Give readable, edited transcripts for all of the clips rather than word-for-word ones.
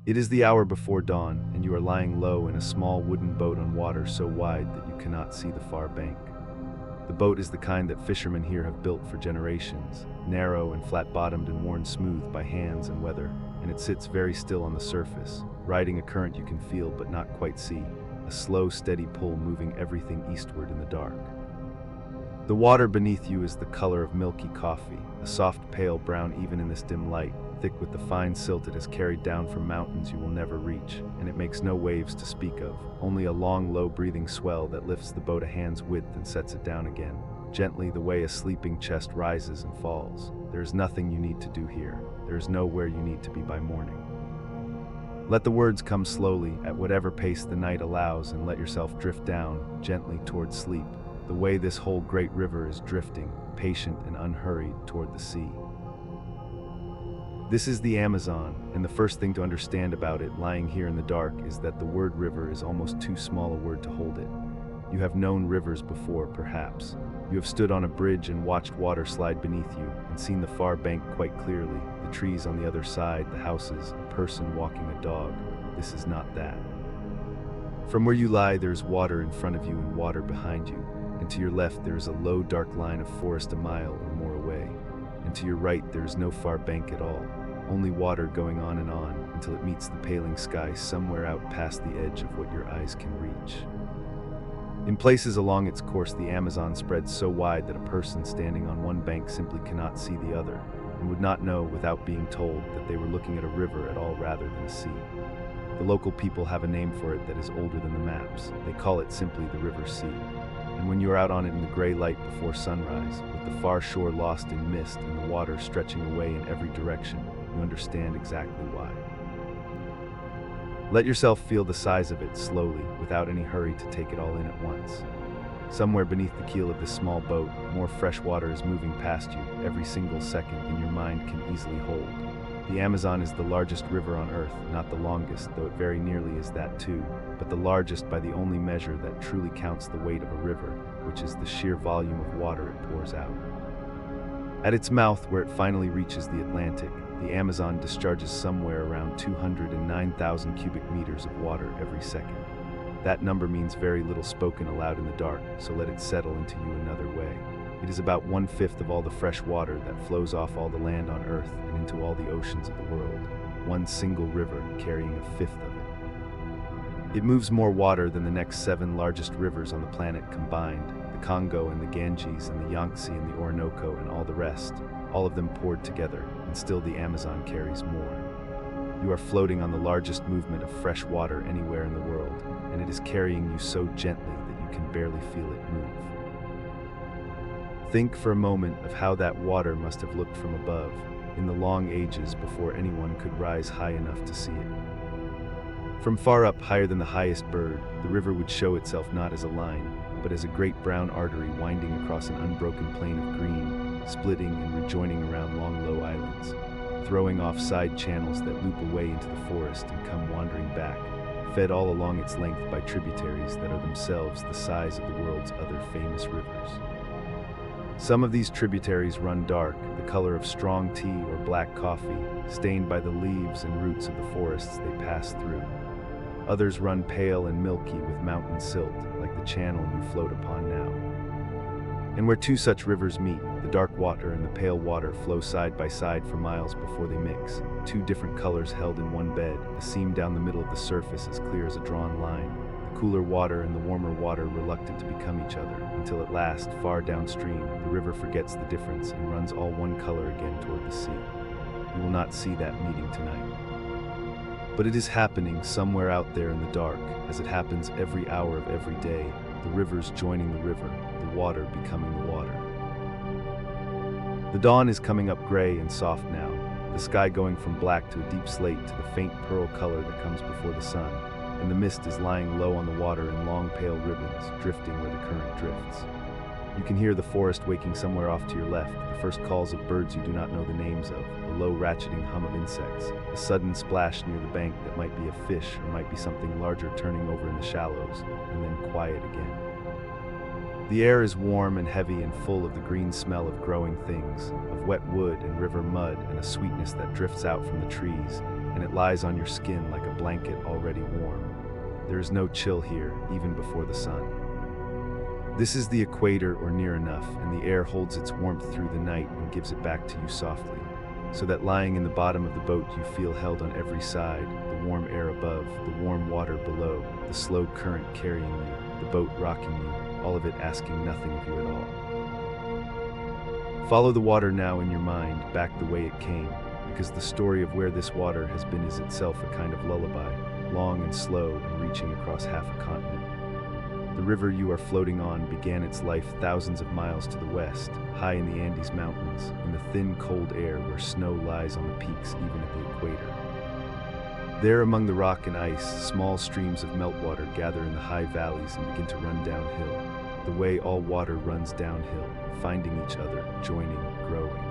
It is the hour before dawn, and you are lying low in a small wooden boat on water so wide that you cannot see the far bank. The boat is the kind that fishermen here have built for generations, narrow and flat-bottomed and worn smooth by hands and weather, and it sits very still on the surface, riding a current you can feel but not quite see, a slow, steady pull moving everything eastward in the dark. The water beneath you is the color of milky coffee, a soft pale brown even in this dim light, thick with the fine silt it has carried down from mountains you will never reach, and it makes no waves to speak of, only a long, low-breathing swell that lifts the boat a hand's width and sets it down again, gently the way a sleeping chest rises and falls. There is nothing you need to do here. There is nowhere you need to be by morning. Let the words come slowly, at whatever pace the night allows, and let yourself drift down, gently toward sleep, the way this whole great river is drifting, patient and unhurried, toward the sea. This is the Amazon, and the first thing to understand about it, lying here in the dark, is that the word river is almost too small a word to hold it. You have known rivers before, perhaps. You have stood on a bridge and watched water slide beneath you, and seen the far bank quite clearly, the trees on the other side, the houses, a person walking a dog. This is not that. From where you lie, there is water in front of you and water behind you, and to your left there is a low, dark line of forest a mile or more away, and to your right there is no far bank at all, only water going on and on until it meets the paling sky somewhere out past the edge of what your eyes can reach. In places along its course, the Amazon spreads so wide that a person standing on one bank simply cannot see the other, and would not know without being told that they were looking at a river at all rather than a sea. The local people have a name for it that is older than the maps. They call it simply the River Sea. And when you are out on it in the gray light before sunrise, with the far shore lost in mist and the water stretching away in every direction, you understand exactly why. Let yourself feel the size of it slowly, without any hurry to take it all in at once. Somewhere beneath the keel of this small boat, more fresh water is moving past you every single second than your mind can easily hold. The Amazon is the largest river on Earth, not the longest, though it very nearly is that too, but the largest by the only measure that truly counts the weight of a river, which is the sheer volume of water it pours out. At its mouth, where it finally reaches the Atlantic, the Amazon discharges somewhere around 209,000 cubic meters of water every second. That number means very little spoken aloud in the dark, so let it settle into you another way. It is about 1/5 of all the fresh water that flows off all the land on Earth and into all the oceans of the world, one single river carrying 1/5 of it. It moves more water than the next 7 largest rivers on the planet combined, the Congo and the Ganges and the Yangtze and the Orinoco and all the rest, all of them poured together, and still the Amazon carries more. You are floating on the largest movement of fresh water anywhere in the world, and it is carrying you so gently that you can barely feel it move. Think for a moment of how that water must have looked from above, in the long ages before anyone could rise high enough to see it. From far up, higher than the highest bird, the river would show itself not as a line, but as a great brown artery winding across an unbroken plain of green, splitting and rejoining around long low islands, throwing off side channels that loop away into the forest and come wandering back, fed all along its length by tributaries that are themselves the size of the world's other famous rivers. Some of these tributaries run dark, the color of strong tea or black coffee, stained by the leaves and roots of the forests they pass through. Others run pale and milky with mountain silt, like the channel you float upon now. And where two such rivers meet, the dark water and the pale water flow side by side for miles before they mix, two different colors held in one bed, a seam down the middle of the surface as clear as a drawn line, the cooler water and the warmer water reluctant to become each other, until at last, far downstream, the river forgets the difference and runs all one color again toward the sea. You will not see that meeting tonight. But it is happening somewhere out there in the dark, as it happens every hour of every day, the rivers joining the river, the water becoming the water. The dawn is coming up gray and soft now, the sky going from black to a deep slate to the faint pearl color that comes before the sun, and the mist is lying low on the water in long pale ribbons, drifting where the current drifts. You can hear the forest waking somewhere off to your left, the first calls of birds you do not know the names of, a low ratcheting hum of insects, a sudden splash near the bank that might be a fish or might be something larger turning over in the shallows, and then quiet again. The air is warm and heavy and full of the green smell of growing things, of wet wood and river mud and a sweetness that drifts out from the trees, and it lies on your skin like a blanket already warm. There is no chill here, even before the sun. This is the equator or near enough, and the air holds its warmth through the night and gives it back to you softly, so that lying in the bottom of the boat you feel held on every side, the warm air above, the warm water below, the slow current carrying you, the boat rocking you, all of it asking nothing of you at all. Follow the water now in your mind, back the way it came, because the story of where this water has been is itself a kind of lullaby, long and slow and reaching across half a continent. The river you are floating on began its life thousands of miles to the west, high in the Andes Mountains, in the thin, cold air where snow lies on the peaks even at the equator. There among the rock and ice, small streams of meltwater gather in the high valleys and begin to run downhill, the way all water runs downhill, finding each other, joining, growing.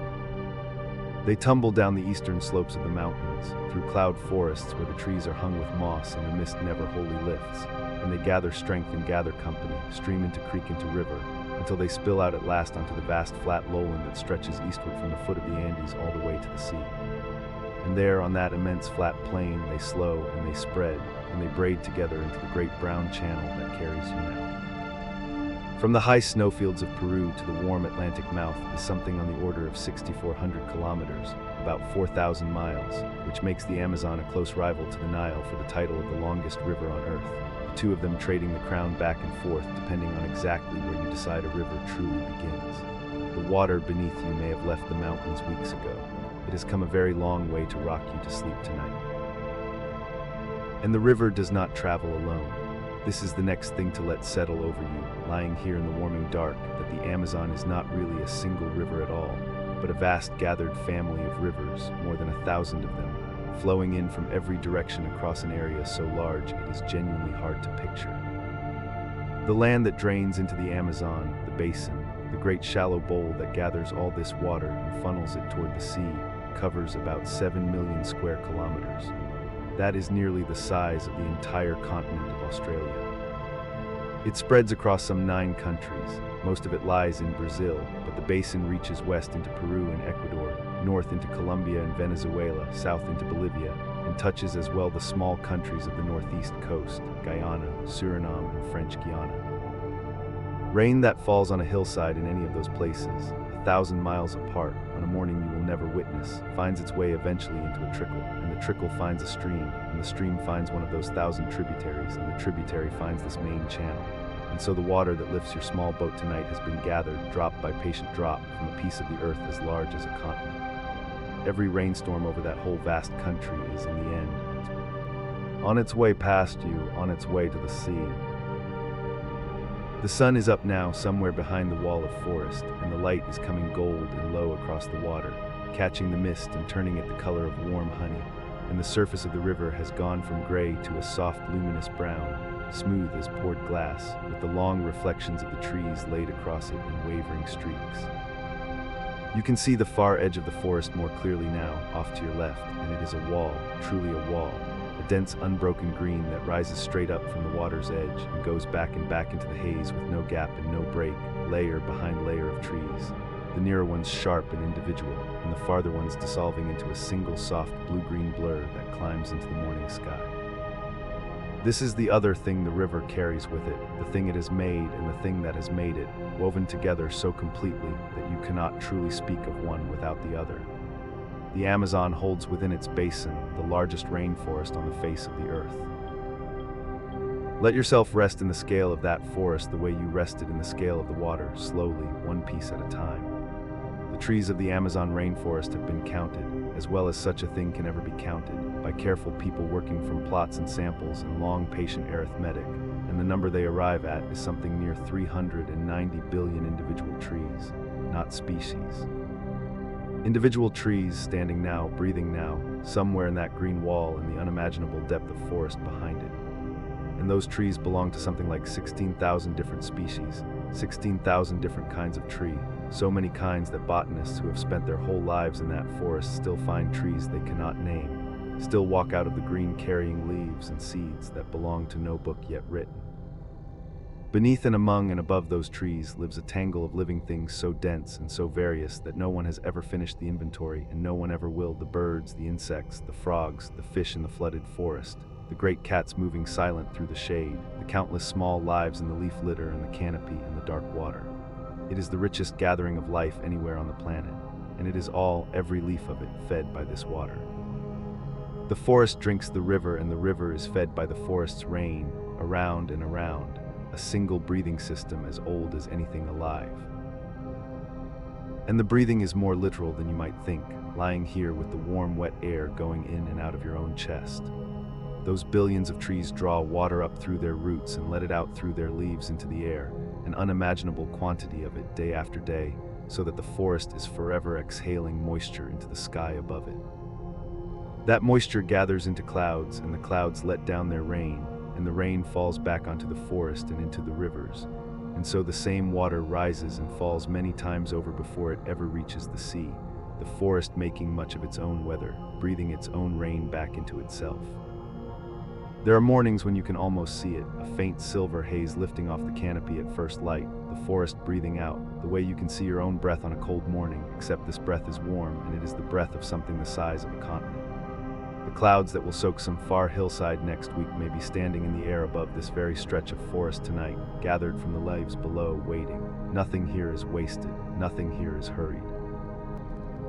They tumble down the eastern slopes of the mountains, through cloud forests where the trees are hung with moss and the mist never wholly lifts, and they gather strength and gather company, stream into creek into river, until they spill out at last onto the vast flat lowland that stretches eastward from the foot of the Andes all the way to the sea. And there, on that immense flat plain, they slow and they spread, and they braid together into the great brown channel that carries you now. From the high snowfields of Peru to the warm Atlantic mouth is something on the order of 6,400 kilometers, about 4,000 miles, which makes the Amazon a close rival to the Nile for the title of the longest river on Earth, the two of them trading the crown back and forth depending on exactly where you decide a river truly begins. The water beneath you may have left the mountains weeks ago. It has come a very long way to rock you to sleep tonight. And the river does not travel alone. This is the next thing to let settle over you, lying here in the warming dark, that the Amazon is not really a single river at all, but a vast gathered family of rivers, more than 1,000 of them, flowing in from every direction across an area so large it is genuinely hard to picture. The land that drains into the Amazon, the basin, the great shallow bowl that gathers all this water and funnels it toward the sea, covers about 7 million square kilometers. That is nearly the size of the entire continent of Australia. It spreads across some 9 countries. Most of it lies in Brazil, but the basin reaches west into Peru and Ecuador, north into Colombia and Venezuela, south into Bolivia, and touches as well the small countries of the northeast coast, Guyana, Suriname, and French Guiana. Rain that falls on a hillside in any of those places, 1,000 miles apart, on a morning you will never witness, finds its way eventually into a trickle, and the trickle finds a stream, and the stream finds one of those 1,000 tributaries, and the tributary finds this main channel. And so the water that lifts your small boat tonight has been gathered, drop by patient drop, from a piece of the earth as large as a continent. Every rainstorm over that whole vast country is, in the end, on its way past you, on its way to the sea. The sun is up now somewhere behind the wall of forest, and the light is coming gold and low across the water, catching the mist and turning it the color of warm honey, and the surface of the river has gone from gray to a soft luminous brown, smooth as poured glass, with the long reflections of the trees laid across it in wavering streaks. You can see the far edge of the forest more clearly now, off to your left, and it is a wall, truly a wall, a dense unbroken green that rises straight up from the water's edge and goes back and back into the haze with no gap and no break, layer behind layer of trees, the nearer ones sharp and individual, and the farther ones dissolving into a single soft blue-green blur that climbs into the morning sky. This is the other thing the river carries with it, the thing it has made and the thing that has made it, woven together so completely that you cannot truly speak of one without the other. The Amazon holds within its basin the largest rainforest on the face of the earth. Let yourself rest in the scale of that forest the way you rested in the scale of the water, slowly, one piece at a time. The trees of the Amazon rainforest have been counted, as well as such a thing can ever be counted, by careful people working from plots and samples and long patient arithmetic, and the number they arrive at is something near 390 billion individual trees, not species. Individual trees standing now, breathing now, somewhere in that green wall in the unimaginable depth of forest behind it. And those trees belong to something like 16,000 different species, 16,000 different kinds of tree, so many kinds that botanists who have spent their whole lives in that forest still find trees they cannot name, still walk out of the green carrying leaves and seeds that belong to no book yet written. Beneath and among and above those trees lives a tangle of living things so dense and so various that no one has ever finished the inventory, and no one ever will. The birds, the insects, the frogs, the fish in the flooded forest, the great cats moving silent through the shade, the countless small lives in the leaf litter and the canopy and the dark water. It is the richest gathering of life anywhere on the planet, and it is all, every leaf of it, fed by this water. The forest drinks the river, and the river is fed by the forest's rain, around and around, a single breathing system as old as anything alive. And the breathing is more literal than you might think, lying here with the warm, wet air going in and out of your own chest. Those billions of trees draw water up through their roots and let it out through their leaves into the air, an unimaginable quantity of it day after day, so that the forest is forever exhaling moisture into the sky above it. That moisture gathers into clouds, and the clouds let down their rain, and the rain falls back onto the forest and into the rivers, and so the same water rises and falls many times over before it ever reaches the sea, the forest making much of its own weather, breathing its own rain back into itself. There are mornings when you can almost see it, a faint silver haze lifting off the canopy at first light, the forest breathing out, the way you can see your own breath on a cold morning, except this breath is warm, and it is the breath of something the size of a continent. The clouds that will soak some far hillside next week may be standing in the air above this very stretch of forest tonight, gathered from the leaves below, waiting. Nothing here is wasted, nothing here is hurried.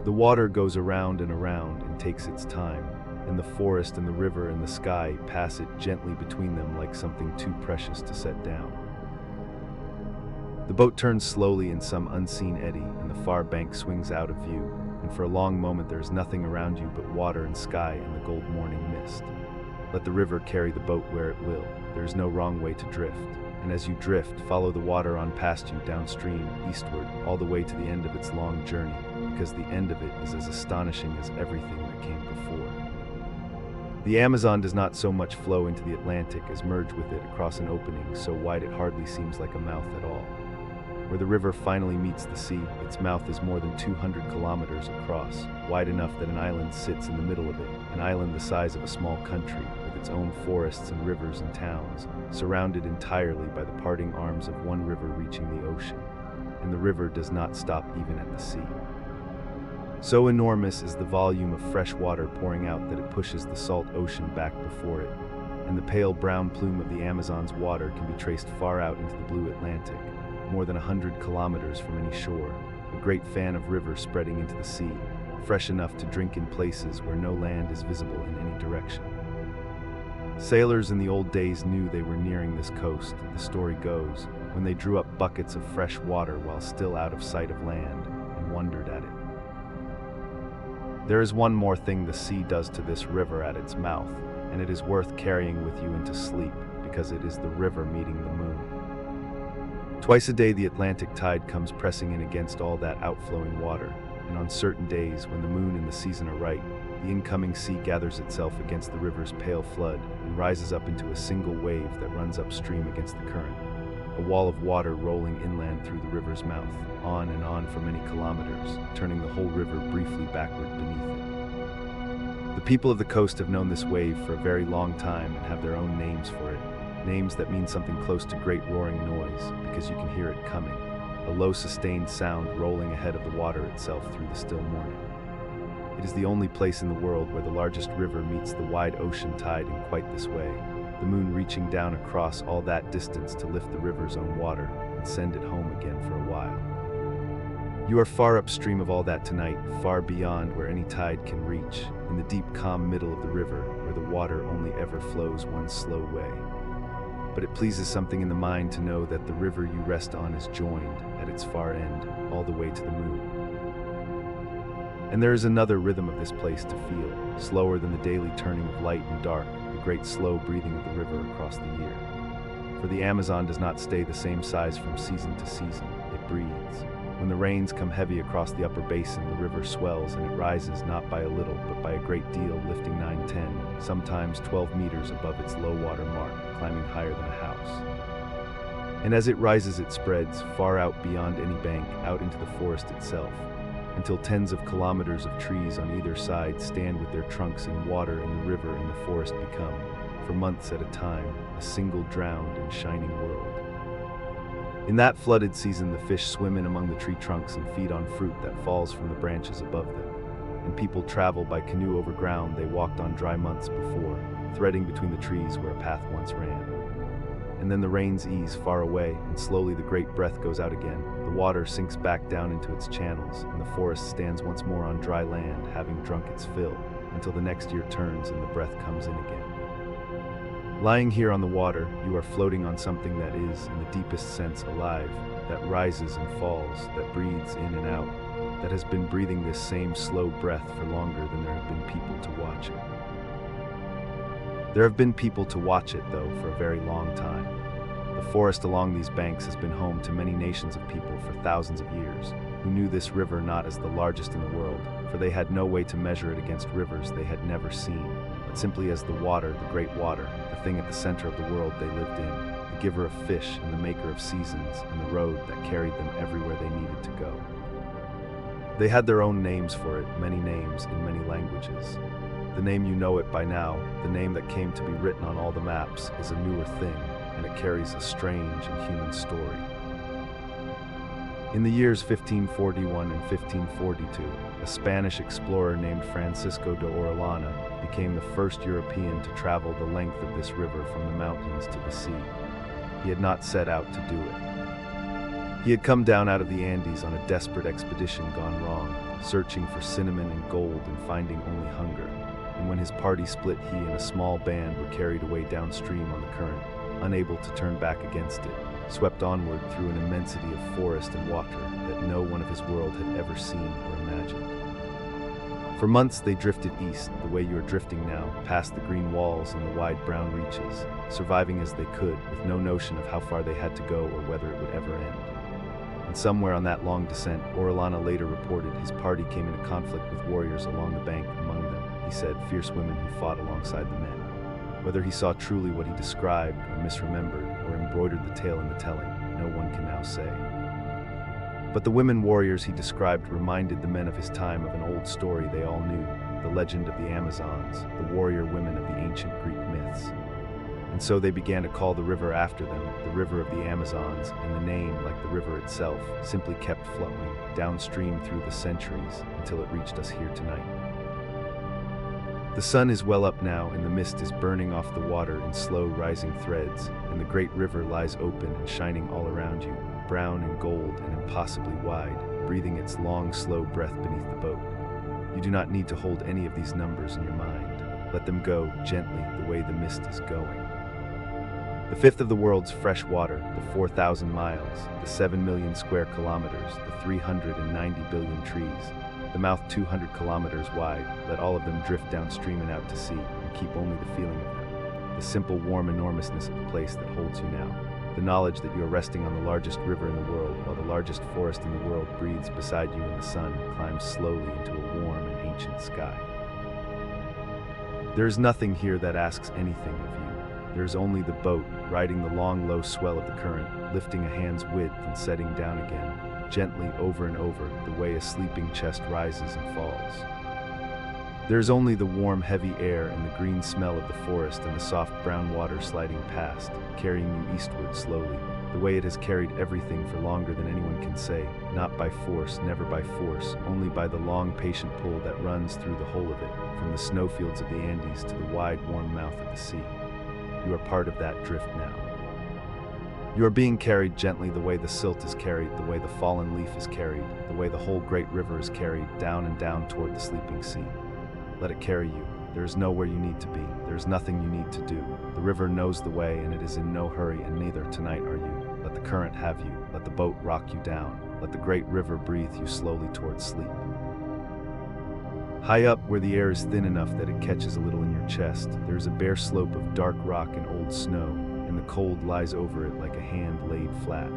The water goes around and takes its time, and the forest and the river and the sky pass it gently between them like something too precious to set down. The boat turns slowly in some unseen eddy, and the far bank swings out of view, and for a long moment there is nothing around you but water and sky and the gold morning mist. Let the river carry the boat where it will. There is no wrong way to drift, and as you drift, follow the water on past you, downstream, eastward, all the way to the end of its long journey, because the end of it is as astonishing as everything that came before. The Amazon does not so much flow into the Atlantic as merge with it across an opening so wide it hardly seems like a mouth at all. Where the river finally meets the sea, its mouth is more than 200 kilometers across, wide enough that an island sits in the middle of it, an island the size of a small country, with its own forests and rivers and towns, surrounded entirely by the parting arms of one river reaching the ocean. And the river does not stop even at the sea. So enormous is the volume of fresh water pouring out that it pushes the salt ocean back before it, and the pale brown plume of the Amazon's water can be traced far out into the blue Atlantic, more than 100 kilometers from any shore, a great fan of river spreading into the sea, fresh enough to drink in places where no land is visible in any direction. Sailors in the old days knew they were nearing this coast, the story goes, when they drew up buckets of fresh water while still out of sight of land, and wondered at it. There is one more thing the sea does to this river at its mouth, and it is worth carrying with you into sleep, because it is the river meeting the moon. Twice a day the Atlantic tide comes pressing in against all that outflowing water, and on certain days when the moon and the season are right, the incoming sea gathers itself against the river's pale flood and rises up into a single wave that runs upstream against the current, a wall of water rolling inland through the river's mouth, on and on for many kilometers, turning the whole river briefly backward beneath it. The people of the coast have known this wave for a very long time and have their own names for it, names that mean something close to great roaring noise, because you can hear it coming, a low sustained sound rolling ahead of the water itself through the still morning. It is the only place in the world where the largest river meets the wide ocean tide in quite this way, the moon reaching down across all that distance to lift the river's own water and send it home again for a while. You are far upstream of all that tonight, far beyond where any tide can reach, in the deep calm middle of the river where the water only ever flows one slow way. But it pleases something in the mind to know that the river you rest on is joined, at its far end, all the way to the moon. And there is another rhythm of this place to feel, slower than the daily turning of light and dark, the great slow breathing of the river across the year. For the Amazon does not stay the same size from season to season, it breathes. When the rains come heavy across the upper basin, the river swells and it rises not by a little, but by a great deal, lifting 9, 10, sometimes 12 meters above its low water mark, climbing higher than a house. And as it rises, it spreads far out beyond any bank, out into the forest itself, until tens of kilometers of trees on either side stand with their trunks in water, and the river and the forest become, for months at a time, a single drowned and shining world. In that flooded season, the fish swim in among the tree trunks and feed on fruit that falls from the branches above them. And people travel by canoe over ground they walked on dry months before, threading between the trees where a path once ran. And then the rains ease far away, and slowly the great breath goes out again. The water sinks back down into its channels, and the forest stands once more on dry land, having drunk its fill, until the next year turns and the breath comes in again. Lying here on the water, you are floating on something that is, in the deepest sense, alive, that rises and falls, that breathes in and out, that has been breathing this same slow breath for longer than there have been people to watch it. There have been people to watch it, though, for a very long time. The forest along these banks has been home to many nations of people for thousands of years, who knew this river not as the largest in the world, for they had no way to measure it against rivers they had never seen, but simply as the water, the great water, the thing at the center of the world they lived in, the giver of fish and the maker of seasons, and the road that carried them everywhere they needed to go. They had their own names for it, many names in many languages. The name you know it by now, the name that came to be written on all the maps, is a newer thing, and it carries a strange and human story. In the years 1541 and 1542, a Spanish explorer named Francisco de Orellana became the first European to travel the length of this river from the mountains to the sea. He had not set out to do it. He had come down out of the Andes on a desperate expedition gone wrong, searching for cinnamon and gold and finding only hunger. And when his party split, he and a small band were carried away downstream on the current, unable to turn back against it, swept onward through an immensity of forest and water that no one of his world had ever seen or imagined. For months they drifted east, the way you are drifting now, past the green walls and the wide brown reaches, surviving as they could, with no notion of how far they had to go or whether it would ever end. And somewhere on that long descent, Orellana later reported his party came into conflict with warriors along the bank. Among them, he said, fierce women who fought alongside the men. Whether he saw truly what he described, or misremembered, or embroidered the tale in the telling, no one can now say. But the women warriors he described reminded the men of his time of an old story they all knew, the legend of the Amazons, the warrior women of the ancient Greek myths. And so they began to call the river after them, the River of the Amazons, and the name, like the river itself, simply kept flowing downstream through the centuries until it reached us here tonight. The sun is well up now, and the mist is burning off the water in slow rising threads, and the great river lies open and shining all around you, brown and gold and impossibly wide, breathing its long, slow breath beneath the boat. You do not need to hold any of these numbers in your mind. Let them go gently the way the mist is going. The fifth of the world's fresh water, the 4,000 miles, the 7 million square kilometers, the 390 billion trees, the mouth 200 kilometers wide, let all of them drift downstream and out to sea, and keep only the feeling of them. The simple, warm enormousness of the place that holds you now. The knowledge that you are resting on the largest river in the world, while the largest forest in the world breathes beside you in the sun, climbs slowly into a warm and ancient sky. There is nothing here that asks anything of you. There is only the boat, riding the long, low swell of the current, lifting a hand's width and setting down again, gently over and over, the way a sleeping chest rises and falls. There is only the warm, heavy air and the green smell of the forest and the soft brown water sliding past, carrying you eastward slowly, the way it has carried everything for longer than anyone can say, not by force, never by force, only by the long, patient pull that runs through the whole of it, from the snowfields of the Andes to the wide, warm mouth of the sea. You are part of that drift now. You are being carried gently the way the silt is carried, the way the fallen leaf is carried, the way the whole great river is carried, down and down toward the sleeping sea. Let it carry you. There is nowhere you need to be. There is nothing you need to do. The river knows the way, and it is in no hurry, and neither tonight are you. Let the current have you. Let the boat rock you down. Let the great river breathe you slowly towards sleep. High up, where the air is thin enough that it catches a little in your chest, there is a bare slope of dark rock and old snow, and the cold lies over it like a hand laid flat.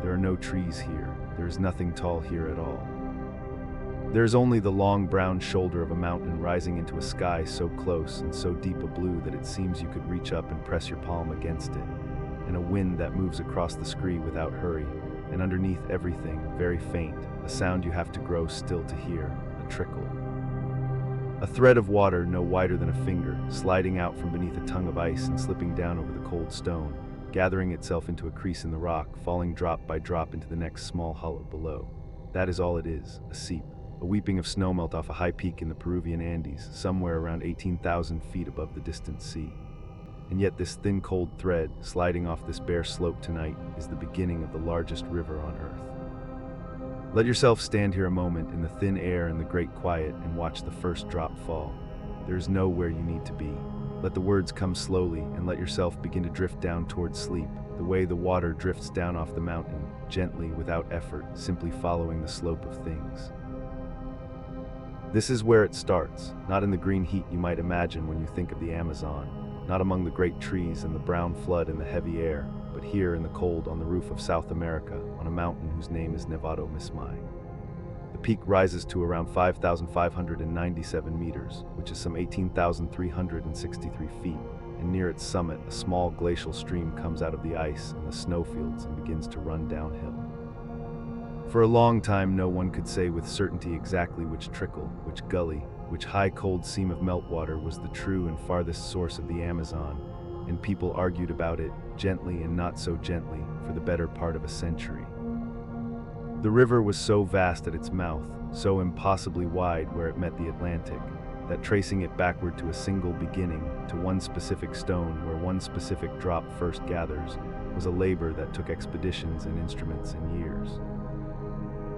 There are no trees here. There is nothing tall here at all. There is only the long brown shoulder of a mountain rising into a sky so close and so deep a blue that it seems you could reach up and press your palm against it, and a wind that moves across the scree without hurry, and underneath everything, very faint, a sound you have to grow still to hear, a trickle. A thread of water no wider than a finger, sliding out from beneath a tongue of ice and slipping down over the cold stone, gathering itself into a crease in the rock, falling drop by drop into the next small hollow below. That is all it is, a seep, a weeping of snowmelt off a high peak in the Peruvian Andes, somewhere around 18,000 feet above the distant sea. And yet this thin cold thread, sliding off this bare slope tonight, is the beginning of the largest river on Earth. Let yourself stand here a moment in the thin air and the great quiet and watch the first drop fall. There is nowhere you need to be. Let the words come slowly and let yourself begin to drift down towards sleep, the way the water drifts down off the mountain, gently, without effort, simply following the slope of things. This is where it starts, not in the green heat you might imagine when you think of the Amazon, not among the great trees and the brown flood and the heavy air, but here in the cold on the roof of South America, on a mountain whose name is Nevado Mismai. The peak rises to around 5,597 meters, which is some 18,363 feet, and near its summit, a small glacial stream comes out of the ice and the snowfields and begins to run downhill. For a long time, no one could say with certainty exactly which trickle, which gully, which high cold seam of meltwater was the true and farthest source of the Amazon, and people argued about it, gently and not so gently, for the better part of a century. The river was so vast at its mouth, so impossibly wide where it met the Atlantic, that tracing it backward to a single beginning, to one specific stone where one specific drop first gathers, was a labor that took expeditions and instruments and years.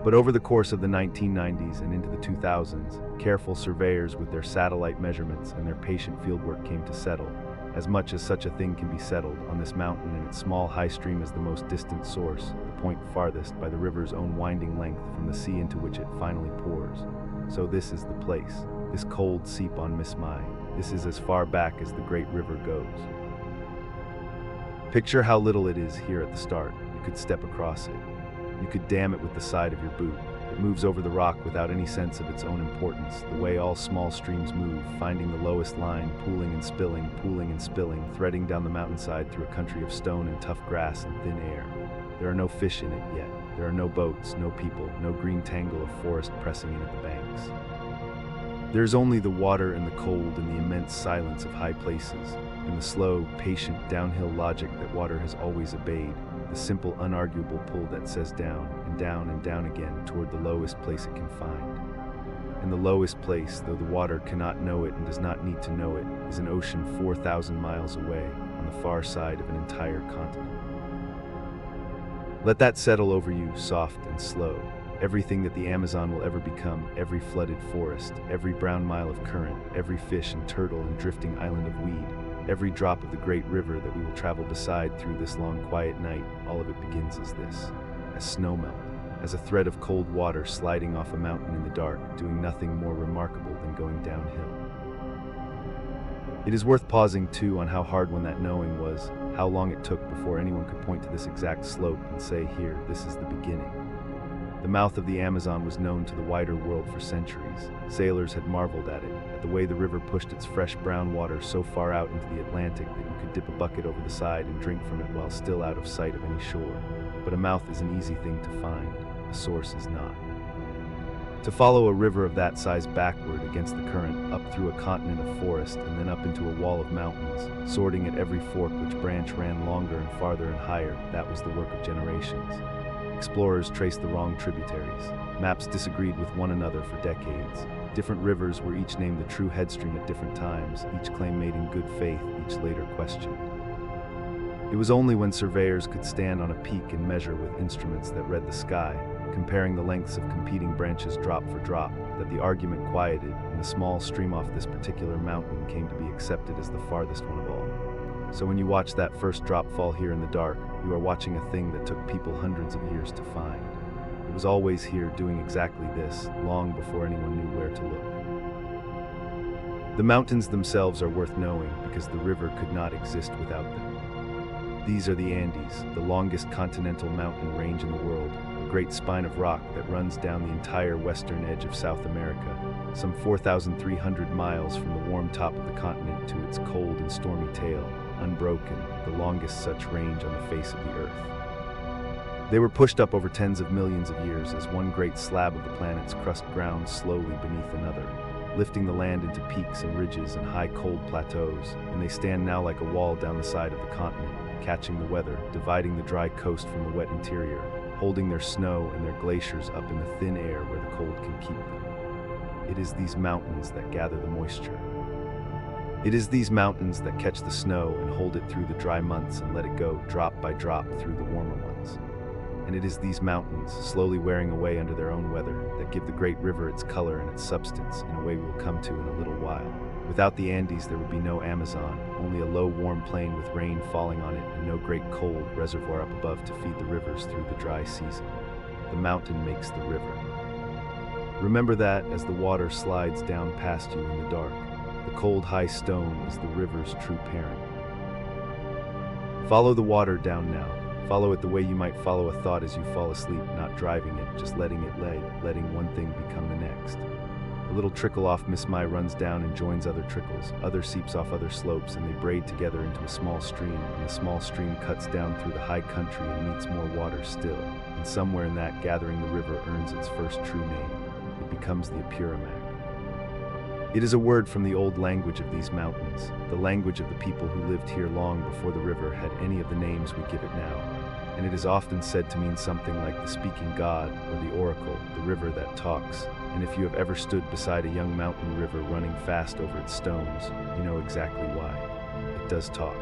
But over the course of the 1990s and into the 2000s, careful surveyors with their satellite measurements and their patient fieldwork came to settle, as much as such a thing can be settled, on this mountain and its small high stream as the most distant source, the point farthest by the river's own winding length from the sea into which it finally pours. So this is the place, this cold seep on Mismai. This is as far back as the great river goes. Picture how little it is here at the start. You could step across it. You could dam it with the side of your boot. It moves over the rock without any sense of its own importance, the way all small streams move, finding the lowest line, pooling and spilling, threading down the mountainside through a country of stone and tough grass and thin air. There are no fish in it yet. There are no boats, no people, no green tangle of forest pressing in at the banks. There is only the water and the cold and the immense silence of high places, and the slow, patient, downhill logic that water has always obeyed, the simple, unarguable pull that says down and down and down again toward the lowest place it can find. And the lowest place, though the water cannot know it and does not need to know it, is an ocean 4,000 miles away, on the far side of an entire continent. Let that settle over you, soft and slow. Everything that the Amazon will ever become, every flooded forest, every brown mile of current, every fish and turtle and drifting island of weed, every drop of the great river that we will travel beside through this long quiet night, all of it begins as this, as snowmelt, as a thread of cold water sliding off a mountain in the dark, doing nothing more remarkable than going downhill. It is worth pausing too on how hard won that knowing was, how long it took before anyone could point to this exact slope and say, here, this is the beginning. The mouth of the Amazon was known to the wider world for centuries. Sailors had marveled at it, at the way the river pushed its fresh brown water so far out into the Atlantic that you could dip a bucket over the side and drink from it while still out of sight of any shore. But a mouth is an easy thing to find, a source is not. To follow a river of that size backward against the current, up through a continent of forest and then up into a wall of mountains, sorting at every fork which branch ran longer and farther and higher, that was the work of generations. Explorers traced the wrong tributaries. Maps disagreed with one another for decades. Different rivers were each named the true headstream at different times, each claim made in good faith, each later questioned. It was only when surveyors could stand on a peak and measure with instruments that read the sky, comparing the lengths of competing branches drop for drop, that the argument quieted and the small stream off this particular mountain came to be accepted as the farthest one of all. So when you watch that first drop fall here in the dark, you are watching a thing that took people hundreds of years to find. It was always here doing exactly this, long before anyone knew where to look. The mountains themselves are worth knowing because the river could not exist without them. These are the Andes, the longest continental mountain range in the world, a great spine of rock that runs down the entire western edge of South America, some 4,300 miles from the warm top of the continent to its cold and stormy tail, unbroken, the longest such range on the face of the earth. They were pushed up over tens of millions of years as one great slab of the planet's crust ground slowly beneath another, lifting the land into peaks and ridges and high cold plateaus, and they stand now like a wall down the side of the continent, catching the weather, dividing the dry coast from the wet interior, holding their snow and their glaciers up in the thin air where the cold can keep them. It is these mountains that gather the moisture. It is these mountains that catch the snow and hold it through the dry months and let it go drop by drop through the warmer ones. And it is these mountains, slowly wearing away under their own weather, that give the great river its color and its substance in a way we will come to in a little while. Without the Andes, there would be no Amazon, only a low, warm plain with rain falling on it and no great cold reservoir up above to feed the rivers through the dry season. The mountain makes the river. Remember that as the water slides down past you in the dark, the cold, high stone is the river's true parent. Follow the water down now. Follow it the way you might follow a thought as you fall asleep, not driving it, just letting it lay, letting one thing become the next. A little trickle off Miss Mai runs down and joins other trickles, other seeps off other slopes, and they braid together into a small stream, and the small stream cuts down through the high country and meets more water still, and somewhere in that gathering the river earns its first true name. It becomes the Apurimac. It is a word from the old language of these mountains, the language of the people who lived here long before the river had any of the names we give it now, and it is often said to mean something like the speaking god or the oracle, the river that talks, and if you have ever stood beside a young mountain river running fast over its stones, you know exactly why. It does talk.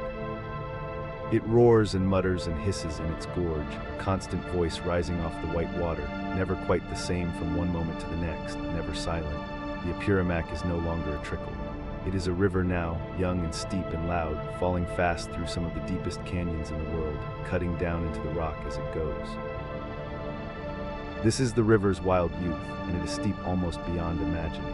It roars and mutters and hisses in its gorge, a constant voice rising off the white water, never quite the same from one moment to the next, never silent. The Apurimac is no longer a trickle. It is a river now, young and steep and loud, falling fast through some of the deepest canyons in the world, cutting down into the rock as it goes. This is the river's wild youth, and it is steep almost beyond imagining.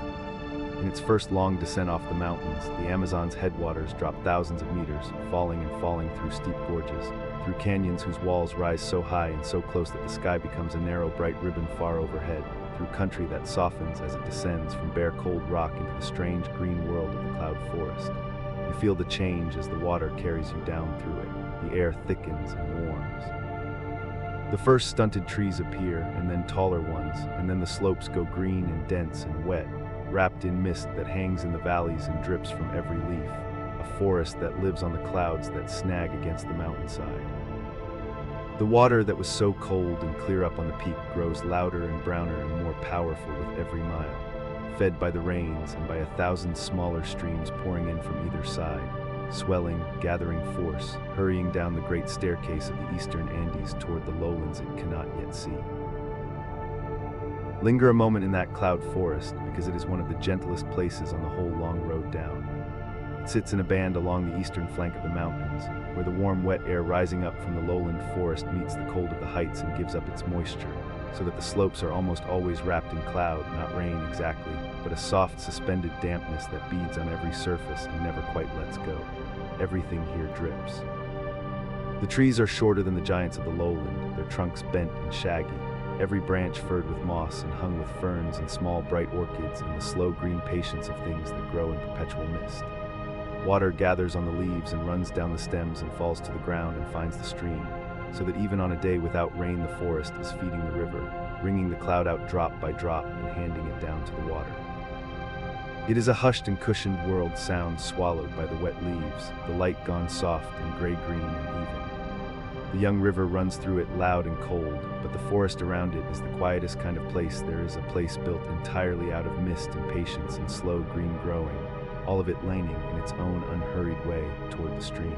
In its first long descent off the mountains, the Amazon's headwaters drop thousands of meters, falling and falling through steep gorges, through canyons whose walls rise so high and so close that the sky becomes a narrow, bright ribbon far overhead, through country that softens as it descends from bare cold rock into the strange green world of the cloud forest. You feel the change as the water carries you down through it. The air thickens and warms. The first stunted trees appear, and then taller ones, and then the slopes go green and dense and wet, wrapped in mist that hangs in the valleys and drips from every leaf, a forest that lives on the clouds that snag against the mountainside. The water that was so cold and clear up on the peak grows louder and browner and more powerful with every mile, fed by the rains and by 1,000 smaller streams pouring in from either side, swelling, gathering force, hurrying down the great staircase of the eastern Andes toward the lowlands it cannot yet see. Linger a moment in that cloud forest because it is one of the gentlest places on the whole long road down. It sits in a band along the eastern flank of the mountains, where the warm, wet air rising up from the lowland forest meets the cold of the heights and gives up its moisture, so that the slopes are almost always wrapped in cloud, not rain exactly, but a soft, suspended dampness that beads on every surface and never quite lets go. Everything here drips. The trees are shorter than the giants of the lowland, their trunks bent and shaggy, every branch furred with moss and hung with ferns and small bright orchids and the slow green patience of things that grow in perpetual mist. Water gathers on the leaves and runs down the stems and falls to the ground and finds the stream, so that even on a day without rain the forest is feeding the river, wringing the cloud out drop by drop and handing it down to the water. It is a hushed and cushioned world sound swallowed by the wet leaves, the light gone soft and gray-green and even. The young river runs through it loud and cold, but the forest around it is the quietest kind of place there is, a place built entirely out of mist and patience and slow green growing, all of it laning in its own unhurried way toward the stream.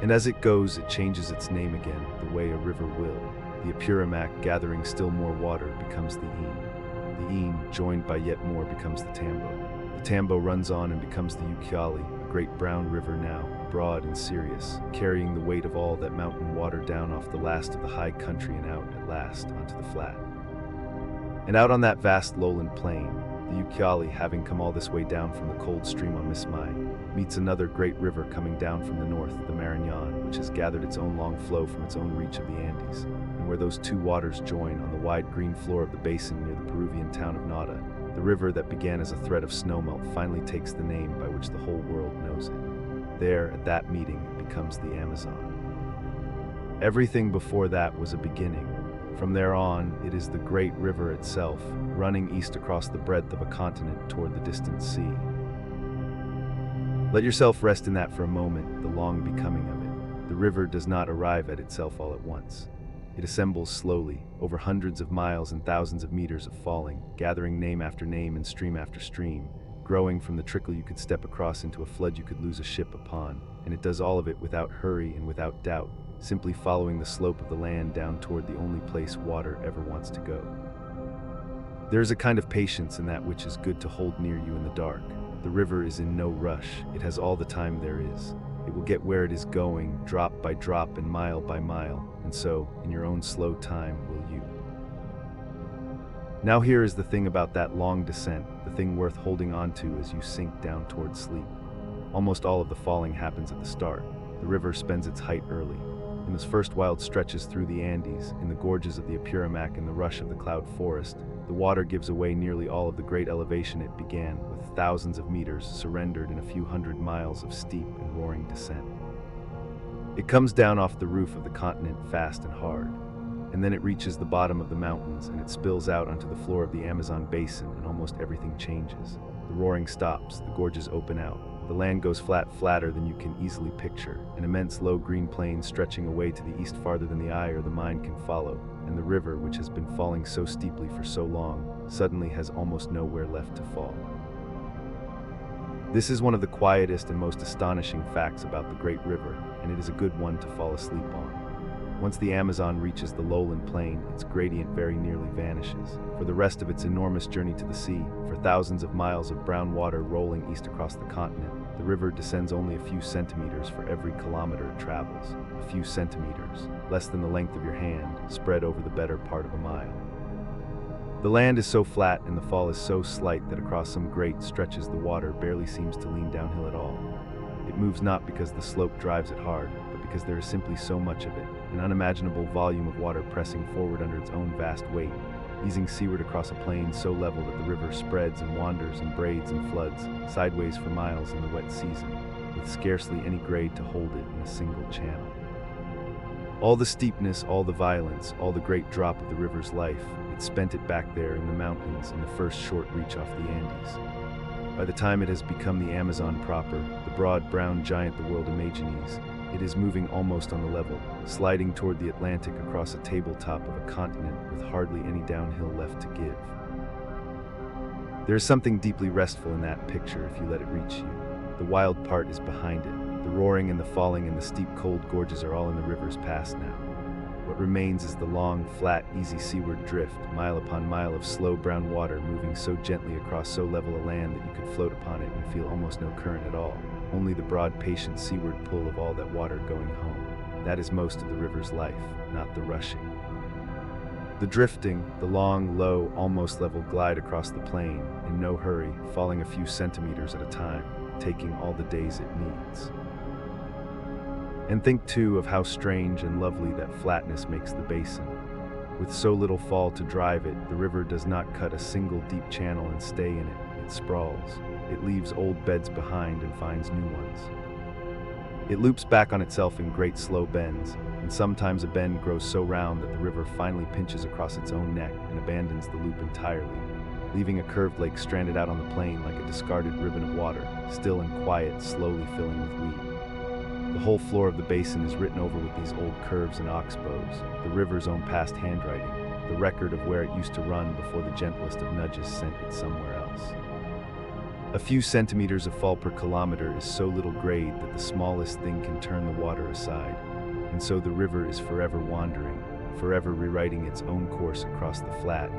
And as it goes, it changes its name again, the way a river will. The Apurimac, gathering still more water, becomes the Een. The Een, joined by yet more, becomes the Tambo. The Tambo runs on and becomes the Ucayali, a great brown river now, broad and serious, carrying the weight of all that mountain water down off the last of the high country and out, at last, onto the flat. And out on that vast lowland plain, the Ucayali, having come all this way down from the cold stream on Miss Mai, meets another great river coming down from the north, the Marañón, which has gathered its own long flow from its own reach of the Andes, and where those two waters join on the wide green floor of the basin near the Peruvian town of Nada, the river that began as a thread of snowmelt finally takes the name by which the whole world knows it. There, at that meeting, it becomes the Amazon. Everything before that was a beginning. From there on, it is the great river itself, running east across the breadth of a continent toward the distant sea. Let yourself rest in that for a moment, the long becoming of it. The river does not arrive at itself all at once. It assembles slowly, over hundreds of miles and thousands of meters of falling, gathering name after name and stream after stream, growing from the trickle you could step across into a flood you could lose a ship upon, and it does all of it without hurry and without doubt, simply following the slope of the land down toward the only place water ever wants to go. There is a kind of patience in that which is good to hold near you in the dark. The river is in no rush. It has all the time there is. It will get where it is going, drop by drop and mile by mile, and so, in your own slow time, will you. Now here is the thing about that long descent, the thing worth holding on to as you sink down toward sleep. Almost all of the falling happens at the start. The river spends its height early. In those first wild stretches through the Andes, in the gorges of the Apurimac and the rush of the cloud forest, the water gives away nearly all of the great elevation it began, with thousands of meters surrendered in a few hundred miles of steep and roaring descent. It comes down off the roof of the continent fast and hard, and then it reaches the bottom of the mountains and it spills out onto the floor of the Amazon basin, and almost everything changes. The roaring stops, the gorges open out. The land goes flatter than you can easily picture, an immense low green plain stretching away to the east farther than the eye or the mind can follow, and the river, which has been falling so steeply for so long, suddenly has almost nowhere left to fall. This is one of the quietest and most astonishing facts about the great river, and it is a good one to fall asleep on. Once the Amazon reaches the lowland plain, its gradient very nearly vanishes. For the rest of its enormous journey to the sea, for thousands of miles of brown water rolling east across the continent, the river descends only a few centimeters for every kilometer it travels. A few centimeters, less than the length of your hand, spread over the better part of a mile. The land is so flat and the fall is so slight that across some great stretches the water barely seems to lean downhill at all. It moves not because the slope drives it hard, but because there is simply so much of it, an unimaginable volume of water pressing forward under its own vast weight, easing seaward across a plain so level that the river spreads and wanders and braids and floods sideways for miles in the wet season, with scarcely any grade to hold it in a single channel. All the steepness, all the violence, all the great drop of the river's life, it spent it back there in the mountains in the first short reach off the Andes. By the time it has become the Amazon proper, the broad brown giant the world imagines, it is moving almost on the level, sliding toward the Atlantic across a tabletop of a continent with hardly any downhill left to give. There is something deeply restful in that picture if you let it reach you. The wild part is behind it. The roaring and the falling and the steep cold gorges are all in the river's past now. What remains is the long, flat, easy seaward drift, mile upon mile of slow brown water moving so gently across so level a land that you could float upon it and feel almost no current at all. Only the broad, patient seaward pull of all that water going home. That is most of the river's life, not the rushing. The drifting, the long, low, almost level glide across the plain, in no hurry, falling a few centimeters at a time, taking all the days it needs. And think too of how strange and lovely that flatness makes the basin. With so little fall to drive it, the river does not cut a single deep channel and stay in it. It sprawls. It leaves old beds behind and finds new ones. It loops back on itself in great slow bends, and sometimes a bend grows so round that the river finally pinches across its own neck and abandons the loop entirely, leaving a curved lake stranded out on the plain like a discarded ribbon of water, still and quiet, slowly filling with weed. The whole floor of the basin is written over with these old curves and oxbows, the river's own past handwriting, the record of where it used to run before the gentlest of nudges sent it somewhere else. A few centimeters of fall per kilometer is so little grade that the smallest thing can turn the water aside, and so the river is forever wandering, forever rewriting its own course across the flat,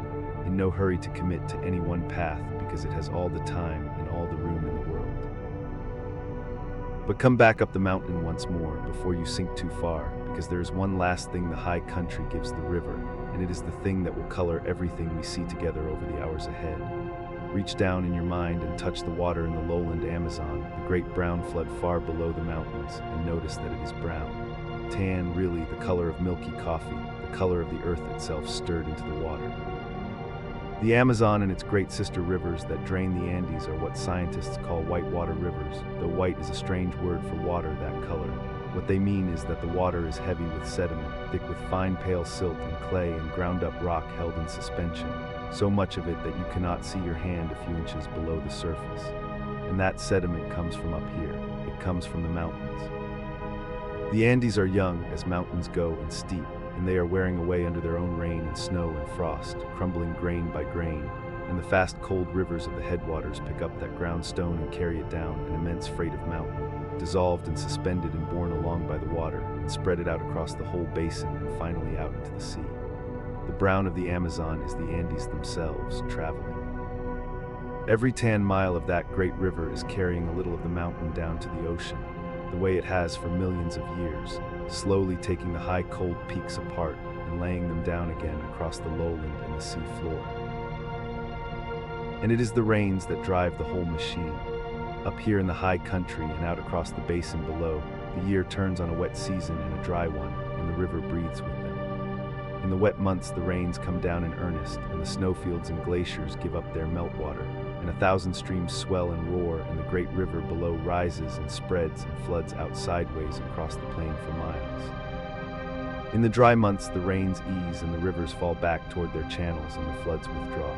in no hurry to commit to any one path because it has all the time and all the room in the world. But come back up the mountain once more before you sink too far, because there is one last thing the high country gives the river, and it is the thing that will color everything we see together over the hours ahead. Reach down in your mind and touch the water in the lowland Amazon, the great brown flood far below the mountains, and notice that it is brown. Tan, really, the color of milky coffee, the color of the earth itself stirred into the water. The Amazon and its great sister rivers that drain the Andes are what scientists call whitewater rivers, though white is a strange word for water that color. What they mean is that the water is heavy with sediment, thick with fine pale silt and clay and ground-up rock held in suspension, so much of it that you cannot see your hand a few inches below the surface. and that sediment comes from up here. It comes from the mountains. The Andes are young as mountains go and steep, and they are wearing away under their own rain and snow and frost, crumbling grain by grain, and the fast cold rivers of the headwaters pick up that ground stone and carry it down an immense freight of mountain, dissolved and suspended and borne along by the water, and spread it out across the whole basin and finally out into the sea. The brown of the Amazon is the Andes themselves, traveling. Every 10 mile of that great river is carrying a little of the mountain down to the ocean, the way it has for millions of years, slowly taking the high cold peaks apart and laying them down again across the lowland and the sea floor. And it is the rains that drive the whole machine. Up here in the high country and out across the basin below, the year turns on a wet season and a dry one, and the river breathes with them. In the wet months, the rains come down in earnest, and the snowfields and glaciers give up their meltwater, and 1,000 streams swell and roar, and the great river below rises and spreads and floods out sideways across the plain for miles. In the dry months, the rains ease and the rivers fall back toward their channels and the floods withdraw.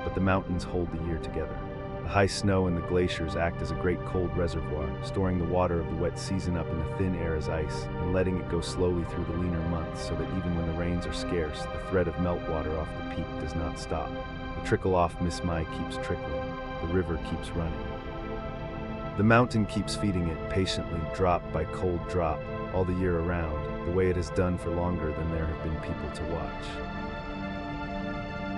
But the mountains hold the year together. The high snow and the glaciers act as a great cold reservoir, storing the water of the wet season up in the thin air as ice, and letting it go slowly through the leaner months so that even when the rains are scarce, the thread of meltwater off the peak does not stop. The trickle off Miss Mai keeps trickling. The river keeps running. The mountain keeps feeding it patiently, drop by cold drop, all the year around, the way it has done for longer than there have been people to watch.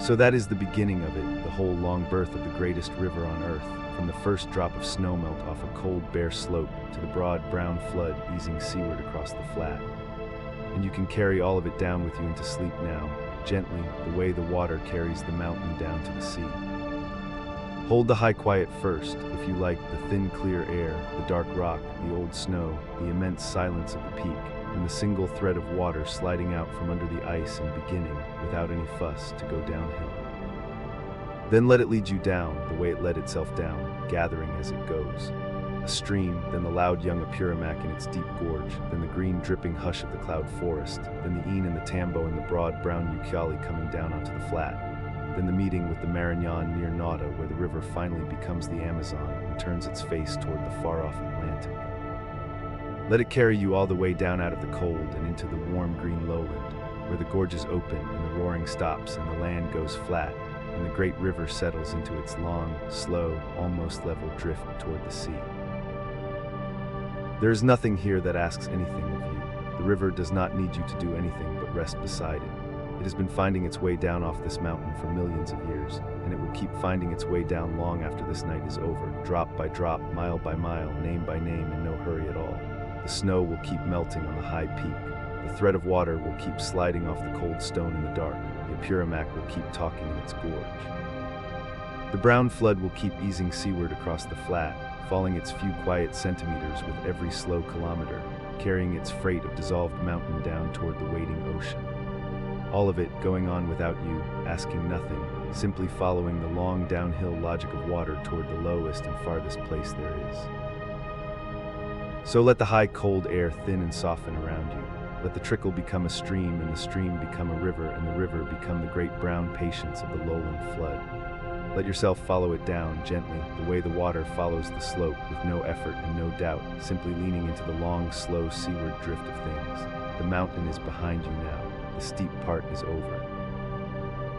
So that is the beginning of it, the whole long birth of the greatest river on earth, from the first drop of snowmelt off a cold bare slope to the broad brown flood easing seaward across the flat. And you can carry all of it down with you into sleep now, gently, the way the water carries the mountain down to the sea. Hold the high quiet first, if you like, the thin clear air, the dark rock, the old snow, the immense silence of the peak, and the single thread of water sliding out from under the ice and beginning, without any fuss, to go downhill. Then let it lead you down, the way it led itself down, gathering as it goes. A stream, then the loud young Apurimac in its deep gorge, then the green dripping hush of the cloud forest, then the Een and the Tambo and the broad brown Ucayali coming down onto the flat, then the meeting with the Marañón near Nauta, where the river finally becomes the Amazon and turns its face toward the far-off Atlantic. Let it carry you all the way down out of the cold and into the warm green lowland, where the gorges open and the roaring stops and the land goes flat, and the great river settles into its long, slow, almost level drift toward the sea. There is nothing here that asks anything of you. The river does not need you to do anything but rest beside it. It has been finding its way down off this mountain for millions of years, and it will keep finding its way down long after this night is over, drop by drop, mile by mile, name by name, in no hurry at all. The snow will keep melting on the high peak. The thread of water will keep sliding off the cold stone in the dark. The Apurimac will keep talking in its gorge. The brown flood will keep easing seaward across the flat, falling its few quiet centimeters with every slow kilometer, carrying its freight of dissolved mountain down toward the waiting ocean. All of it going on without you, asking nothing, simply following the long downhill logic of water toward the lowest and farthest place there is. So let the high cold air thin and soften around you. Let the trickle become a stream and the stream become a river and the river become the great brown patience of the lowland flood. Let yourself follow it down gently, the way the water follows the slope with no effort and no doubt, simply leaning into the long, slow seaward drift of things. The mountain is behind you now. The steep part is over.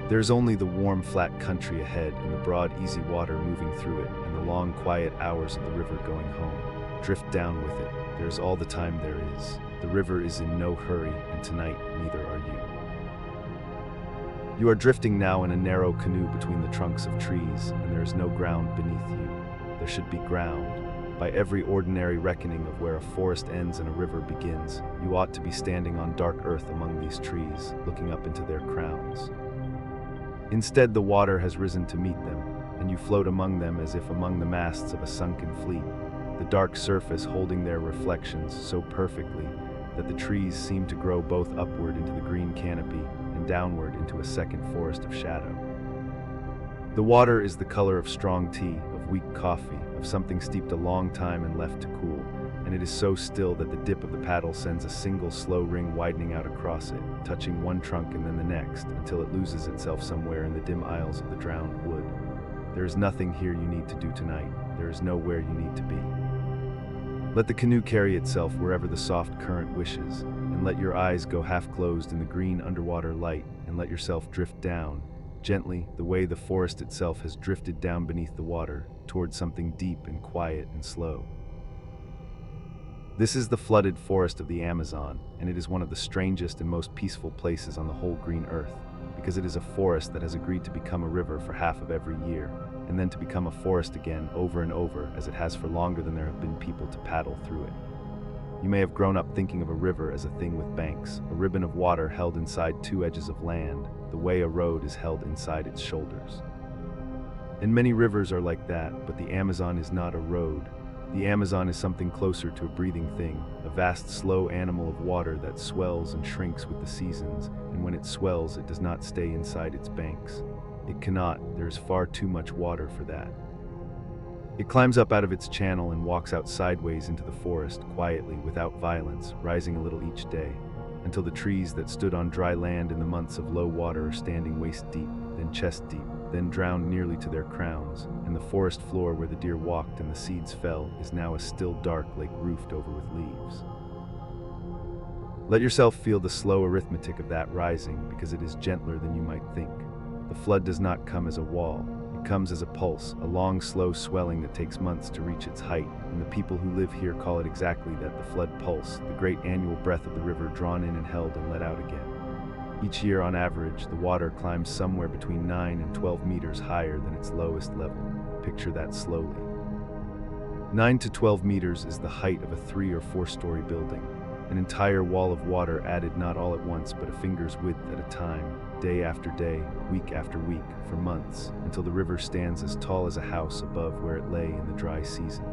There is only the warm, flat country ahead and the broad, easy water moving through it and the long, quiet hours of the river going home. Drift down with it. There is all the time there is. The river is in no hurry, and tonight neither are you. You are drifting now in a narrow canoe between the trunks of trees, and there is no ground beneath you. There should be ground. By every ordinary reckoning of where a forest ends and a river begins, you ought to be standing on dark earth among these trees, looking up into their crowns. Instead, the water has risen to meet them, and you float among them as if among the masts of a sunken fleet, the dark surface holding their reflections so perfectly that the trees seem to grow both upward into the green canopy and downward into a second forest of shadow. The water is the color of strong tea, of weak coffee, of something steeped a long time and left to cool, and it is so still that the dip of the paddle sends a single slow ring widening out across it, touching one trunk and then the next, until it loses itself somewhere in the dim aisles of the drowned wood. There is nothing here you need to do tonight. There is nowhere you need to be. Let the canoe carry itself wherever the soft current wishes, and let your eyes go half closed in the green underwater light, and let yourself drift down, gently, the way the forest itself has drifted down beneath the water, towards something deep and quiet and slow. This is the flooded forest of the Amazon, and it is one of the strangest and most peaceful places on the whole green earth, because it is a forest that has agreed to become a river for half of every year, and then to become a forest again over and over, as it has for longer than there have been people to paddle through it. You may have grown up thinking of a river as a thing with banks, a ribbon of water held inside two edges of land, the way a road is held inside its shoulders. And many rivers are like that, but the Amazon is not a road. The Amazon is something closer to a breathing thing, a vast, slow animal of water that swells and shrinks with the seasons, and when it swells, it does not stay inside its banks. It cannot, there is far too much water for that. It climbs up out of its channel and walks out sideways into the forest, quietly, without violence, rising a little each day, until the trees that stood on dry land in the months of low water are standing waist deep, then chest deep, then drowned nearly to their crowns, and the forest floor where the deer walked and the seeds fell is now a still dark lake roofed over with leaves. Let yourself feel the slow arithmetic of that rising, because it is gentler than you might think. The flood does not come as a wall. It comes as a pulse, a long, slow swelling that takes months to reach its height, and the people who live here call it exactly that, the flood pulse, the great annual breath of the river drawn in and held and let out again. Each year, on average, the water climbs somewhere between 9 and 12 meters higher than its lowest level. Picture that slowly. 9 to 12 meters is the height of a 3 or 4-story building, an entire wall of water added not all at once but a finger's width at a time, day after day, week after week, for months, until the river stands as tall as a house above where it lay in the dry season.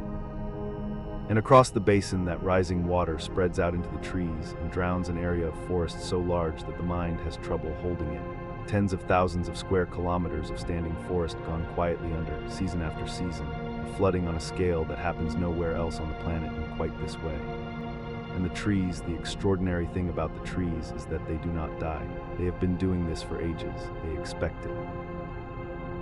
And across the basin, that rising water spreads out into the trees and drowns an area of forest so large that the mind has trouble holding it. Tens of thousands of square kilometers of standing forest gone quietly under, season after season, a flooding on a scale that happens nowhere else on the planet in quite this way. And the trees, the extraordinary thing about the trees is that they do not die. They have been doing this for ages. They expect it.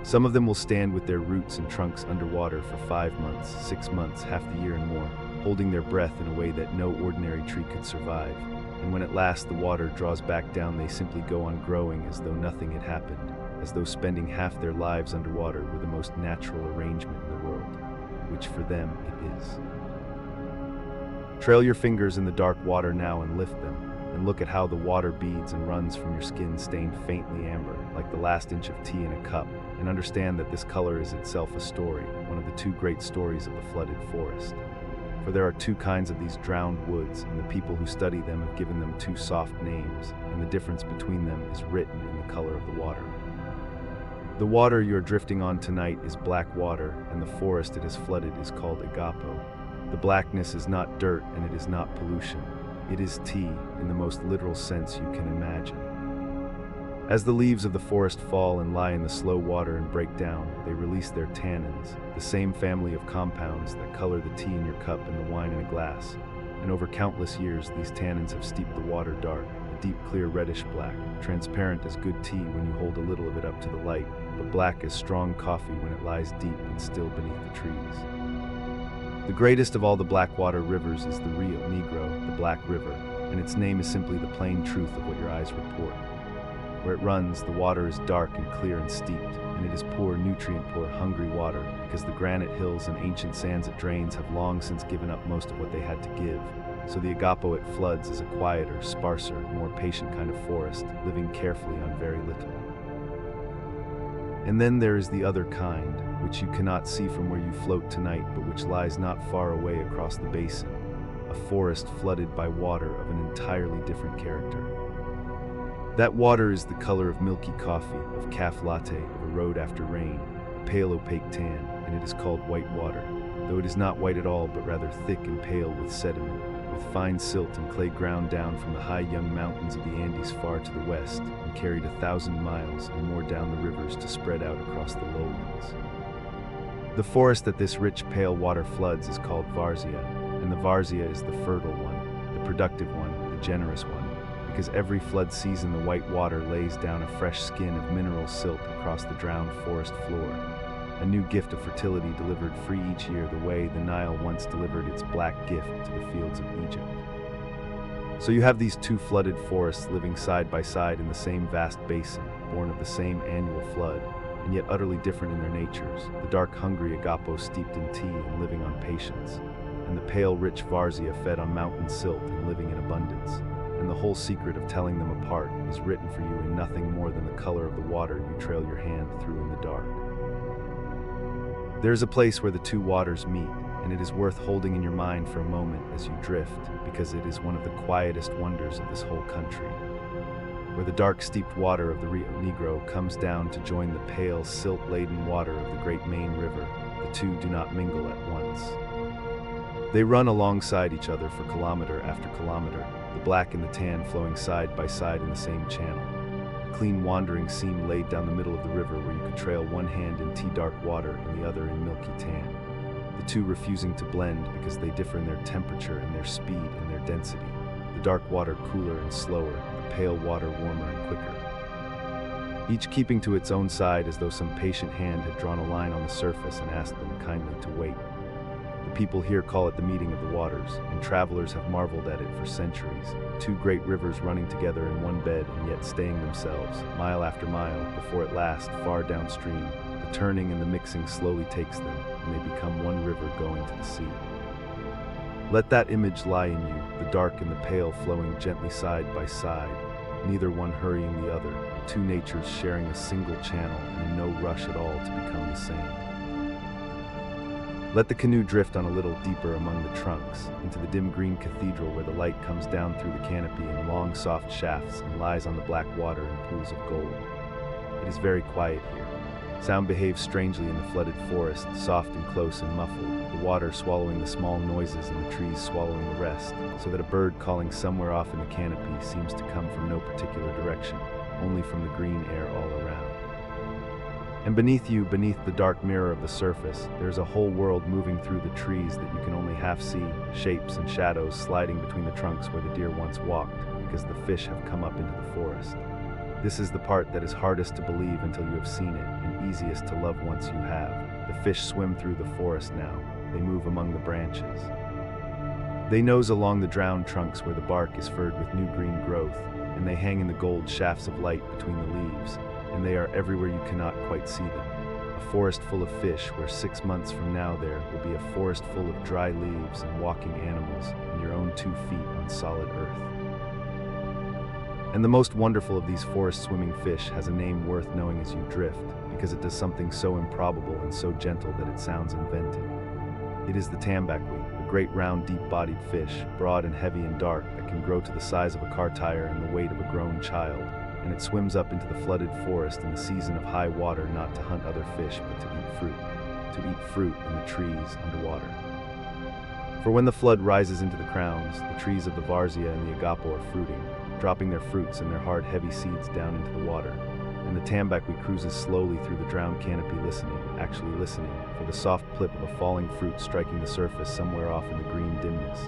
Some of them will stand with their roots and trunks underwater for 5 months, 6 months, half the year and more, holding their breath in a way that no ordinary tree could survive. And when at last the water draws back down, they simply go on growing as though nothing had happened, as though spending half their lives underwater were the most natural arrangement in the world, which for them it is. Trail your fingers in the dark water now and lift them, and look at how the water beads and runs from your skin stained faintly amber, like the last inch of tea in a cup, and understand that this color is itself a story, one of the 2 great stories of the flooded forest. For there are 2 kinds of these drowned woods, and the people who study them have given them 2 soft names, and the difference between them is written in the color of the water. The water you are drifting on tonight is black water, and the forest it has flooded is called agapo. The blackness is not dirt, and it is not pollution. It is tea, in the most literal sense you can imagine. As the leaves of the forest fall and lie in the slow water and break down, they release their tannins, the same family of compounds that color the tea in your cup and the wine in a glass. And over countless years, these tannins have steeped the water dark, a deep, clear reddish black, transparent as good tea when you hold a little of it up to the light, but black as strong coffee when it lies deep and still beneath the trees. The greatest of all the Blackwater rivers is the Rio Negro, the Black River, and its name is simply the plain truth of what your eyes report. Where it runs, the water is dark and clear and steeped, and it is poor, nutrient-poor, hungry water, because the granite hills and ancient sands it drains have long since given up most of what they had to give. So the agapo it floods is a quieter, sparser, more patient kind of forest, living carefully on very little. And then there is the other kind, which you cannot see from where you float tonight, but which lies not far away across the basin, a forest flooded by water of an entirely different character. That water is the color of milky coffee, of calf latte, of a road after rain, a pale opaque tan, and it is called white water, though it is not white at all, but rather thick and pale with sediment, with fine silt and clay ground down from the high young mountains of the Andes far to the west, and carried 1,000 miles and more down the rivers to spread out across the lowlands. The forest that this rich pale water floods is called Varzea, and the Varzea is the fertile one, the productive one, the generous one, because every flood season the white water lays down a fresh skin of mineral silt across the drowned forest floor. a new gift of fertility delivered free each year the way the Nile once delivered its black gift to the fields of Egypt. So you have these two flooded forests living side by side in the same vast basin, born of the same annual flood, and yet utterly different in their natures, the dark, hungry agapo steeped in tea and living on patience, and the pale, rich varzea fed on mountain silt and living in abundance. And the whole secret of telling them apart is written for you in nothing more than the color of the water you trail your hand through in the dark. There is a place where the two waters meet, and it is worth holding in your mind for a moment as you drift, because it is one of the quietest wonders of this whole country. Where the dark, steeped water of the Rio Negro comes down to join the pale, silt-laden water of the great main river, the two do not mingle at once. They run alongside each other for kilometer after kilometer, the black and the tan flowing side by side in the same channel. A clean wandering seam laid down the middle of the river where you could trail one hand in tea-dark water and the other in milky tan. The two refusing to blend because they differ in their temperature and their speed and their density. The dark water cooler and slower, the pale water warmer and quicker. Each keeping to its own side as though some patient hand had drawn a line on the surface and asked them kindly to wait. The people here call it the meeting of the waters, and travelers have marveled at it for centuries. Two great rivers running together in one bed and yet staying themselves, mile after mile, before at last, far downstream, the turning and the mixing slowly takes them, and they become one river going to the sea. Let that image lie in you, the dark and the pale flowing gently side by side, neither one hurrying the other, two natures sharing a single channel and in no rush at all to become the same. Let the canoe drift on a little deeper among the trunks, into the dim green cathedral where the light comes down through the canopy in long soft shafts and lies on the black water in pools of gold. It is very quiet here. Sound behaves strangely in the flooded forest, soft and close and muffled, the water swallowing the small noises and the trees swallowing the rest, so that a bird calling somewhere off in the canopy seems to come from no particular direction, only from the green air all around. And beneath you, beneath the dark mirror of the surface, there is a whole world moving through the trees that you can only half see, shapes and shadows sliding between the trunks where the deer once walked, because the fish have come up into the forest. This is the part that is hardest to believe until you have seen it, and easiest to love once you have. The fish swim through the forest now. They move among the branches. They nose along the drowned trunks where the bark is furred with new green growth, and they hang in the gold shafts of light between the leaves, and they are everywhere you cannot quite see them. A forest full of fish where 6 months from now there will be a forest full of dry leaves and walking animals and your own 2 feet on solid earth. And the most wonderful of these forest-swimming fish has a name worth knowing as you drift, because it does something so improbable and so gentle that it sounds invented. It is the tambaqui, a great round deep-bodied fish, broad and heavy and dark, that can grow to the size of a car tire and the weight of a grown child, and it swims up into the flooded forest in the season of high water not to hunt other fish but to eat fruit in the trees underwater. For when the flood rises into the crowns, the trees of the varzea and the agapo are fruiting, dropping their fruits and their hard, heavy seeds down into the water, and the tambaqui cruises slowly through the drowned canopy actually listening, for the soft plip of a falling fruit striking the surface somewhere off in the green dimness,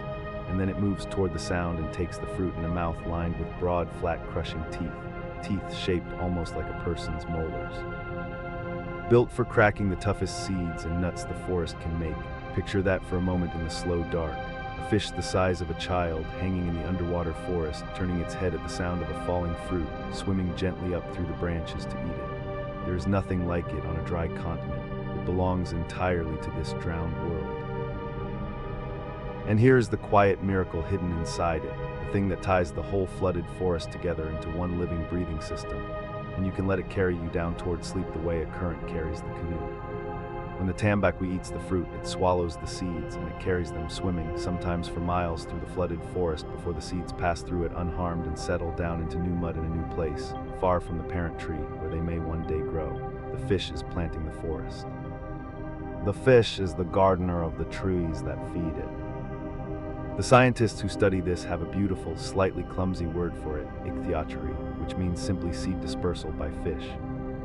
and then it moves toward the sound and takes the fruit in a mouth lined with broad, flat, crushing teeth shaped almost like a person's molars. Built for cracking the toughest seeds and nuts the forest can make, picture that for a moment in the slow dark. A fish the size of a child, hanging in the underwater forest, turning its head at the sound of a falling fruit, swimming gently up through the branches to eat it. There is nothing like it on a dry continent. It belongs entirely to this drowned world. And here is the quiet miracle hidden inside it, the thing that ties the whole flooded forest together into one living, breathing system, and you can let it carry you down toward sleep the way a current carries the canoe. When the tambaqui eats the fruit, it swallows the seeds, and it carries them swimming, sometimes for miles through the flooded forest before the seeds pass through it unharmed and settle down into new mud in a new place, far from the parent tree, where they may one day grow. The fish is planting the forest. The fish is the gardener of the trees that feed it. The scientists who study this have a beautiful, slightly clumsy word for it, ichthyotry, which means simply seed dispersal by fish.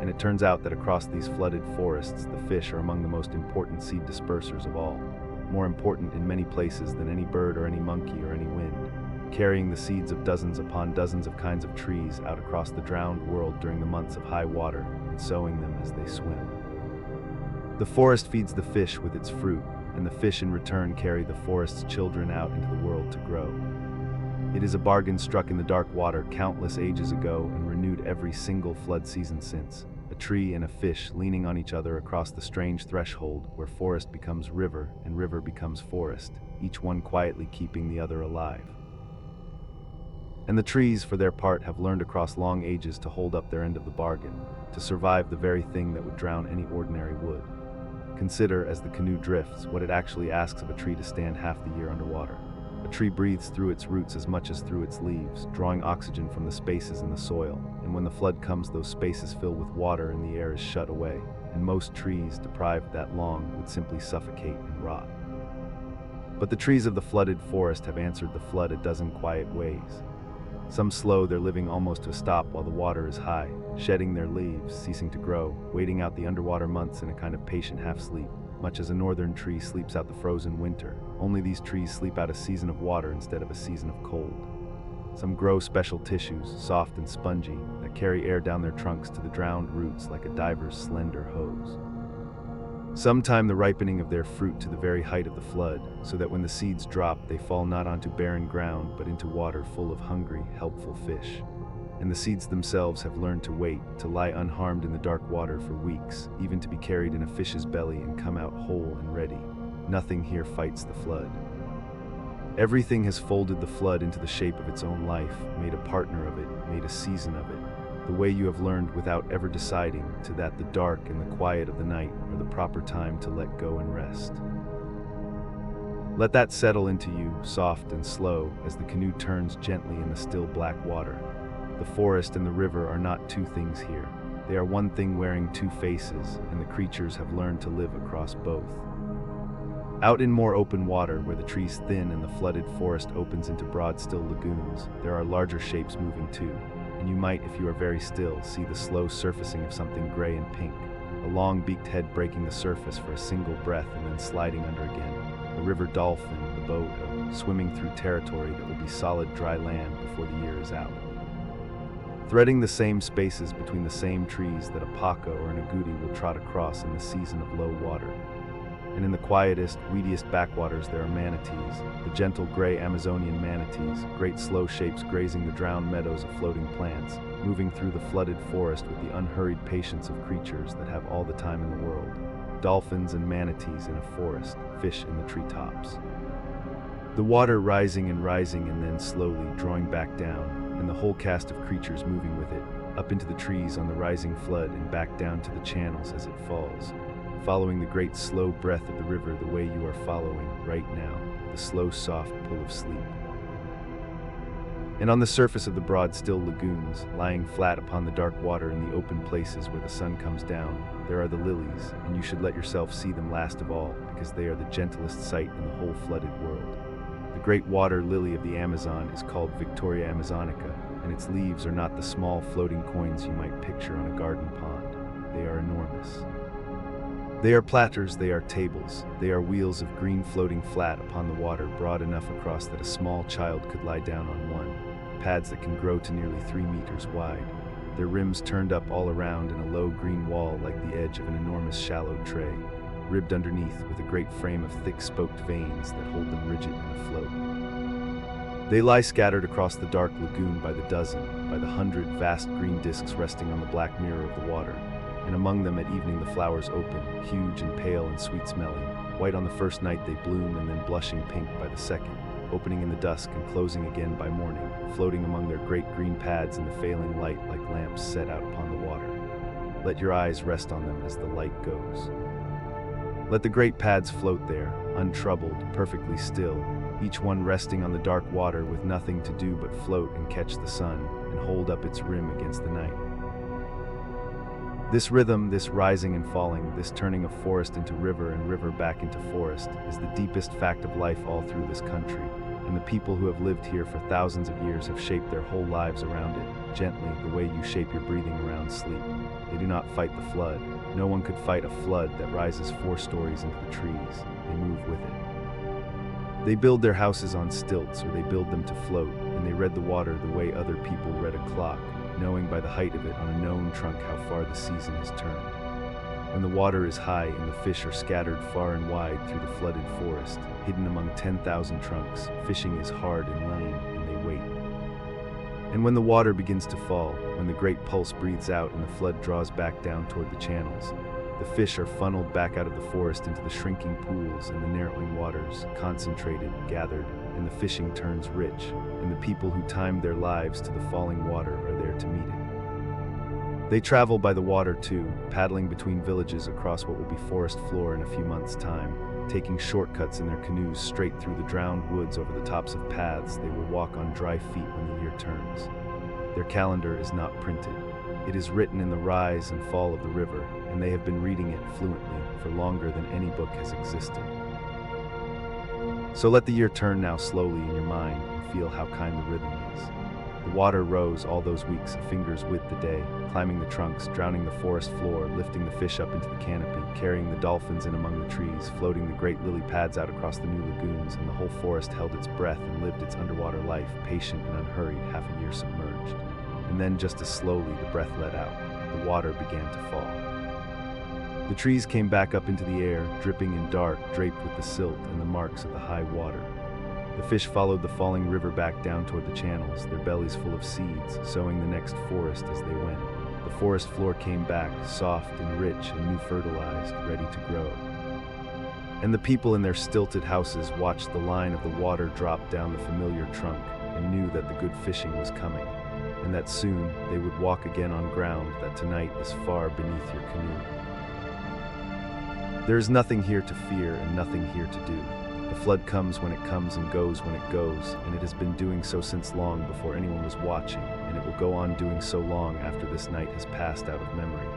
And it turns out that across these flooded forests, the fish are among the most important seed dispersers of all, more important in many places than any bird or any monkey or any wind, carrying the seeds of dozens upon dozens of kinds of trees out across the drowned world during the months of high water and sowing them as they swim. The forest feeds the fish with its fruit, and the fish in return carry the forest's children out into the world to grow. It is a bargain struck in the dark water countless ages ago and renewed every single flood season since. A tree and a fish leaning on each other across the strange threshold where forest becomes river and river becomes forest, each one quietly keeping the other alive. And the trees, for their part, have learned across long ages to hold up their end of the bargain, to survive the very thing that would drown any ordinary wood. Consider, as the canoe drifts, what it actually asks of a tree to stand half the year underwater. A tree breathes through its roots as much as through its leaves, drawing oxygen from the spaces in the soil, and when the flood comes, those spaces fill with water and the air is shut away, and most trees, deprived that long, would simply suffocate and rot. But the trees of the flooded forest have answered the flood a dozen quiet ways. Some slow their living almost to a stop while the water is high, shedding their leaves, ceasing to grow, waiting out the underwater months in a kind of patient half-sleep, much as a northern tree sleeps out the frozen winter. Only these trees sleep out a season of water instead of a season of cold. Some grow special tissues, soft and spongy, that carry air down their trunks to the drowned roots like a diver's slender hose. Some time the ripening of their fruit to the very height of the flood, so that when the seeds drop, they fall not onto barren ground, but into water full of hungry, helpful fish. And the seeds themselves have learned to wait, to lie unharmed in the dark water for weeks, even to be carried in a fish's belly and come out whole and ready. Nothing here fights the flood. Everything has folded the flood into the shape of its own life, made a partner of it, made a season of it. The way you have learned without ever deciding, to that the dark and the quiet of the night are the proper time to let go and rest. Let that settle into you, soft and slow, as the canoe turns gently in the still black water. The forest and the river are not two things here. They are one thing wearing two faces, and the creatures have learned to live across both. Out in more open water, where the trees thin and the flooded forest opens into broad still lagoons, there are larger shapes moving too, and you might, if you are very still, see the slow surfacing of something gray and pink, a long beaked head breaking the surface for a single breath and then sliding under again. A river dolphin, the boat, swimming through territory that will be solid dry land before the year is out. Threading the same spaces between the same trees that a paca or an agouti will trot across in the season of low water. And in the quietest, weediest backwaters there are manatees, the gentle gray Amazonian manatees, great slow shapes grazing the drowned meadows of floating plants, moving through the flooded forest with the unhurried patience of creatures that have all the time in the world. Dolphins and manatees in a forest, fish in the treetops. The water rising and then slowly drawing back down, and the whole cast of creatures moving with it, up into the trees on the rising flood and back down to the channels as it falls, following the great slow breath of the river the way you are following, right now, the slow soft pull of sleep. And on the surface of the broad still lagoons, lying flat upon the dark water in the open places where the sun comes down, there are the lilies, and you should let yourself see them last of all, because they are the gentlest sight in the whole flooded world. The great water lily of the Amazon is called Victoria Amazonica, and its leaves are not the small floating coins you might picture on a garden pond. They are enormous. They are platters, they are tables, they are wheels of green floating flat upon the water, broad enough across that a small child could lie down on one, pads that can grow to nearly 3 meters wide, their rims turned up all around in a low green wall like the edge of an enormous shallow tray, ribbed underneath with a great frame of thick spoked veins that hold them rigid and afloat. They lie scattered across the dark lagoon by the dozen, by the 100 vast green discs resting on the black mirror of the water, and among them at evening the flowers open, huge and pale and sweet-smelling, white on the first night they bloom and then blushing pink by the second, opening in the dusk and closing again by morning, floating among their great green pads in the failing light like lamps set out upon the water. Let your eyes rest on them as the light goes. Let the great pads float there, untroubled, perfectly still, each one resting on the dark water with nothing to do but float and catch the sun and hold up its rim against the night. This rhythm, this rising and falling, this turning of forest into river and river back into forest, is the deepest fact of life all through this country, and the people who have lived here for thousands of years have shaped their whole lives around it, gently, the way you shape your breathing around sleep. They do not fight the flood. No one could fight a flood that rises 4 stories into the trees. They move with it. They build their houses on stilts, or they build them to float, and they read the water the way other people read a clock, knowing by the height of it on a known trunk how far the season has turned. When the water is high and the fish are scattered far and wide through the flooded forest, hidden among 10,000 trunks, fishing is hard and lame, and they wait. And when the water begins to fall, when the great pulse breathes out and the flood draws back down toward the channels, the fish are funneled back out of the forest into the shrinking pools and the narrowing waters, concentrated, gathered, and the fishing turns rich, and the people who timed their lives to the falling water are there to meet it. They travel by the water too, paddling between villages across what will be forest floor in a few months' time, taking shortcuts in their canoes straight through the drowned woods over the tops of paths they will walk on dry feet when the year turns. Their calendar is not printed. It is written in the rise and fall of the river, and they have been reading it fluently for longer than any book has existed. So let the year turn now slowly in your mind and feel how kind the rhythm is. The water rose all those weeks, a finger's width a day, climbing the trunks, drowning the forest floor, lifting the fish up into the canopy, carrying the dolphins in among the trees, floating the great lily pads out across the new lagoons, and the whole forest held its breath and lived its underwater life, patient and unhurried, half a year submerged. And then, just as slowly the breath let out, the water began to fall. The trees came back up into the air, dripping and dark, draped with the silt and the marks of the high water. The fish followed the falling river back down toward the channels, their bellies full of seeds, sowing the next forest as they went. The forest floor came back, soft and rich and new fertilized, ready to grow. And the people in their stilted houses watched the line of the water drop down the familiar trunk and knew that the good fishing was coming, and that soon they would walk again on ground that tonight is far beneath your canoe. There is nothing here to fear and nothing here to do. The flood comes when it comes and goes when it goes, and it has been doing so since long before anyone was watching, and it will go on doing so long after this night has passed out of memory.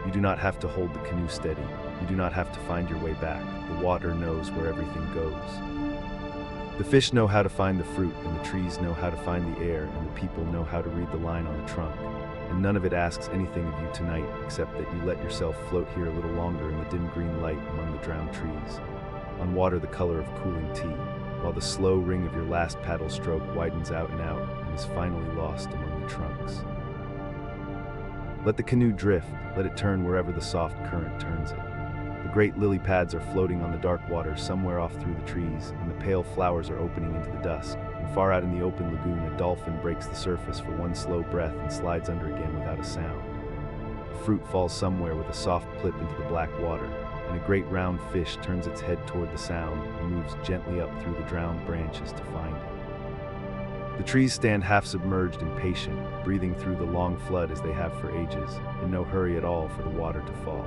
You do not have to hold the canoe steady. You do not have to find your way back. The water knows where everything goes. The fish know how to find the fruit, and the trees know how to find the air, and the people know how to read the line on the trunk. And none of it asks anything of you tonight except that you let yourself float here a little longer in the dim green light among the drowned trees, on water the color of cooling tea, while the slow ring of your last paddle stroke widens out and out and is finally lost among the trunks. Let the canoe drift, let it turn wherever the soft current turns it. The great lily pads are floating on the dark water somewhere off through the trees, and the pale flowers are opening into the dusk, and far out in the open lagoon a dolphin breaks the surface for one slow breath and slides under again without a sound. A fruit falls somewhere with a soft plip into the black water, and a great round fish turns its head toward the sound and moves gently up through the drowned branches to find it. The trees stand half submerged and patient, breathing through the long flood as they have for ages, in no hurry at all for the water to fall.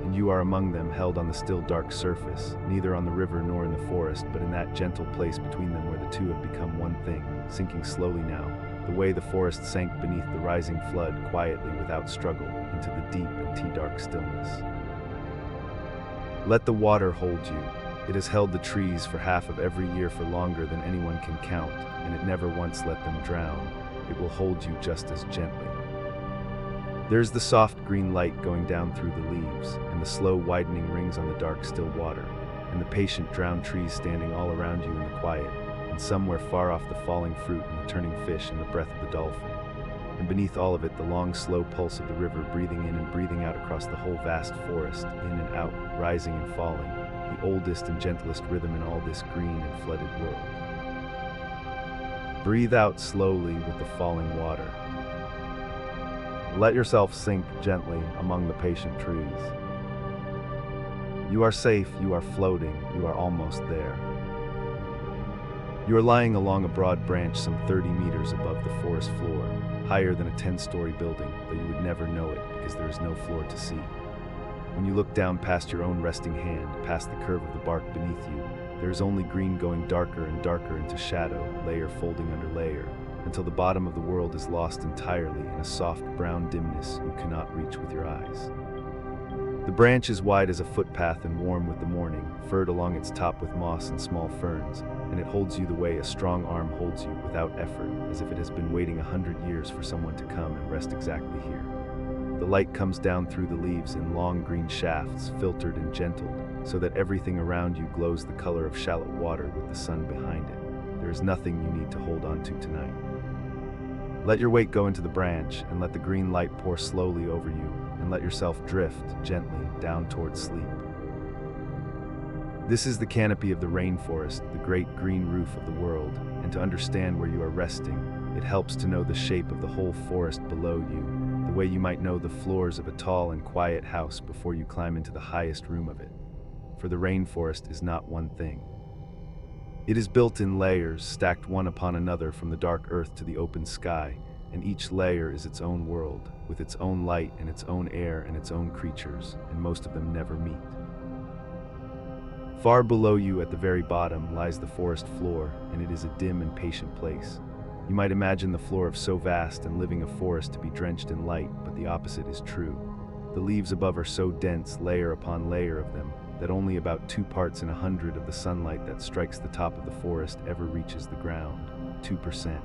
And you are among them, held on the still dark surface, neither on the river nor in the forest, but in that gentle place between them where the two have become one thing, sinking slowly now, the way the forest sank beneath the rising flood, quietly without struggle, into the deep and tea-dark stillness. Let the water hold you. It has held the trees for half of every year for longer than anyone can count, and it never once let them drown. It will hold you just as gently. There's the soft green light going down through the leaves, and the slow widening rings on the dark still water, and the patient drowned trees standing all around you in the quiet, and somewhere far off the falling fruit and the turning fish and the breath of the dolphin. And beneath all of it, the long, slow pulse of the river breathing in and breathing out across the whole vast forest, in and out, rising and falling, the oldest and gentlest rhythm in all this green and flooded world. Breathe out slowly with the falling water. Let yourself sink gently among the patient trees. You are safe, you are floating, you are almost there. You are lying along a broad branch some 30 meters above the forest floor, higher than a 10-story building, though you would never know it because there is no floor to see. When you look down past your own resting hand, past the curve of the bark beneath you, there is only green going darker and darker into shadow, layer folding under layer, until the bottom of the world is lost entirely in a soft brown dimness you cannot reach with your eyes. The branch is wide as a footpath and warm with the morning, furred along its top with moss and small ferns, and it holds you the way a strong arm holds you without effort, as if it has been waiting 100 years for someone to come and rest exactly here. The light comes down through the leaves in long green shafts, filtered and gentled, so that everything around you glows the color of shallow water with the sun behind it. There is nothing you need to hold on to tonight. Let your weight go into the branch, and let the green light pour slowly over you, and and let yourself drift gently down towards sleep. This is the canopy of the rainforest, the great green roof of the world, and to understand where you are resting, it helps to know the shape of the whole forest below you, the way you might know the floors of a tall and quiet house before you climb into the highest room of it. For the rainforest is not one thing. It is built in layers, stacked one upon another from the dark earth to the open sky, and each layer is its own world, with its own light and its own air and its own creatures, and most of them never meet. Far below you at the very bottom lies the forest floor, and it is a dim and patient place. You might imagine the floor of so vast and living a forest to be drenched in light, but the opposite is true. The leaves above are so dense, layer upon layer of them, that only about 2 parts in 100 of the sunlight that strikes the top of the forest ever reaches the ground, 2%.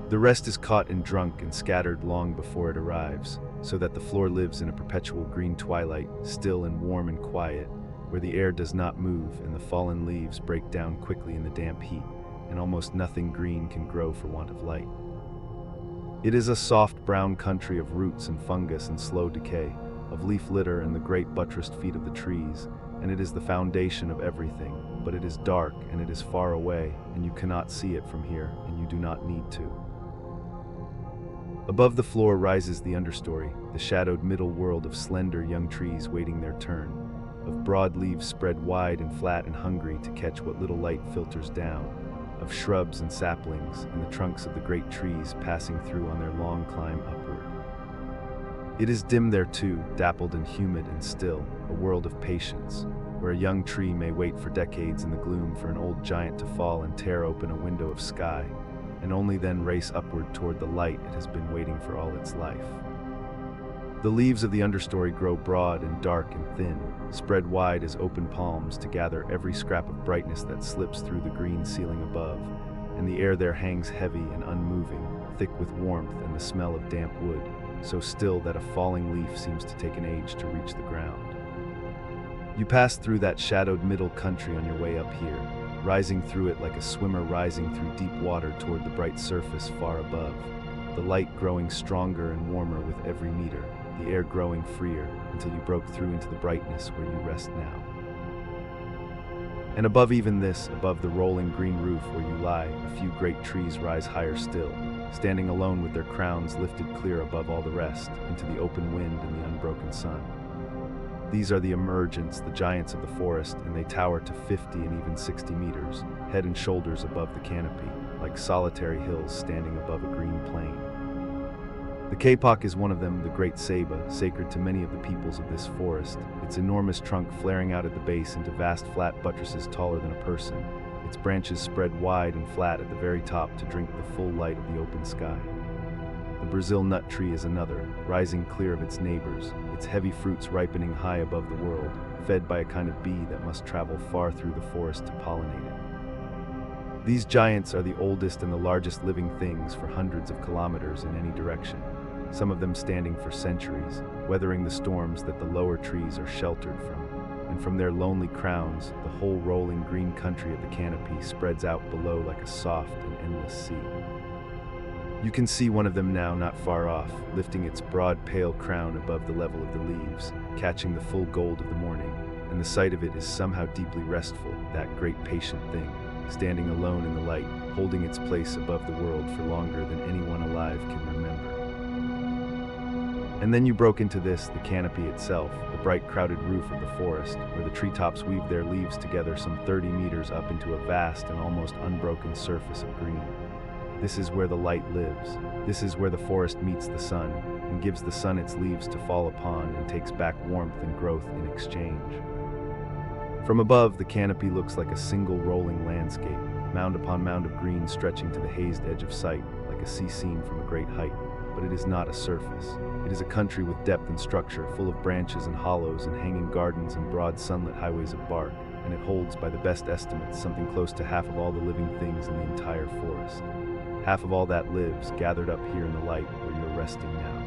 The rest is caught and drunk and scattered long before it arrives, so that the floor lives in a perpetual green twilight, still and warm and quiet, where the air does not move and the fallen leaves break down quickly in the damp heat, and almost nothing green can grow for want of light. It is a soft brown country of roots and fungus and slow decay, of leaf litter and the great buttressed feet of the trees, and it is the foundation of everything, but it is dark and it is far away, and you cannot see it from here, and you do not need to. Above the floor rises the understory, the shadowed middle world of slender young trees waiting their turn, of broad leaves spread wide and flat and hungry to catch what little light filters down, of shrubs and saplings and the trunks of the great trees passing through on their long climb upward. It is dim there too, dappled and humid and still, a world of patience, where a young tree may wait for decades in the gloom for an old giant to fall and tear open a window of sky, and only then race upward toward the light it has been waiting for all its life. The leaves of the understory grow broad and dark and thin, spread wide as open palms to gather every scrap of brightness that slips through the green ceiling above, and the air there hangs heavy and unmoving, thick with warmth and the smell of damp wood, so still that a falling leaf seems to take an age to reach the ground. You pass through that shadowed middle country on your way up here, rising through it like a swimmer rising through deep water toward the bright surface far above, the light growing stronger and warmer with every meter, the air growing freer until you broke through into the brightness where you rest now. And above even this, above the rolling green roof where you lie, a few great trees rise higher still, standing alone with their crowns lifted clear above all the rest, into the open wind and the unbroken sun. These are the emergents, the giants of the forest, and they tower to 50 and even 60 meters, head and shoulders above the canopy, like solitary hills standing above a green plain. The kapok is one of them, the great ceiba, sacred to many of the peoples of this forest, its enormous trunk flaring out at the base into vast flat buttresses taller than a person, its branches spread wide and flat at the very top to drink the full light of the open sky. The Brazil nut tree is another, rising clear of its neighbors, its heavy fruits ripening high above the world, fed by a kind of bee that must travel far through the forest to pollinate it. These giants are the oldest and the largest living things for hundreds of kilometers in any direction, some of them standing for centuries, weathering the storms that the lower trees are sheltered from, and from their lonely crowns, the whole rolling green country of the canopy spreads out below like a soft and endless sea. You can see one of them now not far off, lifting its broad pale crown above the level of the leaves, catching the full gold of the morning, and the sight of it is somehow deeply restful, that great patient thing, standing alone in the light, holding its place above the world for longer than anyone alive can remember. And then you broke into this, the canopy itself, the bright crowded roof of the forest, where the treetops weave their leaves together some 30 meters up into a vast and almost unbroken surface of green. This is where the light lives. This is where the forest meets the sun, and gives the sun its leaves to fall upon and takes back warmth and growth in exchange. From above, the canopy looks like a single rolling landscape, mound upon mound of green stretching to the hazed edge of sight, like a sea scene from a great height. But it is not a surface. It is a country with depth and structure, full of branches and hollows and hanging gardens and broad sunlit highways of bark, and it holds, by the best estimates, something close to half of all the living things in the entire forest. Half of all that lives, gathered up here in the light where you're resting now.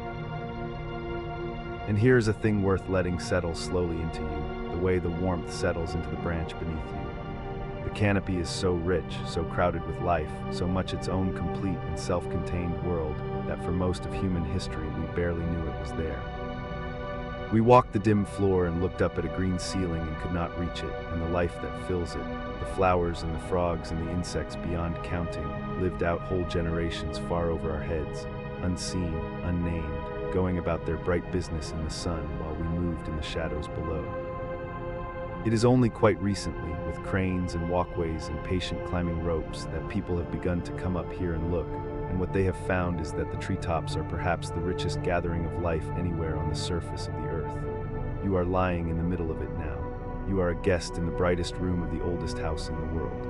And here is a thing worth letting settle slowly into you, the way the warmth settles into the branch beneath you. The canopy is so rich, so crowded with life, so much its own complete and self-contained world, that for most of human history we barely knew it was there. We walked the dim floor and looked up at a green ceiling and could not reach it, and the life that fills it, the flowers and the frogs and the insects beyond counting, lived out whole generations far over our heads, unseen, unnamed, going about their bright business in the sun while we moved in the shadows below. It is only quite recently, with cranes and walkways and patient climbing ropes, that people have begun to come up here and look, and what they have found is that the treetops are perhaps the richest gathering of life anywhere on the surface of the earth. You are lying in the middle of it now. You are a guest in the brightest room of the oldest house in the world.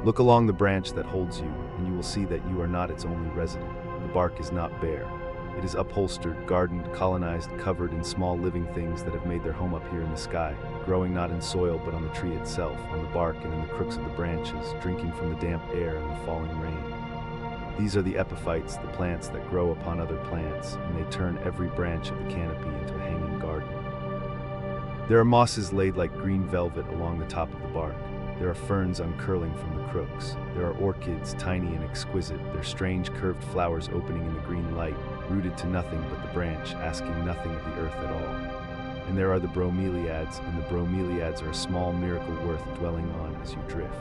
Look along the branch that holds you, and you will see that you are not its only resident. The bark is not bare. It is upholstered, gardened, colonized, covered in small living things that have made their home up here in the sky, growing not in soil but on the tree itself, on the bark and in the crooks of the branches, drinking from the damp air and the falling rain. These are the epiphytes, the plants that grow upon other plants, and they turn every branch of the canopy into a hanging garden. There are mosses laid like green velvet along the top of the bark. There are ferns uncurling from the crooks. There are orchids, tiny and exquisite, their strange curved flowers opening in the green light, rooted to nothing but the branch, asking nothing of the earth at all. And there are the bromeliads, and the bromeliads are a small miracle worth dwelling on as you drift.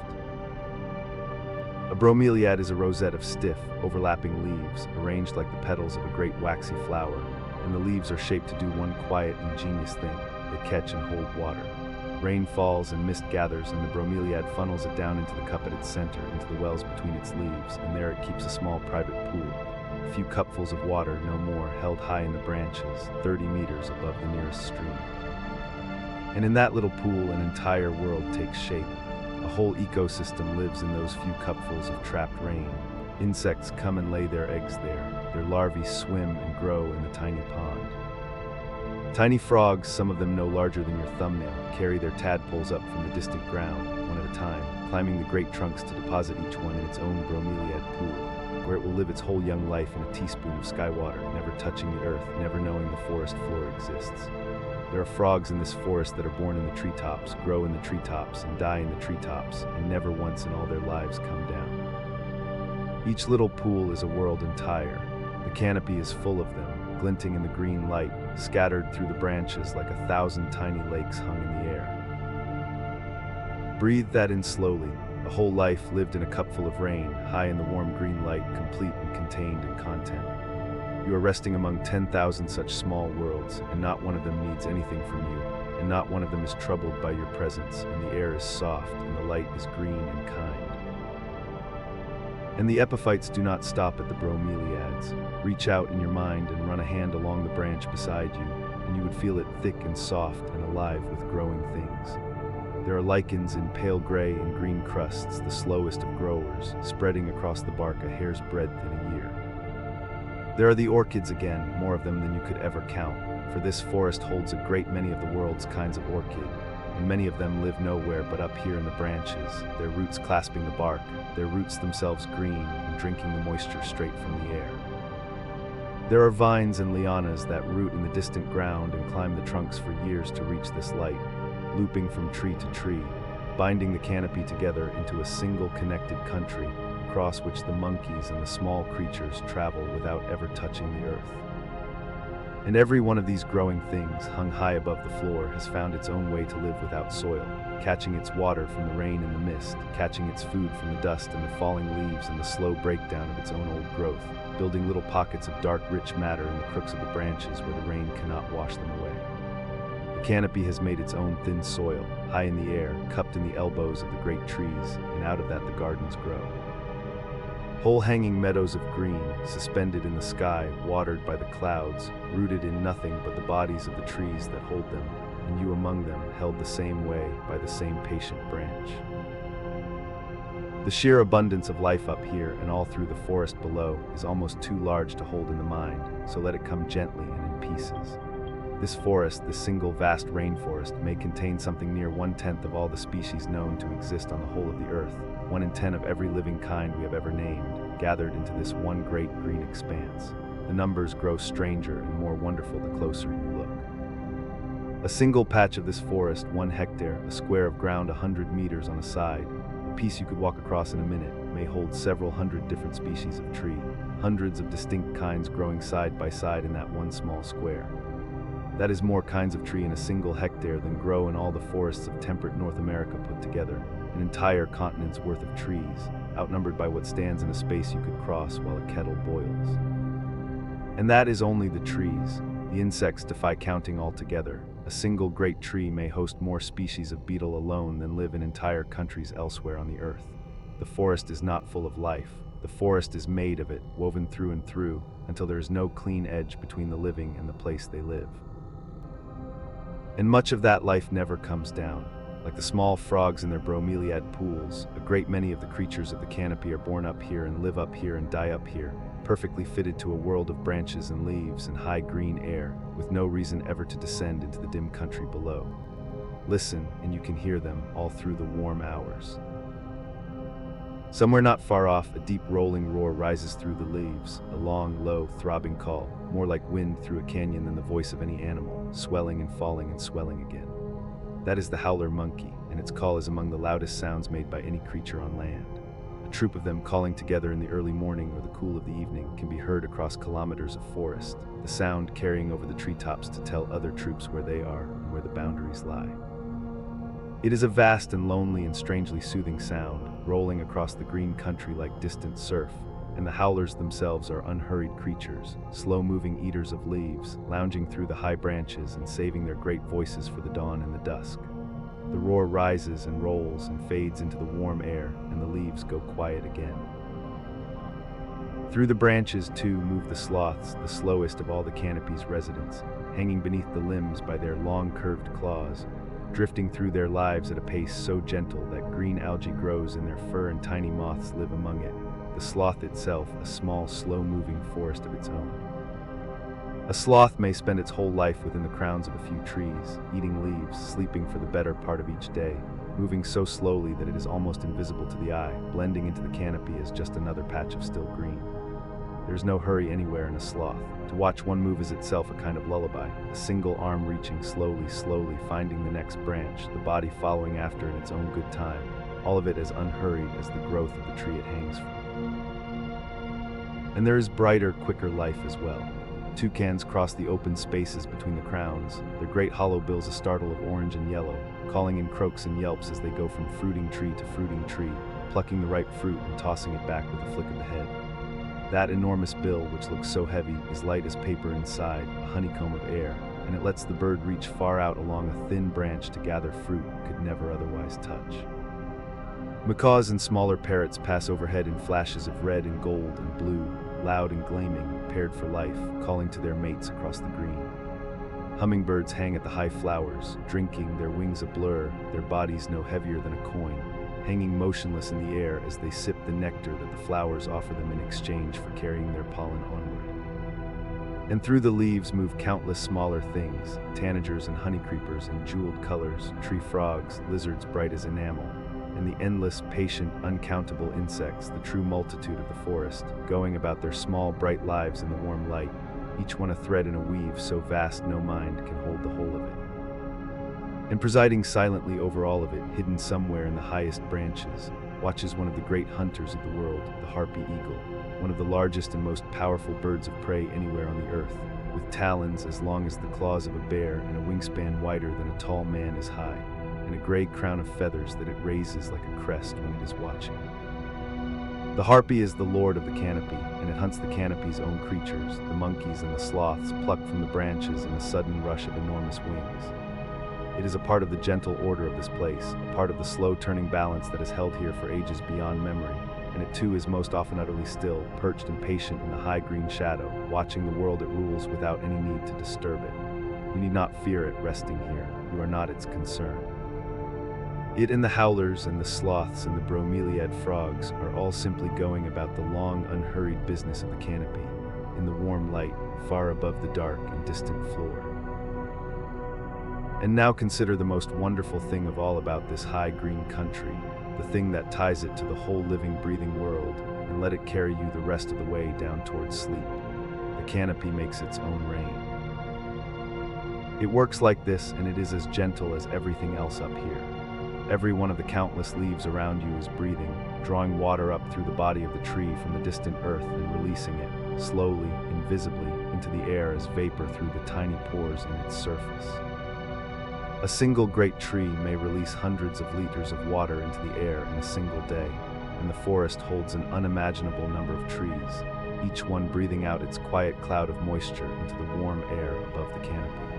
A bromeliad is a rosette of stiff, overlapping leaves, arranged like the petals of a great waxy flower, and the leaves are shaped to do one quiet, ingenious thing: they catch and hold water. Rain falls and mist gathers, and the bromeliad funnels it down into the cup at its center, into the wells between its leaves, and there it keeps a small private pool. A few cupfuls of water, no more, held high in the branches, 30 meters above the nearest stream. And in that little pool, an entire world takes shape. A whole ecosystem lives in those few cupfuls of trapped rain. Insects come and lay their eggs there. Their larvae swim and grow in the tiny pond. Tiny frogs, some of them no larger than your thumbnail, carry their tadpoles up from the distant ground, one at a time, climbing the great trunks to deposit each one in its own bromeliad pool, where it will live its whole young life in a teaspoon of sky water, never touching the earth, never knowing the forest floor exists. There are frogs in this forest that are born in the treetops, grow in the treetops, and die in the treetops, and never once in all their lives come down. Each little pool is a world entire. The canopy is full of them, glinting in the green light, scattered through the branches like 1,000 tiny lakes hung in the air. Breathe that in slowly. A whole life lived in a cupful of rain, high in the warm green light, complete and contained in content. You are resting among 10,000 such small worlds, and not one of them needs anything from you, and not one of them is troubled by your presence, and the air is soft, and the light is green and kind. And the epiphytes do not stop at the bromeliads. Reach out in your mind and run a hand along the branch beside you, and you would feel it thick and soft and alive with growing things. There are lichens in pale gray and green crusts, the slowest of growers, spreading across the bark a hair's breadth in a year. There are the orchids again, more of them than you could ever count, for this forest holds a great many of the world's kinds of orchid, and many of them live nowhere but up here in the branches, their roots clasping the bark, their roots themselves green and drinking the moisture straight from the air. There are vines and lianas that root in the distant ground and climb the trunks for years to reach this light, looping from tree to tree, binding the canopy together into a single connected country, across which the monkeys and the small creatures travel without ever touching the earth. And every one of these growing things, hung high above the floor, has found its own way to live without soil, catching its water from the rain and the mist, catching its food from the dust and the falling leaves and the slow breakdown of its own old growth, building little pockets of dark, rich matter in the crooks of the branches where the rain cannot wash them away. The canopy has made its own thin soil, high in the air, cupped in the elbows of the great trees, and out of that the gardens grow. Whole hanging meadows of green, suspended in the sky, watered by the clouds, rooted in nothing but the bodies of the trees that hold them, and you among them, held the same way by the same patient branch. The sheer abundance of life up here and all through the forest below is almost too large to hold in the mind, so let it come gently and in pieces. This forest, this single vast rainforest, may contain something near 1/10 of all the species known to exist on the whole of the earth, 1 in 10 of every living kind we have ever named, gathered into this one great green expanse. The numbers grow stranger and more wonderful the closer you look. A single patch of this forest, 1 hectare, a square of ground 100 meters on a side, a piece you could walk across in a minute, may hold several hundred different species of tree, hundreds of distinct kinds growing side by side in that one small square. That is more kinds of tree in a single hectare than grow in all the forests of temperate North America put together, an entire continent's worth of trees, outnumbered by what stands in a space you could cross while a kettle boils. And that is only the trees. The insects defy counting altogether. A single great tree may host more species of beetle alone than live in entire countries elsewhere on the earth. The forest is not full of life. The forest is made of it, woven through and through, until there is no clean edge between the living and the place they live. And much of that life never comes down. Like the small frogs in their bromeliad pools, a great many of the creatures of the canopy are born up here and live up here and die up here, perfectly fitted to a world of branches and leaves and high green air, with no reason ever to descend into the dim country below. Listen, and you can hear them all through the warm hours. Somewhere not far off, a deep rolling roar rises through the leaves, a long, low, throbbing call, more like wind through a canyon than the voice of any animal, swelling and falling and swelling again. That is the howler monkey, and its call is among the loudest sounds made by any creature on land. A troop of them calling together in the early morning or the cool of the evening can be heard across kilometers of forest, the sound carrying over the treetops to tell other troops where they are and where the boundaries lie. It is a vast and lonely and strangely soothing sound, rolling across the green country like distant surf, and the howlers themselves are unhurried creatures, slow-moving eaters of leaves, lounging through the high branches and saving their great voices for the dawn and the dusk. The roar rises and rolls and fades into the warm air, and the leaves go quiet again. Through the branches, too, move the sloths, the slowest of all the canopy's residents, hanging beneath the limbs by their long curved claws, drifting through their lives at a pace so gentle that green algae grows in their fur and tiny moths live among it, the sloth itself a small, slow-moving forest of its own. A sloth may spend its whole life within the crowns of a few trees, eating leaves, sleeping for the better part of each day, moving so slowly that it is almost invisible to the eye, blending into the canopy as just another patch of still green. There is no hurry anywhere in a sloth. To watch one move is itself a kind of lullaby, a single arm reaching slowly, finding the next branch, the body following after in its own good time, all of it as unhurried as the growth of the tree it hangs from. And there is brighter, quicker life as well. Toucans cross the open spaces between the crowns, their great hollow bills a startle of orange and yellow, calling in croaks and yelps as they go from fruiting tree to fruiting tree, plucking the ripe fruit and tossing it back with a flick of the head. That enormous bill, which looks so heavy, is light as paper inside, a honeycomb of air, and it lets the bird reach far out along a thin branch to gather fruit it could never otherwise touch. Macaws and smaller parrots pass overhead in flashes of red and gold and blue, loud and gleaming, paired for life, calling to their mates across the green. Hummingbirds hang at the high flowers, drinking, their wings a blur, their bodies no heavier than a coin, hanging motionless in the air as they sip the nectar that the flowers offer them in exchange for carrying their pollen onward. And through the leaves move countless smaller things, tanagers and honeycreepers in jeweled colors, tree frogs, lizards bright as enamel, and the endless, patient, uncountable insects, the true multitude of the forest, going about their small, bright lives in the warm light, each one a thread in a weave so vast no mind can hold the whole of it. And presiding silently over all of it, hidden somewhere in the highest branches, watches one of the great hunters of the world, the harpy eagle, one of the largest and most powerful birds of prey anywhere on the earth, with talons as long as the claws of a bear and a wingspan wider than a tall man is high, and a gray crown of feathers that it raises like a crest when it is watching. The harpy is the lord of the canopy, and it hunts the canopy's own creatures, the monkeys and the sloths plucked from the branches in a sudden rush of enormous wings. It is a part of the gentle order of this place, a part of the slow-turning balance that has held here for ages beyond memory, and it too is most often utterly still, perched and patient in the high green shadow, watching the world it rules without any need to disturb it. You need not fear it resting here. You are not its concern. It and the howlers and the sloths and the bromeliad frogs are all simply going about the long, unhurried business of the canopy, in the warm light, far above the dark and distant floor. And now consider the most wonderful thing of all about this high green country, the thing that ties it to the whole living, breathing world, and let it carry you the rest of the way down towards sleep. The canopy makes its own rain. It works like this, and it is as gentle as everything else up here. Every one of the countless leaves around you is breathing, drawing water up through the body of the tree from the distant earth and releasing it, slowly, invisibly, into the air as vapor through the tiny pores in its surface. A single great tree may release hundreds of liters of water into the air in a single day, and the forest holds an unimaginable number of trees, each one breathing out its quiet cloud of moisture into the warm air above the canopy.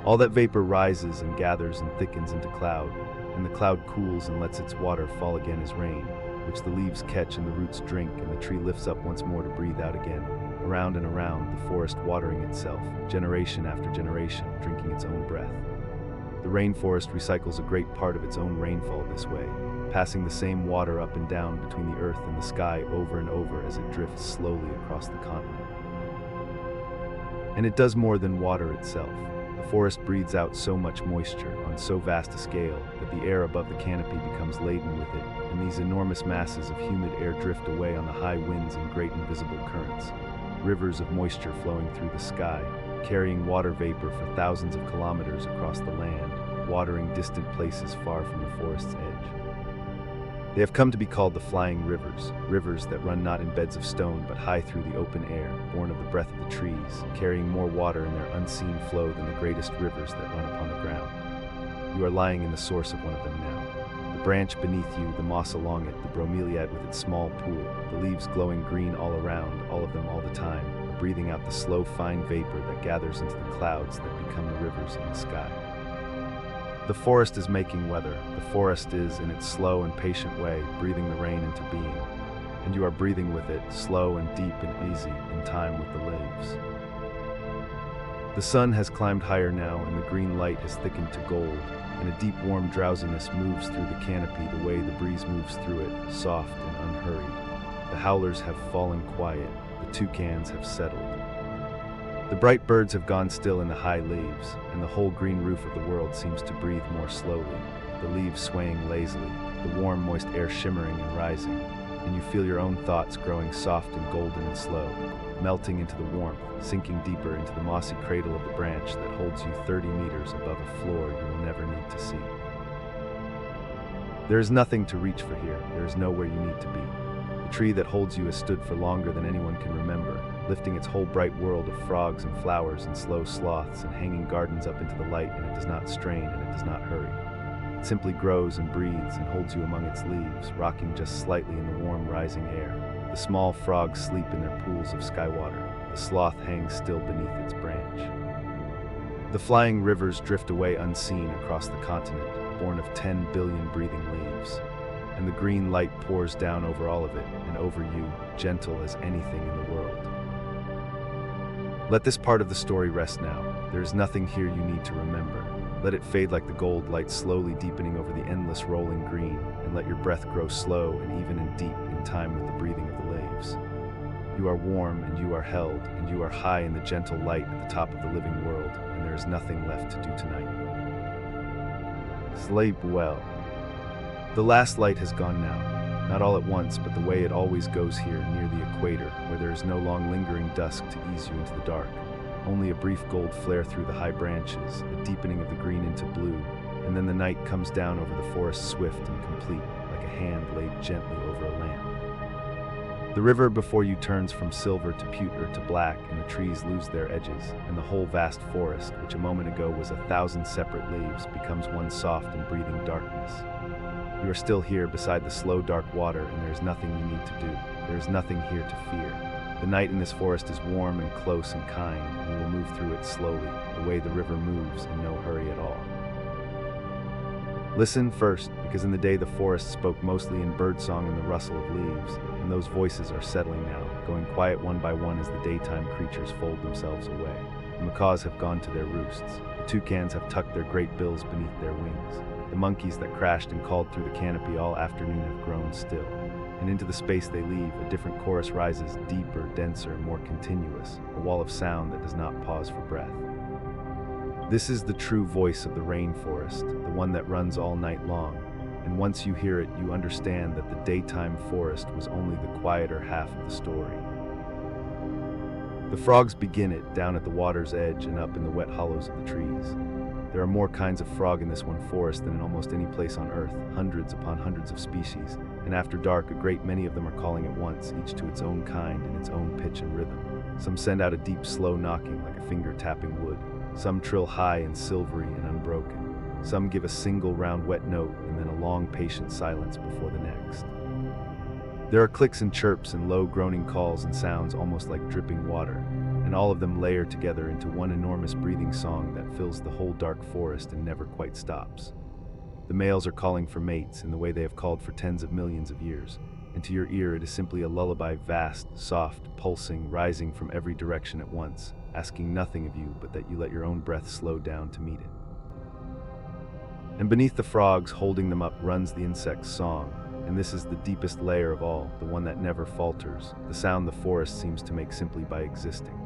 All that vapor rises and gathers and thickens into cloud, and the cloud cools and lets its water fall again as rain, which the leaves catch and the roots drink, and the tree lifts up once more to breathe out again, around and around, the forest watering itself, generation after generation, drinking its own breath. The rainforest recycles a great part of its own rainfall this way, passing the same water up and down between the earth and the sky over and over as it drifts slowly across the continent. And it does more than water itself. The forest breathes out so much moisture on so vast a scale that the air above the canopy becomes laden with it, and these enormous masses of humid air drift away on the high winds in great invisible currents, rivers of moisture flowing through the sky, carrying water vapor for thousands of kilometers across the land, watering distant places far from the forest's edge. They have come to be called the flying rivers, rivers that run not in beds of stone but high through the open air, born of the breath of the trees, carrying more water in their unseen flow than the greatest rivers that run upon the ground. You are lying in the source of one of them now. The branch beneath you, the moss along it, the bromeliad with its small pool, the leaves glowing green all around, all of them all the time, are breathing out the slow, fine vapor that gathers into the clouds that become the rivers in the sky. The forest is making weather. The forest is, in its slow and patient way, breathing the rain into being, and you are breathing with it, slow and deep and easy, in time with the leaves. The sun has climbed higher now, and the green light has thickened to gold, and a deep warm drowsiness moves through the canopy the way the breeze moves through it, soft and unhurried. The howlers have fallen quiet, the toucans have settled. The bright birds have gone still in the high leaves, and the whole green roof of the world seems to breathe more slowly, the leaves swaying lazily, the warm, moist air shimmering and rising, and you feel your own thoughts growing soft and golden and slow, melting into the warmth, sinking deeper into the mossy cradle of the branch that holds you 30 meters above a floor you will never need to see. There is nothing to reach for here, there is nowhere you need to be. The tree that holds you has stood for longer than anyone can remember, lifting its whole bright world of frogs and flowers and slow sloths and hanging gardens up into the light, and it does not strain and it does not hurry. It simply grows and breathes and holds you among its leaves, rocking just slightly in the warm rising air. The small frogs sleep in their pools of sky water. The sloth hangs still beneath its branch. The flying rivers drift away unseen across the continent, born of 10 billion breathing leaves. And the green light pours down over all of it and over you, gentle as anything in the world. Let this part of the story rest now. There is nothing here you need to remember. Let it fade like the gold light slowly deepening over the endless rolling green, and let your breath grow slow and even and deep in time with the breathing of the leaves. You are warm and you are held, and you are high in the gentle light at the top of the living world, and there is nothing left to do tonight. Sleep well. The last light has gone now, not all at once, but the way it always goes here near the equator, where there is no long lingering dusk to ease you into the dark. Only a brief gold flare through the high branches, a deepening of the green into blue, and then the night comes down over the forest swift and complete, like a hand laid gently over a lamp. The river before you turns from silver to pewter to black, and the trees lose their edges, and the whole vast forest, which a moment ago was 1,000 separate leaves, becomes one soft and breathing darkness. You are still here beside the slow dark water, and there is nothing you need to do. There is nothing here to fear. The night in this forest is warm and close and kind, and you will move through it slowly, the way the river moves, in no hurry at all. Listen first, because in the day the forest spoke mostly in birdsong and the rustle of leaves, and those voices are settling now, going quiet one by one as the daytime creatures fold themselves away. The macaws have gone to their roosts. The toucans have tucked their great bills beneath their wings. The monkeys that crashed and called through the canopy all afternoon have grown still, and into the space they leave, a different chorus rises, deeper, denser, more continuous, a wall of sound that does not pause for breath. This is the true voice of the rainforest, the one that runs all night long, and once you hear it, you understand that the daytime forest was only the quieter half of the story. The frogs begin it down at the water's edge and up in the wet hollows of the trees. There are more kinds of frog in this one forest than in almost any place on earth, hundreds upon hundreds of species, and after dark a great many of them are calling at once, each to its own kind and its own pitch and rhythm. Some send out a deep, slow knocking like a finger tapping wood. Some trill high and silvery and unbroken. Some give a single round wet note and then a long, patient silence before the next. There are clicks and chirps and low groaning calls and sounds almost like dripping water, and all of them layer together into one enormous breathing song that fills the whole dark forest and never quite stops. The males are calling for mates in the way they have called for tens of millions of years, and to your ear it is simply a lullaby, vast, soft, pulsing, rising from every direction at once, asking nothing of you but that you let your own breath slow down to meet it. And beneath the frogs holding them up runs the insect's song, and this is the deepest layer of all, the one that never falters, the sound the forest seems to make simply by existing.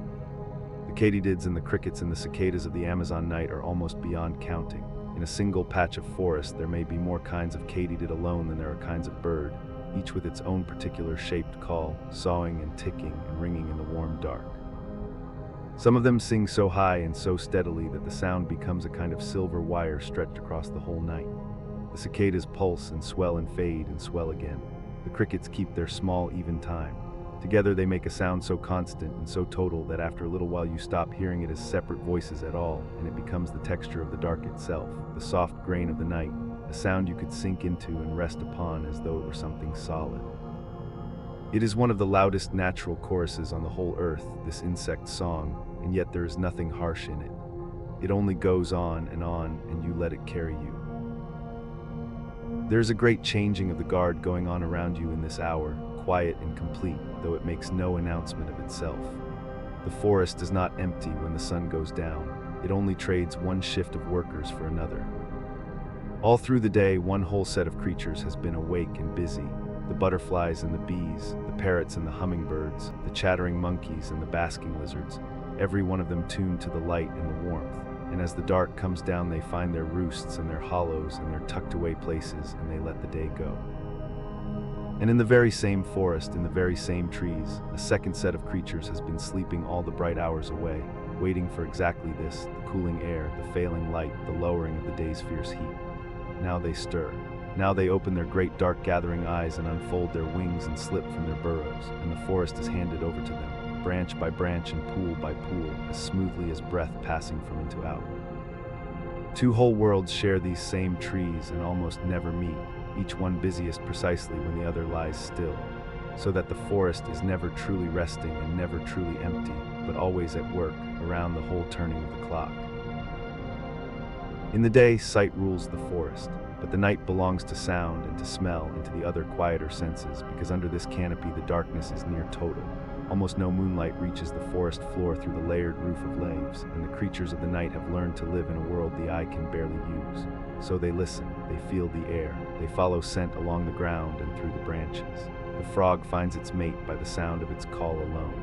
The katydids and the crickets and the cicadas of the Amazon night are almost beyond counting. In a single patch of forest, there may be more kinds of katydid alone than there are kinds of bird, each with its own particular shaped call, sawing and ticking and ringing in the warm dark. Some of them sing so high and so steadily that the sound becomes a kind of silver wire stretched across the whole night. The cicadas pulse and swell and fade and swell again. The crickets keep their small, even time. Together they make a sound so constant and so total that after a little while you stop hearing it as separate voices at all, and it becomes the texture of the dark itself, the soft grain of the night, a sound you could sink into and rest upon as though it were something solid. It is one of the loudest natural choruses on the whole earth, this insect song, and yet there is nothing harsh in it. It only goes on, and you let it carry you. There is a great changing of the guard going on around you in this hour, quiet and complete, though it makes no announcement of itself. The forest is not empty when the sun goes down. It only trades one shift of workers for another. All through the day, one whole set of creatures has been awake and busy. The butterflies and the bees, the parrots and the hummingbirds, the chattering monkeys and the basking lizards, every one of them tuned to the light and the warmth. And as the dark comes down, they find their roosts and their hollows and their tucked away places, and they let the day go. And in the very same forest, in the very same trees, a second set of creatures has been sleeping all the bright hours away, waiting for exactly this, the cooling air, the failing light, the lowering of the day's fierce heat. Now they stir. Now they open their great dark gathering eyes and unfold their wings and slip from their burrows, and the forest is handed over to them, branch by branch and pool by pool, as smoothly as breath passing from into out. Two whole worlds share these same trees and almost never meet, each one busiest precisely when the other lies still, so that the forest is never truly resting and never truly empty, but always at work, around the whole turning of the clock. In the day, sight rules the forest, but the night belongs to sound and to smell and to the other quieter senses, because under this canopy the darkness is near total. Almost no moonlight reaches the forest floor through the layered roof of leaves, and the creatures of the night have learned to live in a world the eye can barely use. So they listen, they feel the air, they follow scent along the ground and through the branches. The frog finds its mate by the sound of its call alone.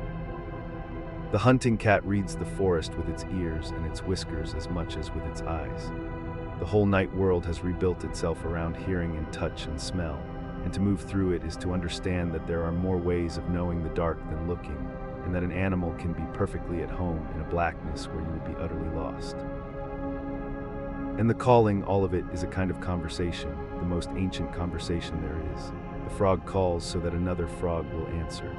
The hunting cat reads the forest with its ears and its whiskers as much as with its eyes. The whole night world has rebuilt itself around hearing and touch and smell, and to move through it is to understand that there are more ways of knowing the dark than looking, and that an animal can be perfectly at home in a blackness where you would be utterly lost. And the calling, all of it, is a kind of conversation, the most ancient conversation there is. The frog calls so that another frog will answer.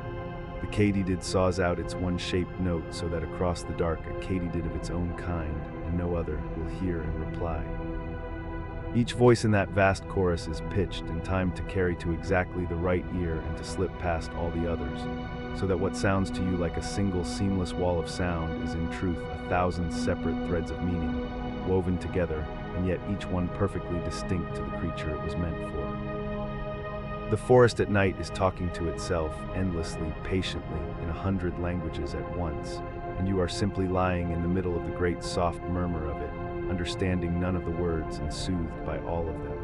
The katydid saws out its one-shaped note so that across the dark a katydid of its own kind, and no other, will hear and reply. Each voice in that vast chorus is pitched and timed to carry to exactly the right ear and to slip past all the others, so that what sounds to you like a single seamless wall of sound is in truth 1,000 separate threads of meaning, woven together, and yet each one perfectly distinct to the creature it was meant for. The forest at night is talking to itself, endlessly, patiently, in 100 languages at once, and you are simply lying in the middle of the great soft murmur of it, understanding none of the words and soothed by all of them.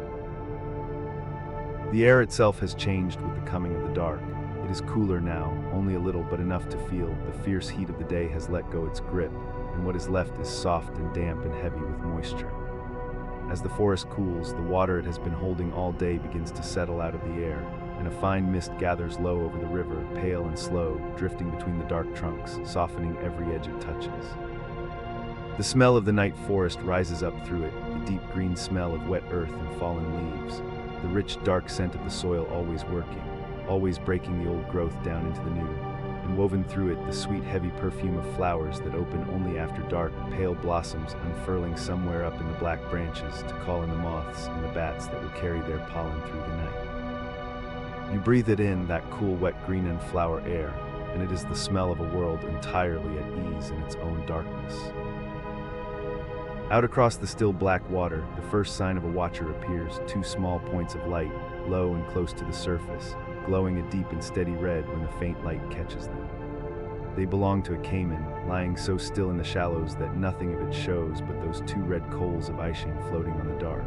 The air itself has changed with the coming of the dark. It is cooler now, only a little but enough to feel the fierce heat of the day has let go its grip, and what is left is soft and damp and heavy with moisture. As the forest cools, the water it has been holding all day begins to settle out of the air, and a fine mist gathers low over the river, pale and slow, drifting between the dark trunks, softening every edge it touches. The smell of the night forest rises up through it, the deep green smell of wet earth and fallen leaves, the rich dark scent of the soil always working, always breaking the old growth down into the new, and woven through it the sweet, heavy perfume of flowers that open only after dark, pale blossoms unfurling somewhere up in the black branches to call in the moths and the bats that will carry their pollen through the night. You breathe it in, that cool, wet green and flower air, and it is the smell of a world entirely at ease in its own darkness. Out across the still black water, the first sign of a watcher appears, two small points of light, low and close to the surface, glowing a deep and steady red when the faint light catches them. They belong to a caiman, lying so still in the shallows that nothing of it shows but those two red coals of icing floating on the dark.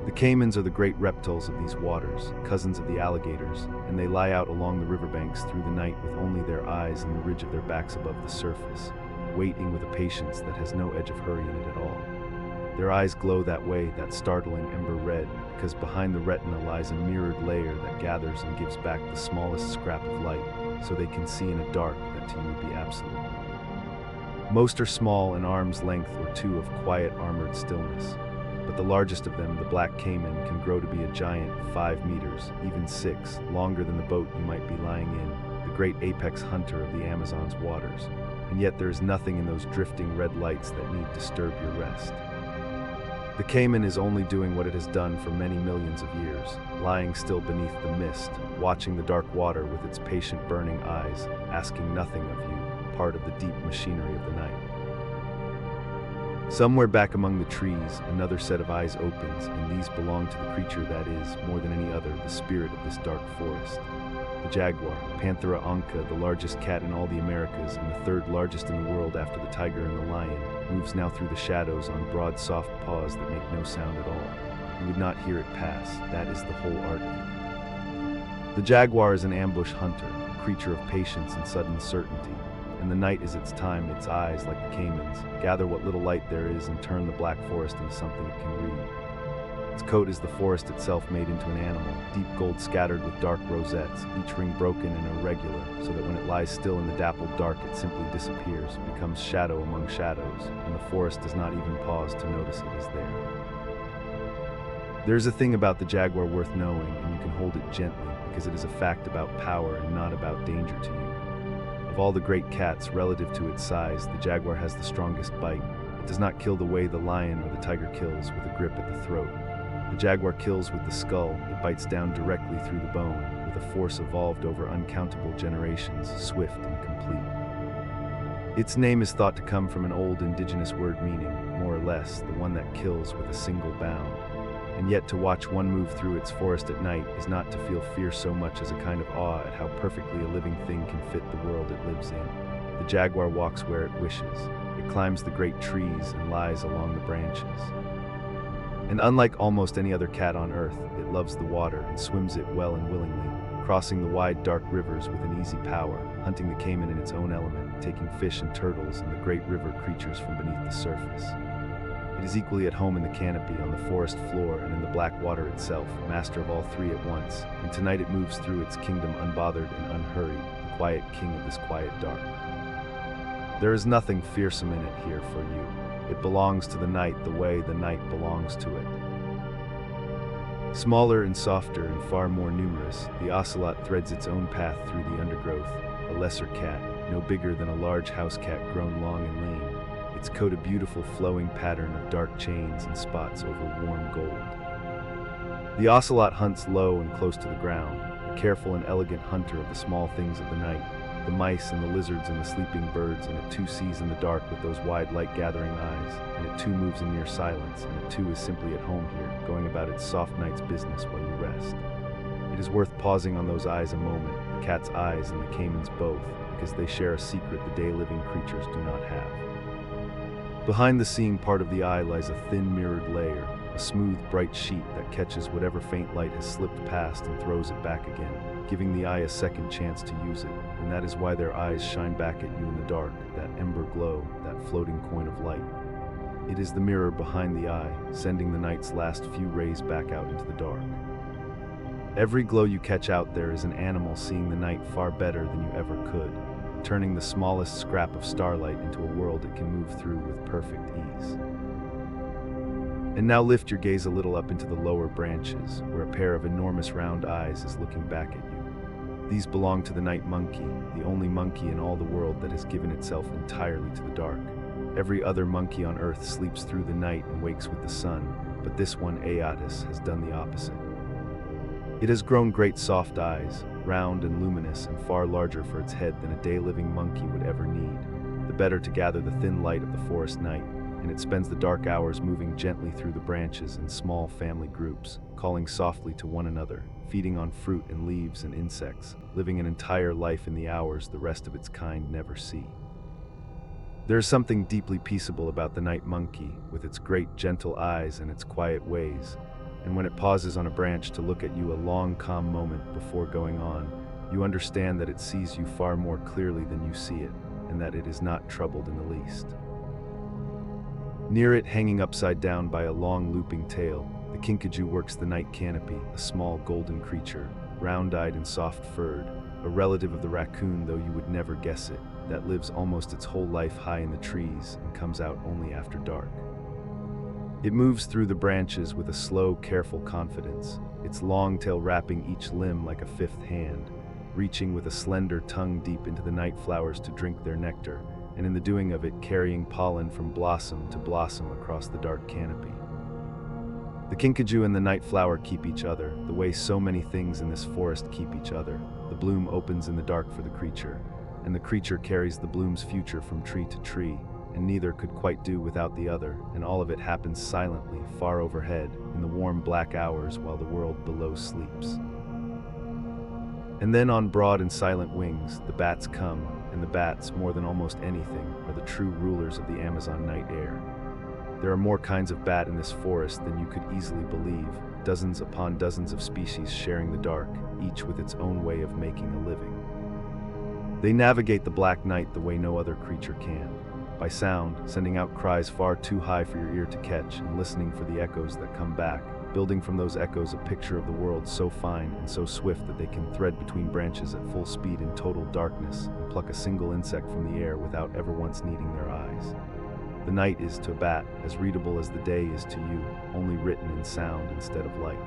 The caimans are the great reptiles of these waters, cousins of the alligators, and they lie out along the riverbanks through the night with only their eyes and the ridge of their backs above the surface, waiting with a patience that has no edge of hurry in it at all. Their eyes glow that way, that startling ember red, because behind the retina lies a mirrored layer that gathers and gives back the smallest scrap of light, so they can see in a dark that to you would be absolute. Most are small, an arm's length or two of quiet armored stillness, but the largest of them, the black caiman, can grow to be a giant 5 meters, even 6, longer than the boat you might be lying in, the great apex hunter of the Amazon's waters. And yet there is nothing in those drifting red lights that need disturb your rest. The caiman is only doing what it has done for many millions of years, lying still beneath the mist, watching the dark water with its patient burning eyes, asking nothing of you, part of the deep machinery of the night. Somewhere back among the trees, another set of eyes opens, and these belong to the creature that is, more than any other, the spirit of this dark forest. The jaguar, Panthera onca, the largest cat in all the Americas and the third largest in the world after the tiger and the lion, moves now through the shadows on broad, soft paws that make no sound at all. You would not hear it pass. That is the whole art of it. The jaguar is an ambush hunter, a creature of patience and sudden certainty. And the night is its time, its eyes, like the caiman's, gather what little light there is and turn the black forest into something it can read. Its coat is the forest itself made into an animal, deep gold scattered with dark rosettes, each ring broken and irregular, so that when it lies still in the dappled dark it simply disappears, becomes shadow among shadows, and the forest does not even pause to notice it is there. There is a thing about the jaguar worth knowing, and you can hold it gently, because it is a fact about power and not about danger to you. Of all the great cats, relative to its size, the jaguar has the strongest bite. It does not kill the way the lion or the tiger kills, with a grip at the throat. The jaguar kills with the skull. It bites down directly through the bone, with a force evolved over uncountable generations, swift and complete. Its name is thought to come from an old indigenous word meaning, more or less, the one that kills with a single bound. And yet to watch one move through its forest at night is not to feel fear so much as a kind of awe at how perfectly a living thing can fit the world it lives in. The jaguar walks where it wishes. It climbs the great trees and lies along the branches. And unlike almost any other cat on earth, it loves the water and swims it well and willingly, crossing the wide, dark rivers with an easy power, hunting the caiman in its own element, taking fish and turtles and the great river creatures from beneath the surface. It is equally at home in the canopy, on the forest floor, and in the black water itself, master of all three at once, and tonight it moves through its kingdom unbothered and unhurried, the quiet king of this quiet dark. There is nothing fearsome in it here for you. It belongs to the night the way the night belongs to it. Smaller and softer and far more numerous, the ocelot threads its own path through the undergrowth, a lesser cat, no bigger than a large house cat grown long and lean, its coat a beautiful flowing pattern of dark chains and spots over warm gold. The ocelot hunts low and close to the ground, a careful and elegant hunter of the small things of the night, the mice and the lizards and the sleeping birds, and it too sees in the dark with those wide light-gathering eyes, and it too moves in near silence, and it too is simply at home here, going about its soft night's business while you rest. It is worth pausing on those eyes a moment, the cat's eyes and the caiman's both, because they share a secret the day-living creatures do not have. Behind the seeing part of the eye lies a thin mirrored layer, a smooth, bright sheet that catches whatever faint light has slipped past and throws it back again, giving the eye a second chance to use it, and that is why their eyes shine back at you in the dark, that ember glow, that floating coin of light. It is the mirror behind the eye, sending the night's last few rays back out into the dark. Every glow you catch out there is an animal seeing the night far better than you ever could, turning the smallest scrap of starlight into a world it can move through with perfect ease. And now lift your gaze a little up into the lower branches, where a pair of enormous round eyes is looking back at you. These belong to the night monkey, the only monkey in all the world that has given itself entirely to the dark. Every other monkey on Earth sleeps through the night and wakes with the sun, but this one, Aotus, has done the opposite. It has grown great soft eyes, round and luminous and far larger for its head than a day-living monkey would ever need, the better to gather the thin light of the forest night, and it spends the dark hours moving gently through the branches in small family groups, calling softly to one another, feeding on fruit and leaves and insects, living an entire life in the hours the rest of its kind never see. There is something deeply peaceable about the night monkey, with its great gentle eyes and its quiet ways, and when it pauses on a branch to look at you a long calm moment before going on, you understand that it sees you far more clearly than you see it, and that it is not troubled in the least. Near it, hanging upside down by a long looping tail, the kinkajou works the night canopy, a small golden creature, round-eyed and soft-furred, a relative of the raccoon, though you would never guess it, that lives almost its whole life high in the trees and comes out only after dark. It moves through the branches with a slow, careful confidence, its long tail wrapping each limb like a fifth hand, reaching with a slender tongue deep into the night flowers to drink their nectar, and in the doing of it carrying pollen from blossom to blossom across the dark canopy. The kinkajou and the night flower keep each other, the way so many things in this forest keep each other. The bloom opens in the dark for the creature, and the creature carries the bloom's future from tree to tree, and neither could quite do without the other, and all of it happens silently, far overhead, in the warm black hours while the world below sleeps. And then on broad and silent wings, the bats come, and the bats, more than almost anything, are the true rulers of the Amazon night air. There are more kinds of bat in this forest than you could easily believe, dozens upon dozens of species sharing the dark, each with its own way of making a living. They navigate the black night the way no other creature can, by sound, sending out cries far too high for your ear to catch, and listening for the echoes that come back, building from those echoes a picture of the world so fine and so swift that they can thread between branches at full speed in total darkness and pluck a single insect from the air without ever once needing their eyes. The night is to a bat as readable as the day is to you, only written in sound instead of light.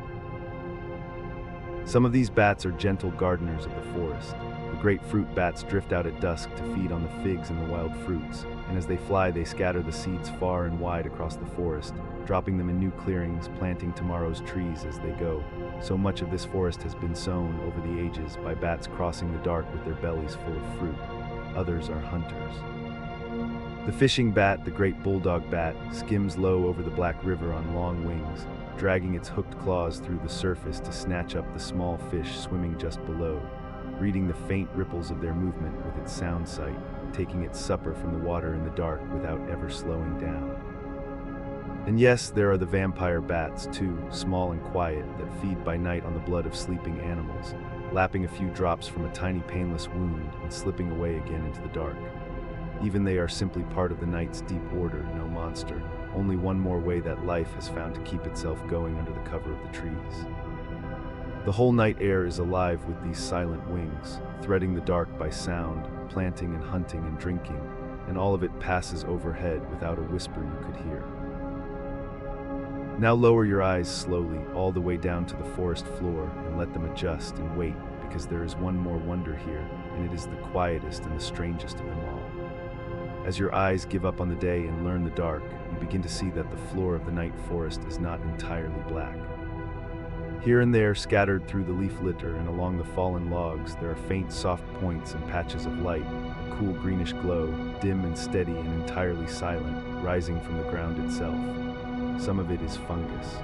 Some of these bats are gentle gardeners of the forest. The great fruit bats drift out at dusk to feed on the figs and the wild fruits, and as they fly they scatter the seeds far and wide across the forest, dropping them in new clearings, planting tomorrow's trees as they go. So much of this forest has been sown over the ages by bats crossing the dark with their bellies full of fruit. Others are hunters. The fishing bat, the great bulldog bat, skims low over the black river on long wings, dragging its hooked claws through the surface to snatch up the small fish swimming just below, reading the faint ripples of their movement with its sound sight, taking its supper from the water in the dark without ever slowing down. And yes, there are the vampire bats, too, small and quiet, that feed by night on the blood of sleeping animals, lapping a few drops from a tiny painless wound and slipping away again into the dark. Even they are simply part of the night's deep order, no monster, only one more way that life has found to keep itself going under the cover of the trees. The whole night air is alive with these silent wings, threading the dark by sound, planting and hunting and drinking, and all of it passes overhead without a whisper you could hear. Now lower your eyes slowly, all the way down to the forest floor, and let them adjust and wait, because there is one more wonder here, and it is the quietest and the strangest of them all. As your eyes give up on the day and learn the dark, you begin to see that the floor of the night forest is not entirely black. Here and there, scattered through the leaf litter and along the fallen logs, there are faint soft points and patches of light, a cool greenish glow, dim and steady and entirely silent, rising from the ground itself. Some of it is fungus.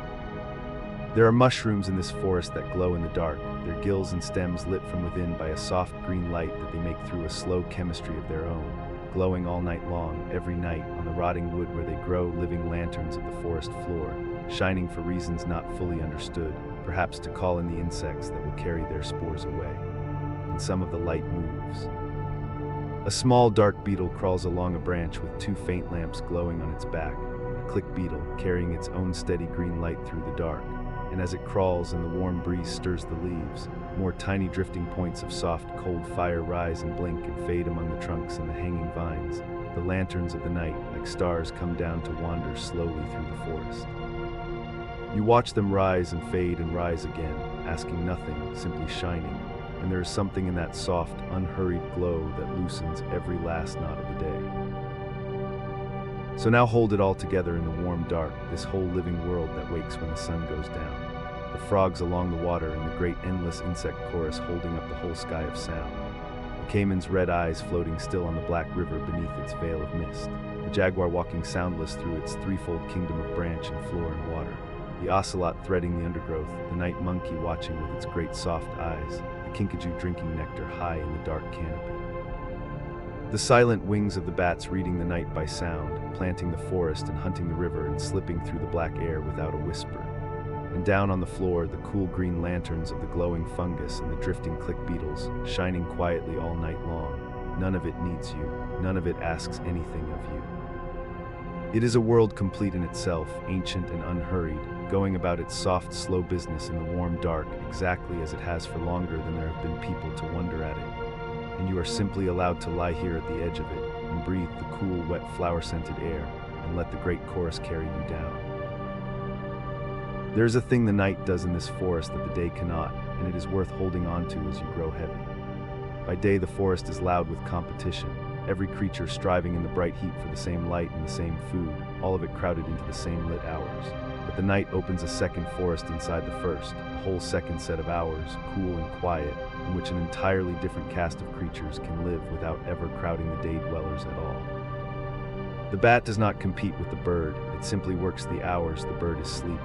There are mushrooms in this forest that glow in the dark, their gills and stems lit from within by a soft green light that they make through a slow chemistry of their own, glowing all night long, every night, on the rotting wood where they grow, living lanterns of the forest floor, shining for reasons not fully understood, perhaps to call in the insects that will carry their spores away. And some of the light moves. A small dark beetle crawls along a branch with two faint lamps glowing on its back, a click beetle carrying its own steady green light through the dark, and as it crawls and the warm breeze stirs the leaves, more tiny drifting points of soft, cold fire rise and blink and fade among the trunks and the hanging vines. The lanterns of the night, like stars, come down to wander slowly through the forest. You watch them rise and fade and rise again, asking nothing, simply shining, and there is something in that soft, unhurried glow that loosens every last knot of the day. So now hold it all together in the warm dark, this whole living world that wakes when the sun goes down. The frogs along the water and the great endless insect chorus holding up the whole sky of sound. The caiman's red eyes floating still on the black river beneath its veil of mist. The jaguar walking soundless through its threefold kingdom of branch and floor and water. The ocelot threading the undergrowth, the night monkey watching with its great soft eyes, the kinkajou drinking nectar high in the dark canopy. The silent wings of the bats reading the night by sound, planting the forest and hunting the river and slipping through the black air without a whisper. And down on the floor, the cool green lanterns of the glowing fungus and the drifting click beetles, shining quietly all night long. None of it needs you, none of it asks anything of you. It is a world complete in itself, ancient and unhurried, going about its soft, slow business in the warm dark exactly as it has for longer than there have been people to wonder at it. And you are simply allowed to lie here at the edge of it and breathe the cool, wet, flower-scented air and let the great chorus carry you down. There is a thing the night does in this forest that the day cannot, and it is worth holding on to as you grow heavy. By day, the forest is loud with competition, every creature striving in the bright heat for the same light and the same food, all of it crowded into the same lit hours. But the night opens a second forest inside the first, a whole second set of hours, cool and quiet, in which an entirely different cast of creatures can live without ever crowding the day dwellers at all. The bat does not compete with the bird, it simply works the hours the bird is sleeping.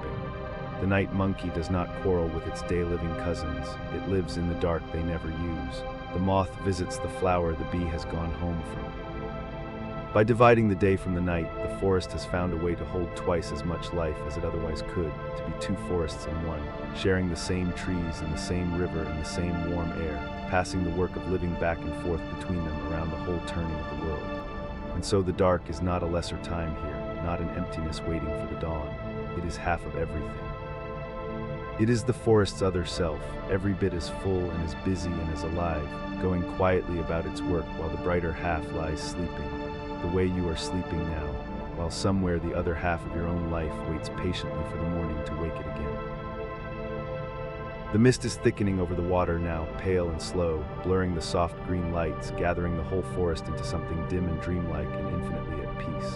The night monkey does not quarrel with its day-living cousins, it lives in the dark they never use. The moth visits the flower the bee has gone home from. By dividing the day from the night, the forest has found a way to hold twice as much life as it otherwise could, to be two forests in one, sharing the same trees and the same river and the same warm air, passing the work of living back and forth between them around the whole turning of the world. And so the dark is not a lesser time here, not an emptiness waiting for the dawn. It is half of everything. It is the forest's other self, every bit as full and as busy and as alive, going quietly about its work while the brighter half lies sleeping, the way you are sleeping now, while somewhere the other half of your own life waits patiently for the morning to wake it again. The mist is thickening over the water now, pale and slow, blurring the soft green lights, gathering the whole forest into something dim and dreamlike and infinitely at peace.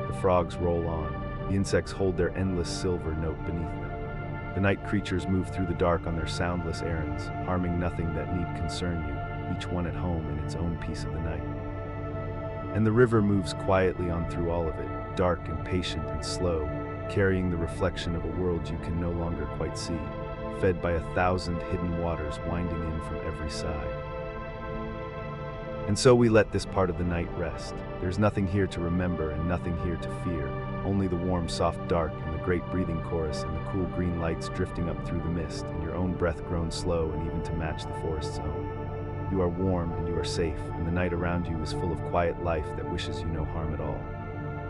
The frogs roll on, the insects hold their endless silver note beneath them. The night creatures move through the dark on their soundless errands, harming nothing that need concern you, each one at home in its own piece of the night. And the river moves quietly on through all of it, dark and patient and slow, carrying the reflection of a world you can no longer quite see, fed by 1,000 hidden waters winding in from every side. And so we let this part of the night rest. There's nothing here to remember and nothing here to fear, only the warm, soft dark and the great breathing chorus and the cool green lights drifting up through the mist and your own breath grown slow and even to match the forest's own. You are warm and you are safe, and the night around you is full of quiet life that wishes you no harm at all.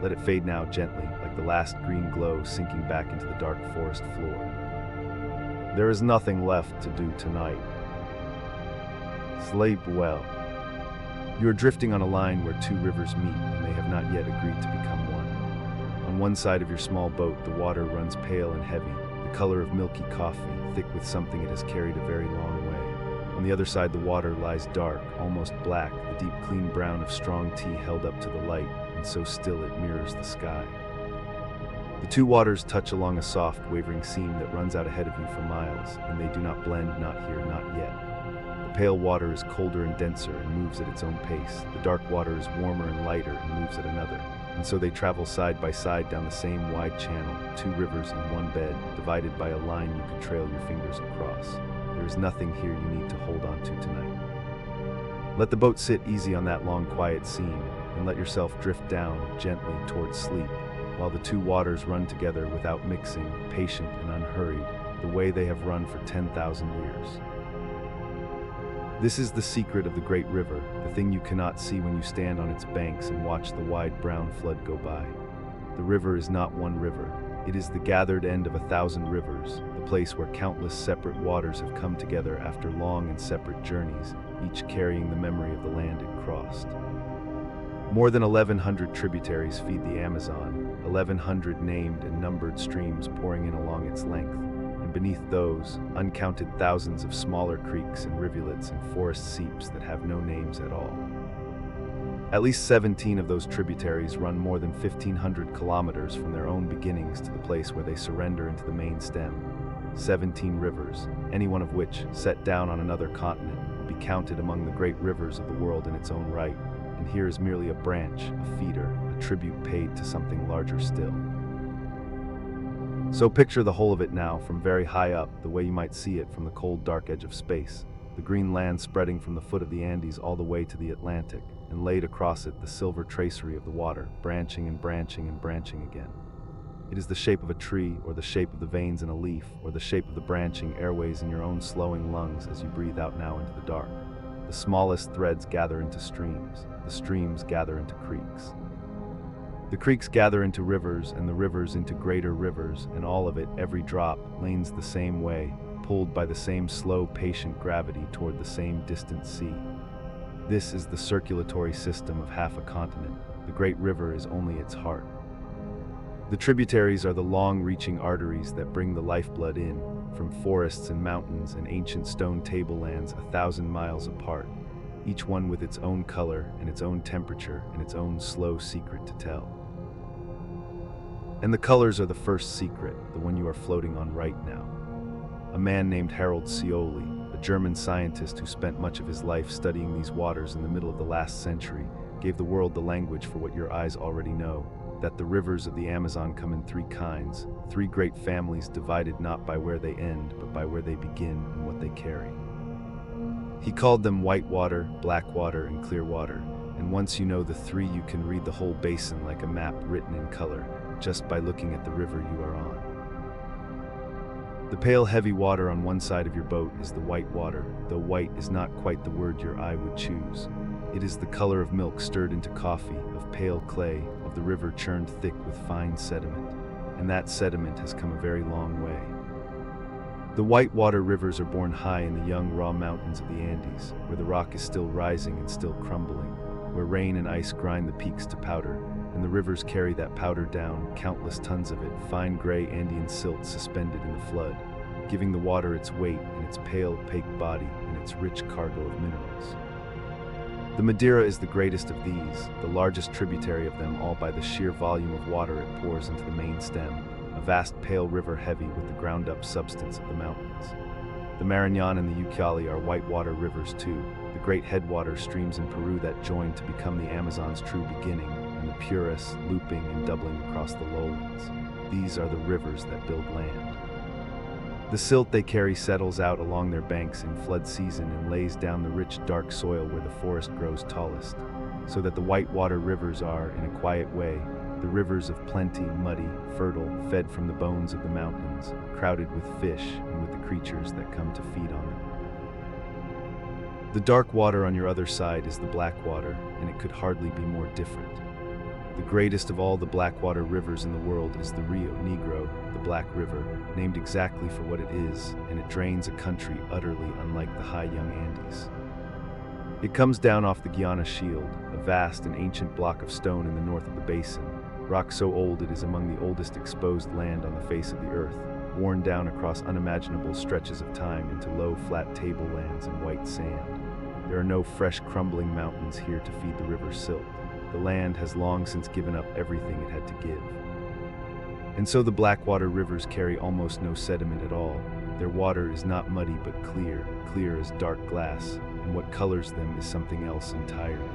Let it fade now gently, like the last green glow sinking back into the dark forest floor. There is nothing left to do tonight. Sleep well. You are drifting on a line where two rivers meet, and they have not yet agreed to become one. On one side of your small boat, the water runs pale and heavy, the color of milky coffee, thick with something it has carried a very long way. On the other side, the water lies dark, almost black, the deep clean brown of strong tea held up to the light, and so still it mirrors the sky. The two waters touch along a soft, wavering seam that runs out ahead of you for miles, and they do not blend, not here, not yet. The pale water is colder and denser and moves at its own pace. The dark water is warmer and lighter and moves at another. And so they travel side by side down the same wide channel, two rivers in one bed, divided by a line you could trail your fingers across. There is nothing here you need to hold on to tonight. Let the boat sit easy on that long, quiet seam, and let yourself drift down gently towards sleep, while the two waters run together without mixing, patient and unhurried, the way they have run for 10,000 years. This is the secret of the great river, the thing you cannot see when you stand on its banks and watch the wide brown flood go by. The river is not one river. It is the gathered end of 1,000 rivers, the place where countless separate waters have come together after long and separate journeys, each carrying the memory of the land it crossed. More than 1,100 tributaries feed the Amazon, 1,100 named and numbered streams pouring in along its length, and and beneath those, uncounted thousands of smaller creeks and rivulets and forest seeps that have no names at all. At least 17 of those tributaries run more than 1,500 kilometers from their own beginnings to the place where they surrender into the main stem. 17 rivers, any one of which, set down on another continent, would be counted among the great rivers of the world in its own right, and here is merely a branch, a feeder, a tribute paid to something larger still. So picture the whole of it now, from very high up, the way you might see it from the cold, dark edge of space, the green land spreading from the foot of the Andes all the way to the Atlantic, and laid across it the silver tracery of the water, branching and branching and branching again. It is the shape of a tree, or the shape of the veins in a leaf, or the shape of the branching airways in your own slowing lungs as you breathe out now into the dark. The smallest threads gather into streams, the streams gather into creeks. The creeks gather into rivers, and the rivers into greater rivers, and all of it, every drop, lanes the same way, pulled by the same slow, patient gravity toward the same distant sea. This is the circulatory system of half a continent. The great river is only its heart. The tributaries are the long-reaching arteries that bring the lifeblood in, from forests and mountains and ancient stone tablelands 1,000 miles apart, each one with its own color and its own temperature and its own slow secret to tell. And the colors are the first secret, the one you are floating on right now. A man named Harold Scioli, a German scientist who spent much of his life studying these waters in the middle of the last century, gave the world the language for what your eyes already know, that the rivers of the Amazon come in three kinds, three great families divided not by where they end, but by where they begin and what they carry. He called them white water, black water, and clear water, and once you know the three, you can read the whole basin like a map written in color, just by looking at the river you are on. The pale, heavy water on one side of your boat is the white water, though white is not quite the word your eye would choose. It is the color of milk stirred into coffee, of pale clay, of the river churned thick with fine sediment, and that sediment has come a very long way. The white water rivers are born high in the young raw mountains of the Andes, where the rock is still rising and still crumbling, where rain and ice grind the peaks to powder, and the rivers carry that powder down, countless tons of it, fine gray Andean silt suspended in the flood, giving the water its weight and its pale, opaque body and its rich cargo of minerals. The Madeira is the greatest of these, the largest tributary of them all by the sheer volume of water it pours into the main stem, a vast pale river heavy with the ground-up substance of the mountains. The Marañón and the Ucayali are whitewater rivers too, the great headwaters streams in Peru that join to become the Amazon's true beginning, and the Purus, looping and doubling across the lowlands. These are the rivers that build land. The silt they carry settles out along their banks in flood season and lays down the rich, dark soil where the forest grows tallest, so that the whitewater rivers are, in a quiet way, the rivers of plenty, muddy, fertile, fed from the bones of the mountains, crowded with fish and with the creatures that come to feed on them. The dark water on your other side is the black water, and it could hardly be more different. The greatest of all the blackwater rivers in the world is the Rio Negro, the Black River, named exactly for what it is, and it drains a country utterly unlike the high young Andes. It comes down off the Guiana Shield, a vast and ancient block of stone in the north of the basin, rock so old it is among the oldest exposed land on the face of the earth, worn down across unimaginable stretches of time into low, flat tablelands and white sand. There are no fresh, crumbling mountains here to feed the river's silt. The land has long since given up everything it had to give. And so the blackwater rivers carry almost no sediment at all. Their water is not muddy but clear, clear as dark glass, and what colors them is something else entirely.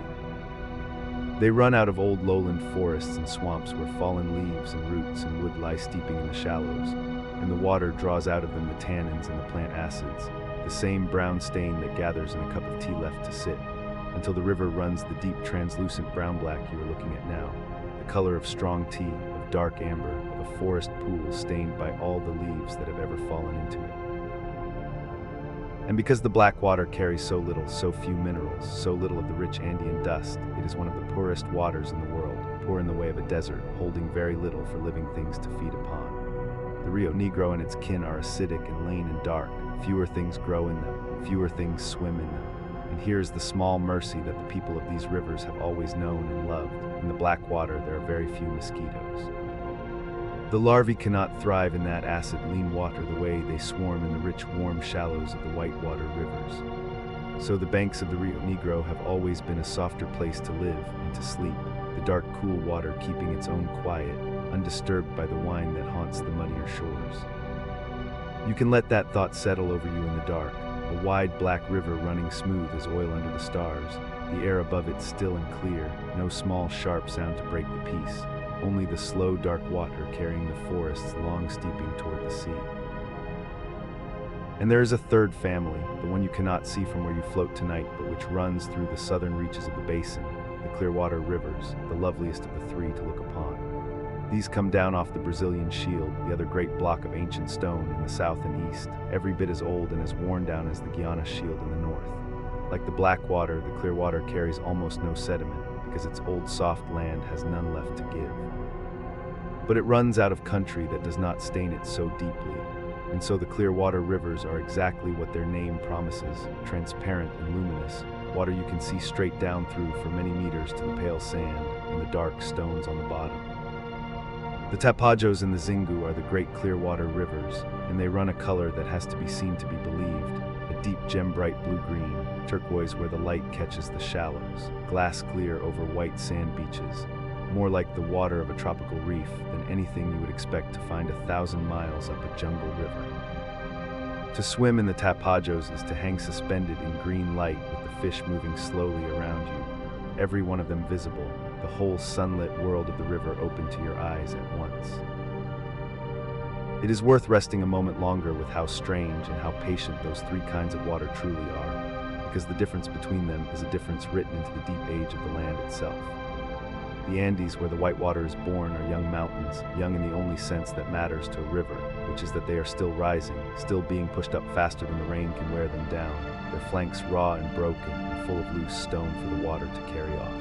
They run out of old lowland forests and swamps where fallen leaves and roots and wood lie steeping in the shallows, and the water draws out of them the tannins and the plant acids, the same brown stain that gathers in a cup of tea left to sit, until the river runs the deep translucent brown-black you are looking at now, the color of strong tea, of dark amber, of a forest pool stained by all the leaves that have ever fallen into it. And because the black water carries so little, so few minerals, so little of the rich Andean dust, it is one of the poorest waters in the world, poor in the way of a desert, holding very little for living things to feed upon. The Rio Negro and its kin are acidic and lean and dark, fewer things grow in them, fewer things swim in them. And here is the small mercy that the people of these rivers have always known and loved. In the black water, there are very few mosquitoes. The larvae cannot thrive in that acid, lean water the way they swarm in the rich, warm shallows of the whitewater rivers. So the banks of the Rio Negro have always been a softer place to live and to sleep, the dark, cool water keeping its own quiet, undisturbed by the wine that haunts the muddier shores. You can let that thought settle over you in the dark, a wide black river running smooth as oil under the stars, the air above it still and clear, no small sharp sound to break the peace, only the slow dark water carrying the forests long steeping toward the sea. And there is a third family, the one you cannot see from where you float tonight, but which runs through the southern reaches of the basin, the Clearwater rivers, the loveliest of the three to look upon. These come down off the Brazilian Shield, the other great block of ancient stone in the south and east, every bit as old and as worn down as the Guiana Shield in the north. Like the Blackwater, the Clearwater carries almost no sediment, because its old soft land has none left to give. But it runs out of country that does not stain it so deeply, and so the Clearwater rivers are exactly what their name promises, transparent and luminous, water you can see straight down through for many meters to the pale sand and the dark stones on the bottom. The Tapajos and the Xingu are the great Clearwater rivers, and they run a color that has to be seen to be believed, a deep gem-bright blue-green, turquoise where the light catches the shallows, glass-clear over white sand beaches, more like the water of a tropical reef than anything you would expect to find 1,000 miles up a jungle river. To swim in the Tapajos is to hang suspended in green light with the fish moving slowly around you, every one of them visible, the whole sunlit world of the river open to your eyes at once. It is worth resting a moment longer with how strange and how patient those three kinds of water truly are, because the difference between them is a difference written into the deep age of the land itself. The Andes, where the whitewater is born, are young mountains, young in the only sense that matters to a river, which is that they are still rising, still being pushed up faster than the rain can wear them down, their flanks raw and broken and full of loose stone for the water to carry off.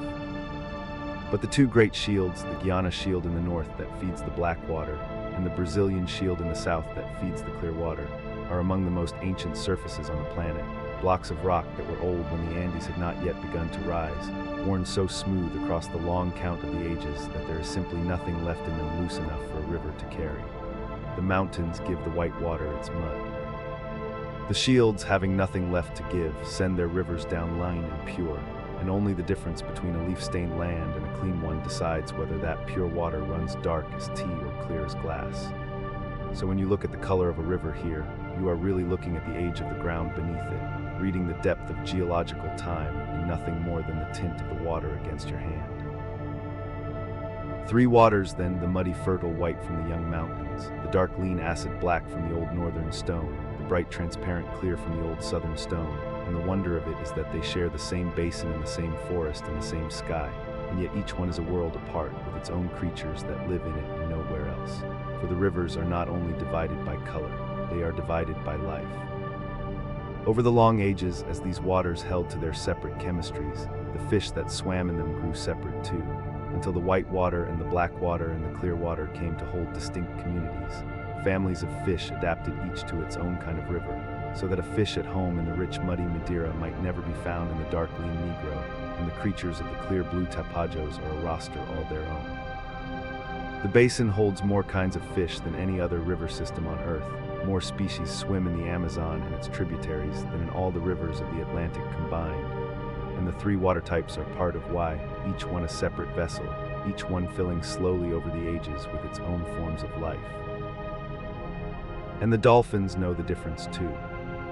But the two great shields, the Guiana Shield in the north that feeds the Blackwater, and the Brazilian Shield in the south that feeds the Clearwater, are among the most ancient surfaces on the planet, blocks of rock that were old when the Andes had not yet begun to rise, worn so smooth across the long count of the ages that there is simply nothing left in them loose enough for a river to carry. The mountains give the whitewater its mud. The shields, having nothing left to give, send their rivers down line and pure, and only the difference between a leaf-stained land and a clean one decides whether that pure water runs dark as tea or clear as glass. So when you look at the color of a river here, you are really looking at the age of the ground beneath it, reading the depth of geological time in nothing more than the tint of the water against your hand. Three waters, then, the muddy fertile white from the young mountains, the dark lean acid black from the old northern stone, the bright transparent clear from the old southern stone, and the wonder of it is that they share the same basin and the same forest and the same sky, and yet each one is a world apart with its own creatures that live in it and nowhere else. For the rivers are not only divided by color, they are divided by life. Over the long ages, as these waters held to their separate chemistries, the fish that swam in them grew separate too, until the white water and the black water and the clear water came to hold distinct communities. Families of fish adapted each to its own kind of river, so that a fish at home in the rich muddy Madeira might never be found in the dark lean Negro, and the creatures of the clear blue Tapajos are a roster all their own. The basin holds more kinds of fish than any other river system on Earth. More species swim in the Amazon and its tributaries than in all the rivers of the Atlantic combined, and the three water types are part of why, each one a separate vessel, each one filling slowly over the ages with its own forms of life. And the dolphins know the difference too.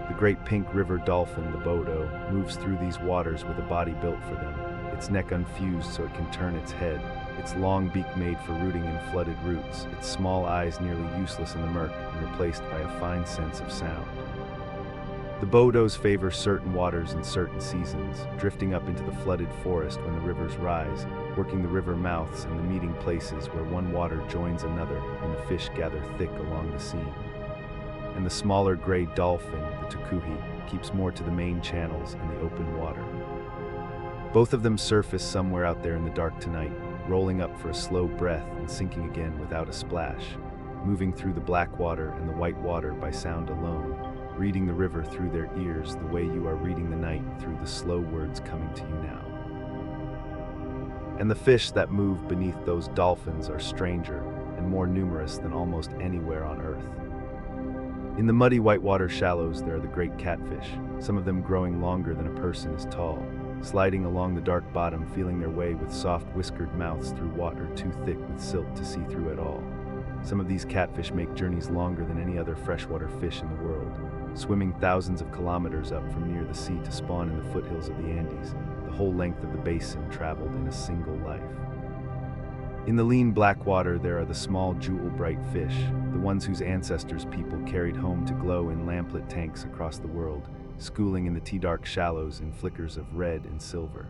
The great pink river dolphin, the Bodo, moves through these waters with a body built for them, its neck unfused so it can turn its head, its long beak made for rooting in flooded roots, its small eyes nearly useless in the murk and replaced by a fine sense of sound. The Bodos favor certain waters in certain seasons, drifting up into the flooded forest when the rivers rise, working the river mouths and the meeting places where one water joins another and the fish gather thick along the seam. And the smaller gray dolphin, the Tucuhi, keeps more to the main channels and the open water. Both of them surface somewhere out there in the dark tonight, rolling up for a slow breath and sinking again without a splash, moving through the black water and the white water by sound alone, reading the river through their ears the way you are reading the night through the slow words coming to you now. And the fish that move beneath those dolphins are stranger, and more numerous than almost anywhere on Earth. In the muddy whitewater shallows, there are the great catfish, some of them growing longer than a person is tall, sliding along the dark bottom, feeling their way with soft whiskered mouths through water too thick with silt to see through at all. Some of these catfish make journeys longer than any other freshwater fish in the world, swimming thousands of kilometers up from near the sea to spawn in the foothills of the Andes, the whole length of the basin traveled in a single life. In the lean black water, there are the small jewel-bright fish, the ones whose ancestors people carried home to glow in lamplit tanks across the world, schooling in the tea-dark shallows in flickers of red and silver.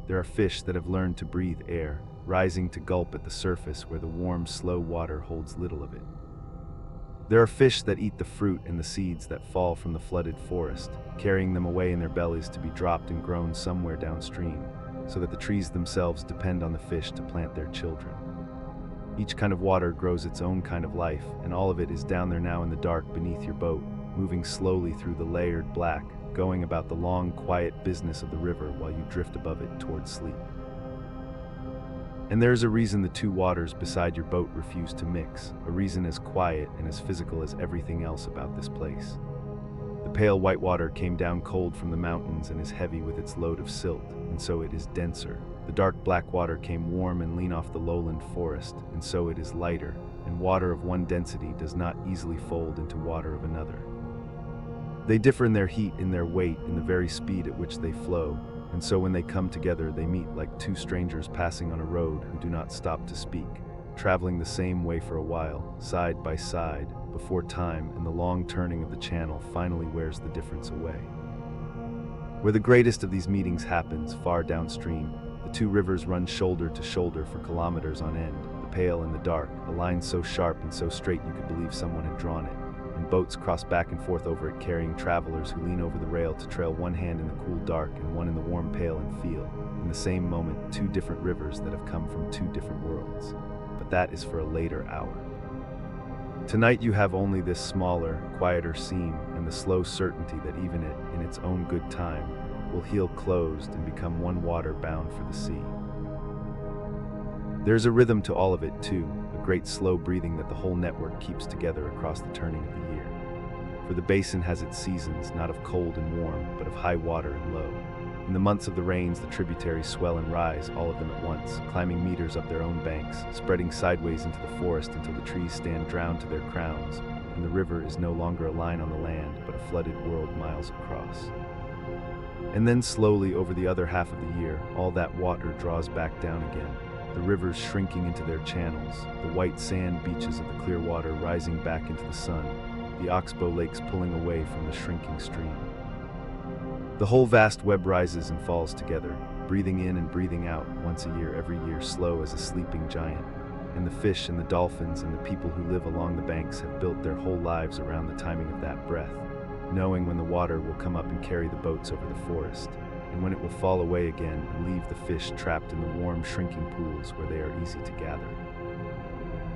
There are fish that have learned to breathe air, rising to gulp at the surface where the warm, slow water holds little of it. There are fish that eat the fruit and the seeds that fall from the flooded forest, carrying them away in their bellies to be dropped and grown somewhere downstream, so that the trees themselves depend on the fish to plant their children. Each kind of water grows its own kind of life, and all of it is down there now in the dark beneath your boat, moving slowly through the layered black, going about the long, quiet business of the river while you drift above it towards sleep. And there's a reason the two waters beside your boat refuse to mix, a reason as quiet and as physical as everything else about this place. The pale white water came down cold from the mountains and is heavy with its load of silt, and so it is denser. The dark black water came warm and lean off the lowland forest, and so it is lighter, and water of one density does not easily fold into water of another. They differ in their heat, in their weight, in the very speed at which they flow, and so when they come together they meet like two strangers passing on a road who do not stop to speak, traveling the same way for a while, side by side, before time and the long turning of the channel finally wears the difference away. Where the greatest of these meetings happens, far downstream, the two rivers run shoulder to shoulder for kilometers on end, the pale and the dark, a line so sharp and so straight you could believe someone had drawn it, and boats cross back and forth over it carrying travelers who lean over the rail to trail one hand in the cool dark and one in the warm pale and feel, in the same moment, two different rivers that have come from two different worlds. But that is for a later hour. Tonight you have only this smaller, quieter seam and the slow certainty that even it, in its own good time, will heal closed and become one water bound for the sea. There's a rhythm to all of it too, a great slow breathing that the whole network keeps together across the turning of the year. For the basin has its seasons, not of cold and warm, but of high water and low. In the months of the rains, the tributaries swell and rise, all of them at once, climbing meters up their own banks, spreading sideways into the forest until the trees stand drowned to their crowns, and the river is no longer a line on the land, but a flooded world miles across. And then slowly over the other half of the year, all that water draws back down again, the rivers shrinking into their channels, the white sand beaches of the clear water rising back into the sun, the oxbow lakes pulling away from the shrinking stream. The whole vast web rises and falls together, breathing in and breathing out once a year, every year, slow as a sleeping giant. And the fish and the dolphins and the people who live along the banks have built their whole lives around the timing of that breath, knowing when the water will come up and carry the boats over the forest, and when it will fall away again and leave the fish trapped in the warm, shrinking pools where they are easy to gather.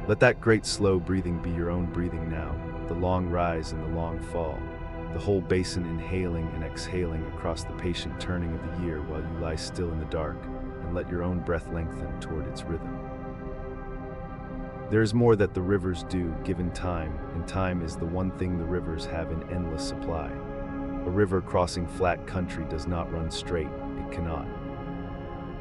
Let that great slow breathing be your own breathing now, the long rise and the long fall, the whole basin inhaling and exhaling across the patient turning of the year while you lie still in the dark, and let your own breath lengthen toward its rhythm. There is more that the rivers do, given time, and time is the one thing the rivers have in endless supply. A river crossing flat country does not run straight, it cannot.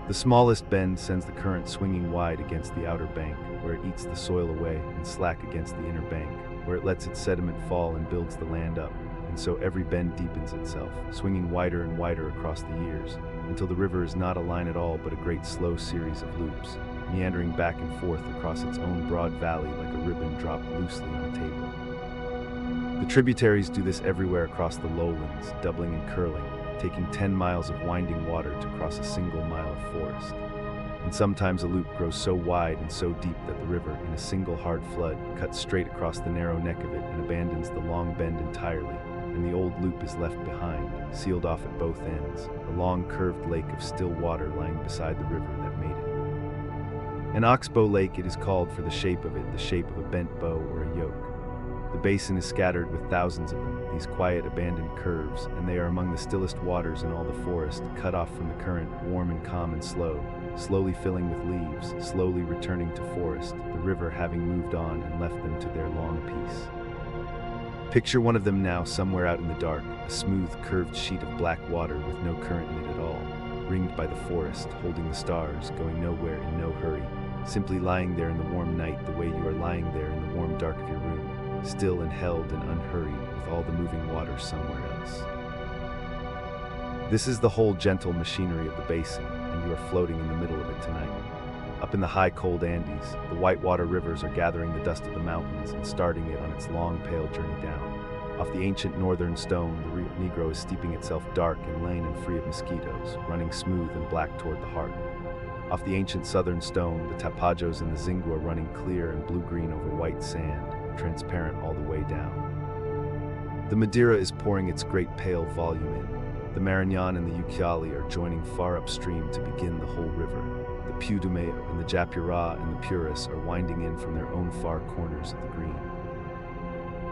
The smallest bend sends the current swinging wide against the outer bank, where it eats the soil away, and slack against the inner bank, where it lets its sediment fall and builds the land up, and so every bend deepens itself, swinging wider and wider across the years, until the river is not a line at all but a great slow series of loops, meandering back and forth across its own broad valley like a ribbon dropped loosely on a table. The tributaries do this everywhere across the lowlands, doubling and curling, taking 10 miles of winding water to cross a single mile of forest. And sometimes a loop grows so wide and so deep that the river, in a single hard flood, cuts straight across the narrow neck of it and abandons the long bend entirely, and the old loop is left behind, sealed off at both ends, a long curved lake of still water lying beside the river that made it. An oxbow lake it is called for the shape of it, the shape of a bent bow or a yoke. The basin is scattered with thousands of them, these quiet abandoned curves, and they are among the stillest waters in all the forest, cut off from the current, warm and calm and slow, slowly filling with leaves, slowly returning to forest, the river having moved on and left them to their long peace. Picture one of them now somewhere out in the dark, a smooth, curved sheet of black water with no current in it at all, ringed by the forest, holding the stars, going nowhere in no hurry, simply lying there in the warm night the way you are lying there in the warm dark of your room, still and held and unhurried with all the moving water somewhere else. This is the whole gentle machinery of the basin, and you are floating in the middle of it tonight. Up in the high, cold Andes, the whitewater rivers are gathering the dust of the mountains and starting it on its long, pale journey down. Off the ancient northern stone, the Rio Negro is steeping itself dark and lane and free of mosquitoes, running smooth and black toward the heart. Off the ancient southern stone, the Tapajos and the Zingu are running clear and blue-green over white sand, transparent all the way down. The Madeira is pouring its great pale volume in. The Marañón and the Ucayali are joining far upstream to begin the whole river. The Putumayo and the Japurá and the Puris are winding in from their own far corners of the green.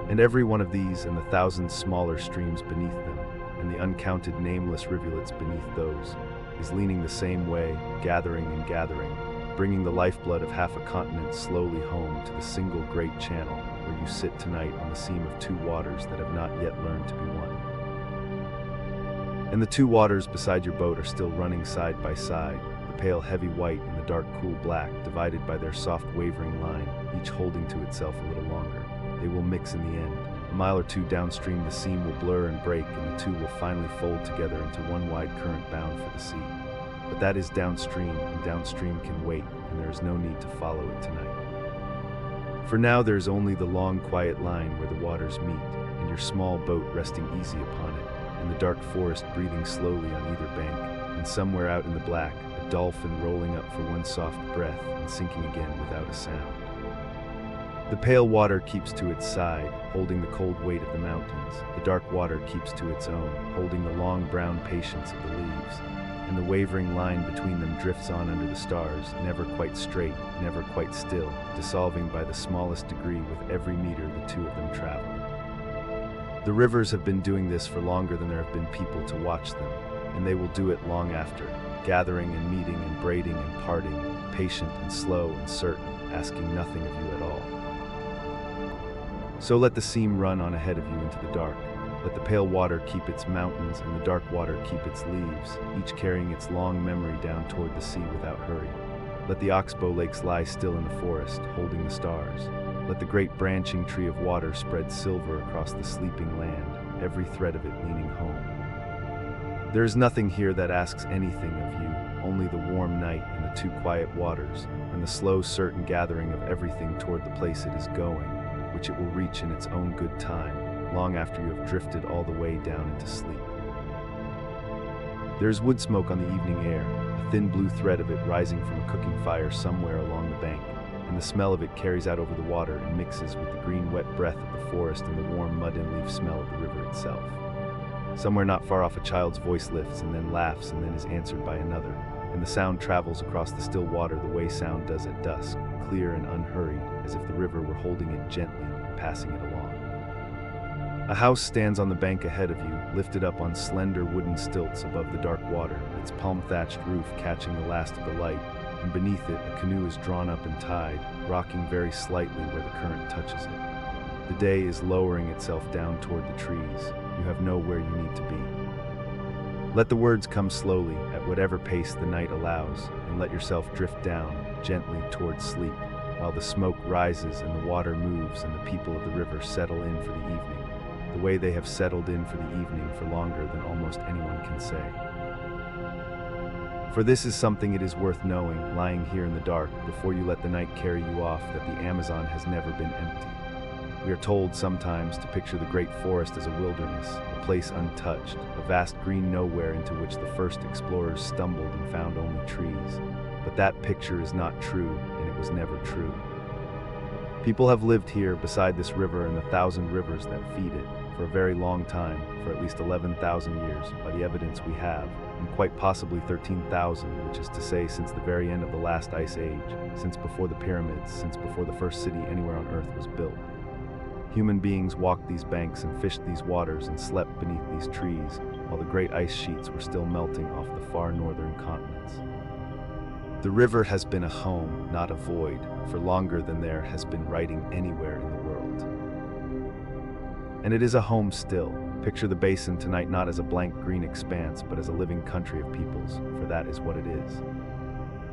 And every one of these and the thousand smaller streams beneath them, and the uncounted nameless rivulets beneath those, is leaning the same way, gathering and gathering, bringing the lifeblood of half a continent slowly home to the single great channel where you sit tonight on the seam of two waters that have not yet learned to be one. And the two waters beside your boat are still running side by side, the pale heavy white and the dark cool black divided by their soft wavering line, each holding to itself a little longer. They will mix in the end. A mile or two downstream the seam will blur and break and the two will finally fold together into one wide current bound for the sea. But that is downstream, and downstream can wait, and there is no need to follow it tonight. For now there is only the long quiet line where the waters meet, and your small boat resting easy upon it, and the dark forest breathing slowly on either bank, and somewhere out in the black, a dolphin rolling up for one soft breath and sinking again without a sound. The pale water keeps to its side, holding the cold weight of the mountains. The dark water keeps to its own, holding the long brown patience of the leaves. And the wavering line between them drifts on under the stars, never quite straight, never quite still, dissolving by the smallest degree with every meter the two of them travel. The rivers have been doing this for longer than there have been people to watch them, and they will do it long after, gathering and meeting and braiding and parting, patient and slow and certain, asking nothing of you at all. So let the seam run on ahead of you into the dark. Let the pale water keep its mountains and the dark water keep its leaves, each carrying its long memory down toward the sea without hurry. Let the oxbow lakes lie still in the forest, holding the stars. Let the great branching tree of water spread silver across the sleeping land, every thread of it leaning home. There is nothing here that asks anything of you, only the warm night and the two quiet waters, and the slow, certain gathering of everything toward the place it is going, which it will reach in its own good time, long after you have drifted all the way down into sleep. There is wood smoke on the evening air, a thin blue thread of it rising from a cooking fire somewhere along the bank, and the smell of it carries out over the water and mixes with the green wet breath of the forest and the warm mud and leaf smell of the river itself. Somewhere not far off a child's voice lifts and then laughs and then is answered by another, and the sound travels across the still water the way sound does at dusk, clear and unhurried, as if the river were holding it gently, passing it along. A house stands on the bank ahead of you, lifted up on slender wooden stilts above the dark water, its palm-thatched roof catching the last of the light, and beneath it a canoe is drawn up and tied, rocking very slightly where the current touches it. The day is lowering itself down toward the trees. You have nowhere you need to be. Let the words come slowly, at whatever pace the night allows, and let yourself drift down, gently towards sleep, while the smoke rises and the water moves and the people of the river settle in for the evening, the way they have settled in for the evening for longer than almost anyone can say. For this is something it is worth knowing, lying here in the dark, before you let the night carry you off, that the Amazon has never been empty. We are told sometimes to picture the great forest as a wilderness, a place untouched, a vast green nowhere into which the first explorers stumbled and found only trees. But that picture is not true, and it was never true. People have lived here beside this river and the 1,000 rivers that feed it for a very long time, for at least 11,000 years, by the evidence we have, and quite possibly 13,000, which is to say since the very end of the last ice age, since before the pyramids, since before the first city anywhere on Earth was built. Human beings walked these banks and fished these waters and slept beneath these trees, while the great ice sheets were still melting off the far northern continents. The river has been a home, not a void, for longer than there has been writing anywhere in the world. And it is a home still. Picture the basin tonight not as a blank green expanse, but as a living country of peoples, for that is what it is.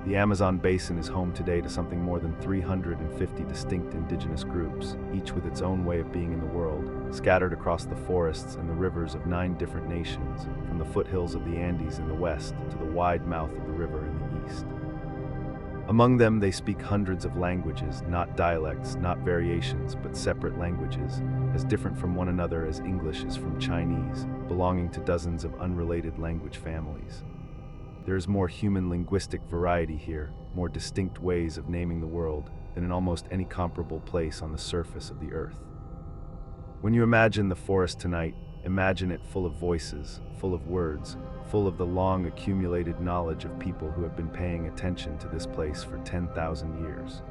The Amazon basin is home today to something more than 350 distinct indigenous groups, each with its own way of being in the world, scattered across the forests and the rivers of 9 different nations, from the foothills of the Andes in the west to the wide mouth of the river in the east. Among them, they speak hundreds of languages, not dialects, not variations, but separate languages, as different from one another as English is from Chinese, belonging to dozens of unrelated language families. There is more human linguistic variety here, more distinct ways of naming the world, than in almost any comparable place on the surface of the earth. When you imagine the forest tonight, imagine it full of voices, full of words, full of the long accumulated knowledge of people who have been paying attention to this place for 10,000 years.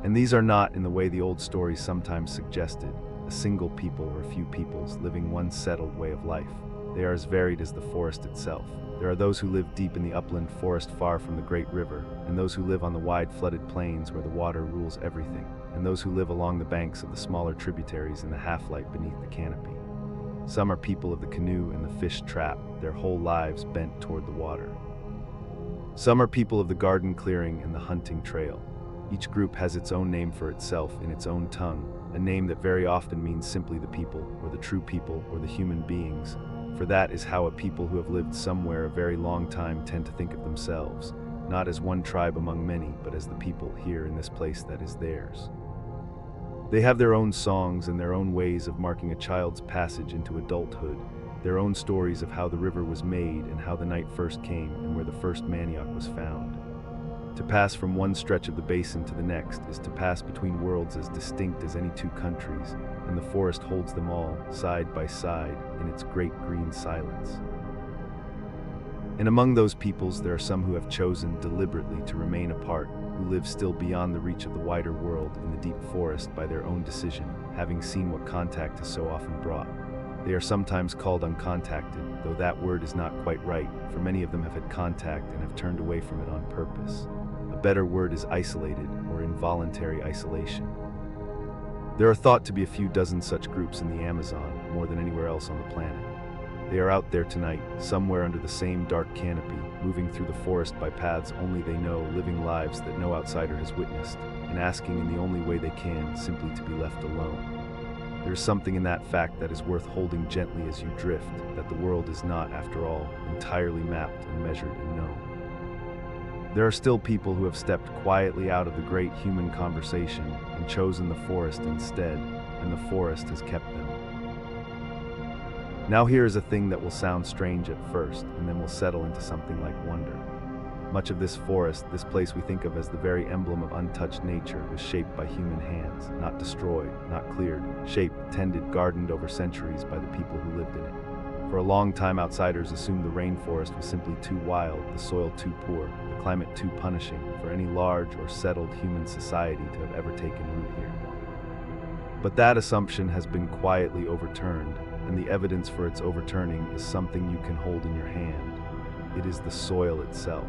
And these are not, in the way the old stories sometimes suggested, a single people or a few peoples living one settled way of life. They are as varied as the forest itself. There are those who live deep in the upland forest far from the great river, and those who live on the wide flooded plains where the water rules everything, and those who live along the banks of the smaller tributaries in the half-light beneath the canopy. Some are people of the canoe and the fish trap, their whole lives bent toward the water. Some are people of the garden clearing and the hunting trail. Each group has its own name for itself in its own tongue, a name that very often means simply the people, or the true people, or the human beings, for that is how a people who have lived somewhere a very long time tend to think of themselves, not as one tribe among many, but as the people here in this place that is theirs. They have their own songs and their own ways of marking a child's passage into adulthood, their own stories of how the river was made and how the night first came and where the first manioc was found. To pass from one stretch of the basin to the next is to pass between worlds as distinct as any 2 countries, and the forest holds them all, side by side, in its great green silence. And among those peoples there are some who have chosen deliberately to remain apart, who live still beyond the reach of the wider world in the deep forest by their own decision, having seen what contact has so often brought. They are sometimes called uncontacted, though that word is not quite right, for many of them have had contact and have turned away from it on purpose. A better word is isolated, or involuntary isolation. There are thought to be a few dozen such groups in the Amazon, more than anywhere else on the planet. They are out there tonight, somewhere under the same dark canopy, moving through the forest by paths only they know, living lives that no outsider has witnessed, and asking in the only way they can simply to be left alone. There is something in that fact that is worth holding gently as you drift, that the world is not, after all, entirely mapped and measured and known. There are still people who have stepped quietly out of the great human conversation and chosen the forest instead, and the forest has kept them. Now here is a thing that will sound strange at first, and then will settle into something like wonder. Much of this forest, this place we think of as the very emblem of untouched nature, was shaped by human hands, not destroyed, not cleared, shaped, tended, gardened over centuries by the people who lived in it. For a long time, outsiders assumed the rainforest was simply too wild, the soil too poor, the climate too punishing for any large or settled human society to have ever taken root here. But that assumption has been quietly overturned, and the evidence for its overturning is something you can hold in your hand. It is the soil itself.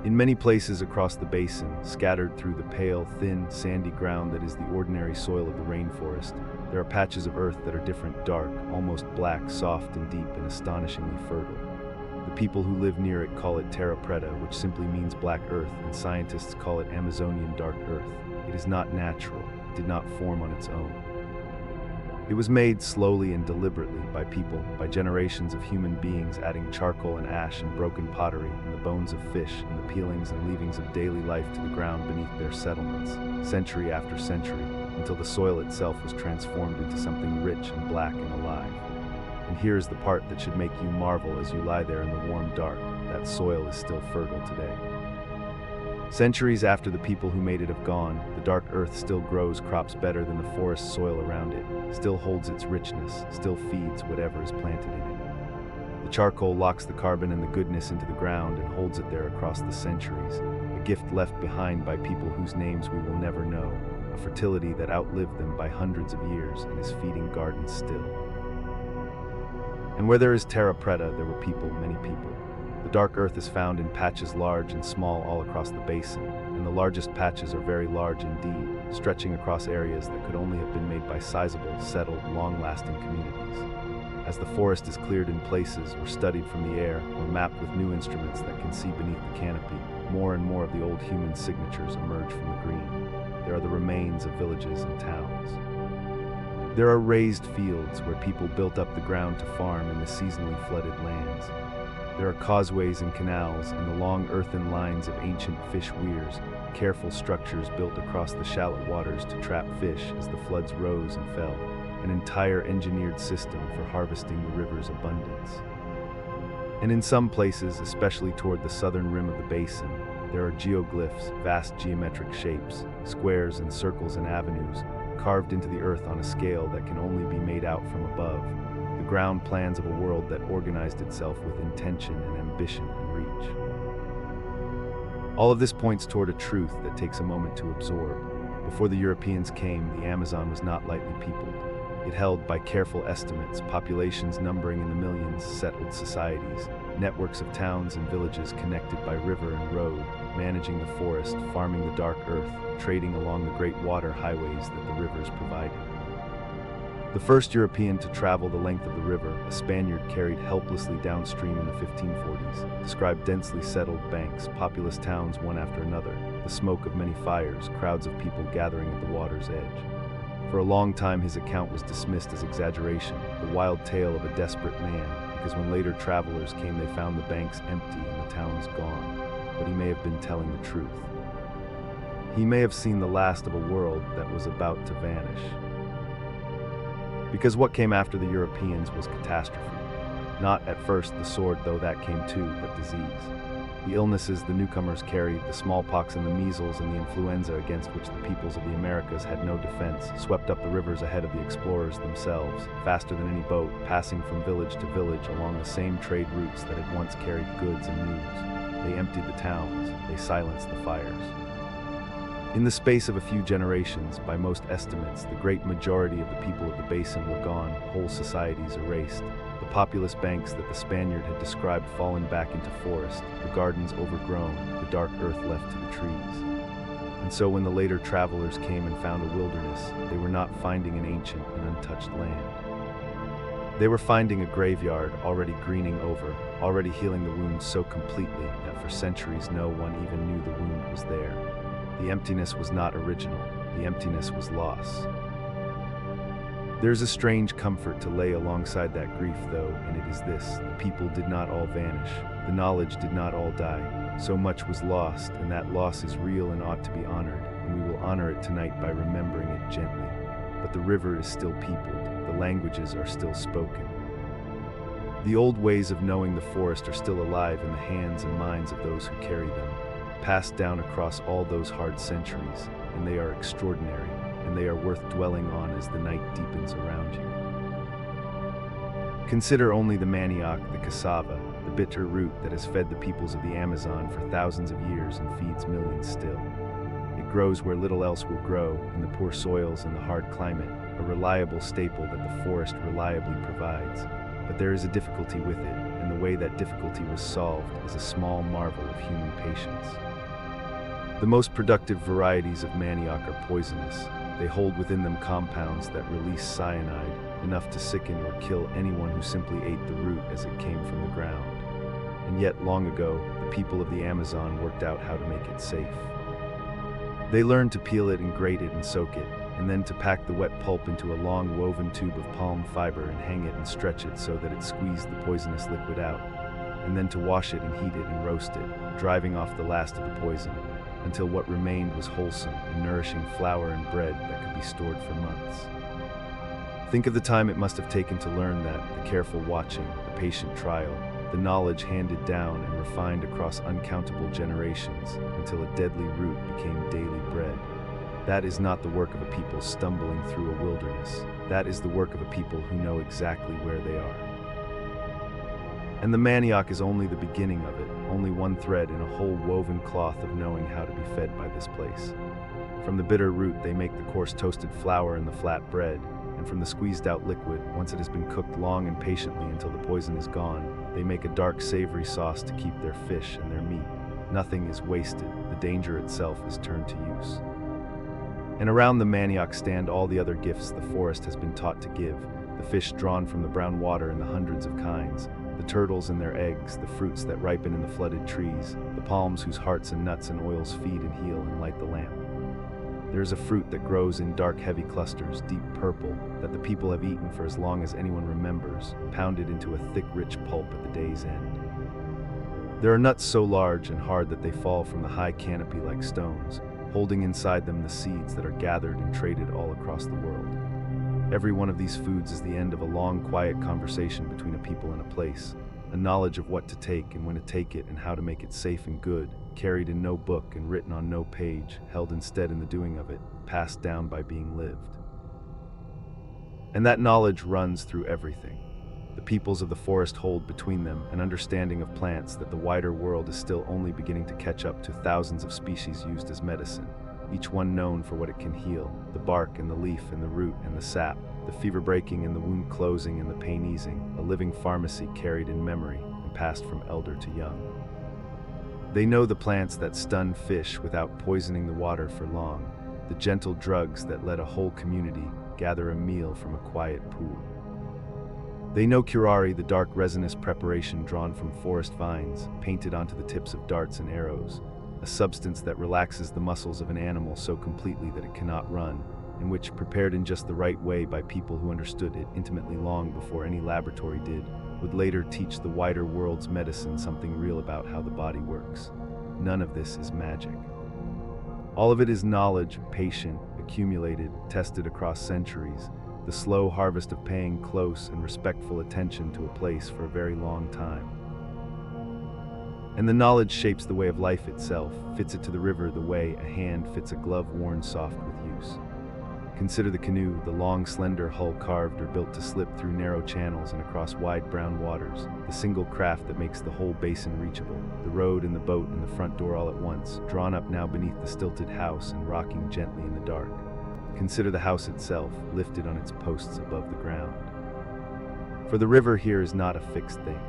In many places across the basin, scattered through the pale, thin, sandy ground that is the ordinary soil of the rainforest, there are patches of earth that are different, dark, almost black, soft and deep, and astonishingly fertile. The people who live near it call it terra preta, which simply means black earth, and scientists call it Amazonian dark earth. It is not natural. It did not form on its own. It was made slowly and deliberately by people, by generations of human beings adding charcoal and ash and broken pottery and the bones of fish and the peelings and leavings of daily life to the ground beneath their settlements, century after century, until the soil itself was transformed into something rich and black and alive. And here is the part that should make you marvel as you lie there in the warm dark. That soil is still fertile today. Centuries after the people who made it have gone, the dark earth still grows crops better than the forest soil around it, still holds its richness, still feeds whatever is planted in it. The charcoal locks the carbon and the goodness into the ground and holds it there across the centuries, a gift left behind by people whose names we will never know, a fertility that outlived them by hundreds of years and is feeding gardens still. And where there is terra preta, there were people, many people. The dark earth is found in patches large and small all across the basin, and the largest patches are very large indeed, stretching across areas that could only have been made by sizable, settled, long-lasting communities. As the forest is cleared in places or studied from the air or mapped with new instruments that can see beneath the canopy, more and more of the old human signatures emerge from the green. There are the remains of villages and towns. There are raised fields where people built up the ground to farm in the seasonally flooded lands. There are causeways and canals and the long earthen lines of ancient fish weirs, careful structures built across the shallow waters to trap fish as the floods rose and fell, an entire engineered system for harvesting the river's abundance. And in some places, especially toward the southern rim of the basin, there are geoglyphs, vast geometric shapes, squares and circles and avenues, carved into the earth on a scale that can only be made out from above, the ground plans of a world that organized itself with intention and ambition and reach. All of this points toward a truth that takes a moment to absorb. Before the Europeans came, the Amazon was not lightly peopled. It held, by careful estimates, populations numbering in the millions, settled societies, networks of towns and villages connected by river and road, managing the forest, farming the dark earth, trading along the great water highways that the rivers provided. The first European to travel the length of the river, a Spaniard carried helplessly downstream in the 1540s, described densely settled banks, populous towns one after another, the smoke of many fires, crowds of people gathering at the water's edge. For a long time his account was dismissed as exaggeration, the wild tale of a desperate man, because when later travelers came they found the banks empty and the towns gone. But he may have been telling the truth. He may have seen the last of a world that was about to vanish. Because what came after the Europeans was catastrophe. Not at first the sword, though that came too, but disease. The illnesses the newcomers carried, the smallpox and the measles and the influenza against which the peoples of the Americas had no defense, swept up the rivers ahead of the explorers themselves, faster than any boat, passing from village to village along the same trade routes that had once carried goods and news. They emptied the towns, they silenced the fires. In the space of a few generations, by most estimates, the great majority of the people of the basin were gone, whole societies erased. The populous banks that the Spaniard had described fallen back into forest, the gardens overgrown, the dark earth left to the trees. And so when the later travelers came and found a wilderness, they were not finding an ancient and untouched land. They were finding a graveyard already greening over, already healing the wound so completely that for centuries no one even knew the wound was there. The emptiness was not original, the emptiness was loss. There's a strange comfort to lay alongside that grief, though, and it is this: the people did not all vanish, the knowledge did not all die. So much was lost, and that loss is real and ought to be honored, and we will honor it tonight by remembering it gently. But the river is still peopled, the languages are still spoken. The old ways of knowing the forest are still alive in the hands and minds of those who carry them, passed down across all those hard centuries, and they are extraordinary, and they are worth dwelling on as the night deepens around you. Consider only the manioc, the cassava, the bitter root that has fed the peoples of the Amazon for thousands of years and feeds millions still. It grows where little else will grow, in the poor soils and the hard climate, a reliable staple that the forest reliably provides. But there is a difficulty with it, and the way that difficulty was solved is a small marvel of human patience. The most productive varieties of manioc are poisonous. They hold within them compounds that release cyanide, enough to sicken or kill anyone who simply ate the root as it came from the ground. And yet, long ago, the people of the Amazon worked out how to make it safe. They learned to peel it and grate it and soak it, and then to pack the wet pulp into a long woven tube of palm fiber and hang it and stretch it so that it squeezed the poisonous liquid out, and then to wash it and heat it and roast it, driving off the last of the poison, until what remained was wholesome and nourishing flour and bread that could be stored for months. Think of the time it must have taken to learn that, the careful watching, the patient trial, the knowledge handed down and refined across uncountable generations until a deadly root became daily bread. That is not the work of a people stumbling through a wilderness. That is the work of a people who know exactly where they are. And the manioc is only the beginning of it, only one thread in a whole woven cloth of knowing how to be fed by this place. From the bitter root they make the coarse toasted flour and the flat bread, and from the squeezed out liquid, once it has been cooked long and patiently until the poison is gone, They make a dark, savory sauce to keep their fish and their meat. Nothing is wasted. The danger itself is turned to use. And around the manioc stand all the other gifts the forest has been taught to give. The fish drawn from the brown water in the hundreds of kinds, the turtles and their eggs, the fruits that ripen in the flooded trees, the palms whose hearts and nuts and oils feed and heal and light the lamp. There is a fruit that grows in dark, heavy clusters, deep purple, that the people have eaten for as long as anyone remembers, pounded into a thick, rich pulp at the day's end. There are nuts so large and hard that they fall from the high canopy like stones, holding inside them the seeds that are gathered and traded all across the world. Every one of these foods is the end of a long, quiet conversation between a people and a place, a knowledge of what to take and when to take it and how to make it safe and good, carried in no book and written on no page, held instead in the doing of it, passed down by being lived. And that knowledge runs through everything. The peoples of the forest hold between them an understanding of plants that the wider world is still only beginning to catch up to, thousands of species used as medicine, each one known for what it can heal, the bark and the leaf and the root and the sap, the fever breaking and the wound closing and the pain easing, a living pharmacy carried in memory and passed from elder to young. They know the plants that stun fish without poisoning the water for long, the gentle drugs that let a whole community gather a meal from a quiet pool. They know curare, the dark resinous preparation drawn from forest vines, painted onto the tips of darts and arrows, a substance that relaxes the muscles of an animal so completely that it cannot run, and which, prepared in just the right way by people who understood it intimately long before any laboratory did, would later teach the wider world's medicine something real about how the body works. None of this is magic. All of it is knowledge, patient, accumulated, tested across centuries, the slow harvest of paying close and respectful attention to a place for a very long time. And the knowledge shapes the way of life itself, fits it to the river the way a hand fits a glove worn soft with use. Consider the canoe, the long, slender hull carved or built to slip through narrow channels and across wide brown waters, the single craft that makes the whole basin reachable, the road and the boat and the front door all at once, drawn up now beneath the stilted house and rocking gently in the dark. Consider the house itself, lifted on its posts above the ground. For the river here is not a fixed thing.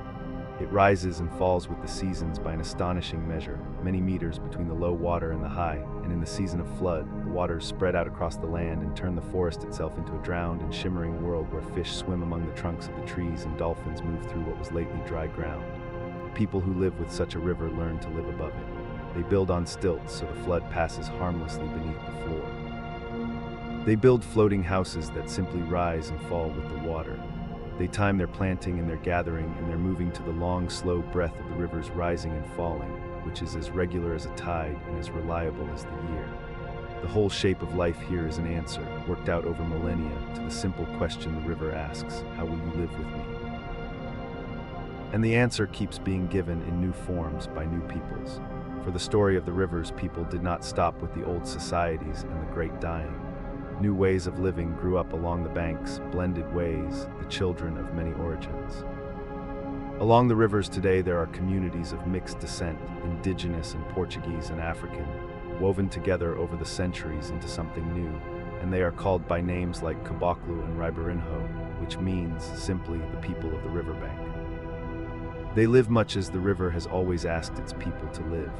It rises and falls with the seasons by an astonishing measure, many meters between the low water and the high, and in the season of flood, the waters spread out across the land and turn the forest itself into a drowned and shimmering world where fish swim among the trunks of the trees and dolphins move through what was lately dry ground. People who live with such a river learn to live above it. They build on stilts so the flood passes harmlessly beneath the floor. They build floating houses that simply rise and fall with the water. They time their planting and their gathering and their moving to the long, slow breath of the river's rising and falling, which is as regular as a tide and as reliable as the year. The whole shape of life here is an answer, worked out over millennia, to the simple question the river asks, how will you live with me? And the answer keeps being given in new forms by new peoples. For the story of the river's people did not stop with the old societies and the great dying. New ways of living grew up along the banks, blended ways, the children of many origins. Along the rivers today there are communities of mixed descent, indigenous and Portuguese and African, woven together over the centuries into something new, and they are called by names like Caboclo and Ribeirinho, which means simply the people of the riverbank. They live much as the river has always asked its people to live,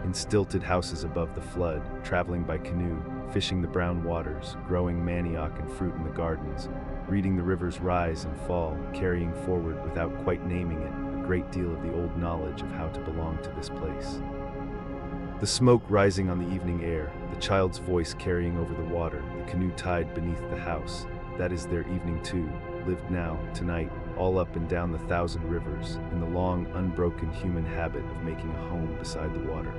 in stilted houses above the flood, traveling by canoe, fishing the brown waters, growing manioc and fruit in the gardens, reading the river's rise and fall, carrying forward without quite naming it a great deal of the old knowledge of how to belong to this place. The smoke rising on the evening air, the child's voice carrying over the water, the canoe tied beneath the house, that is their evening too, lived now, tonight, all up and down the thousand rivers, in the long, unbroken human habit of making a home beside the water.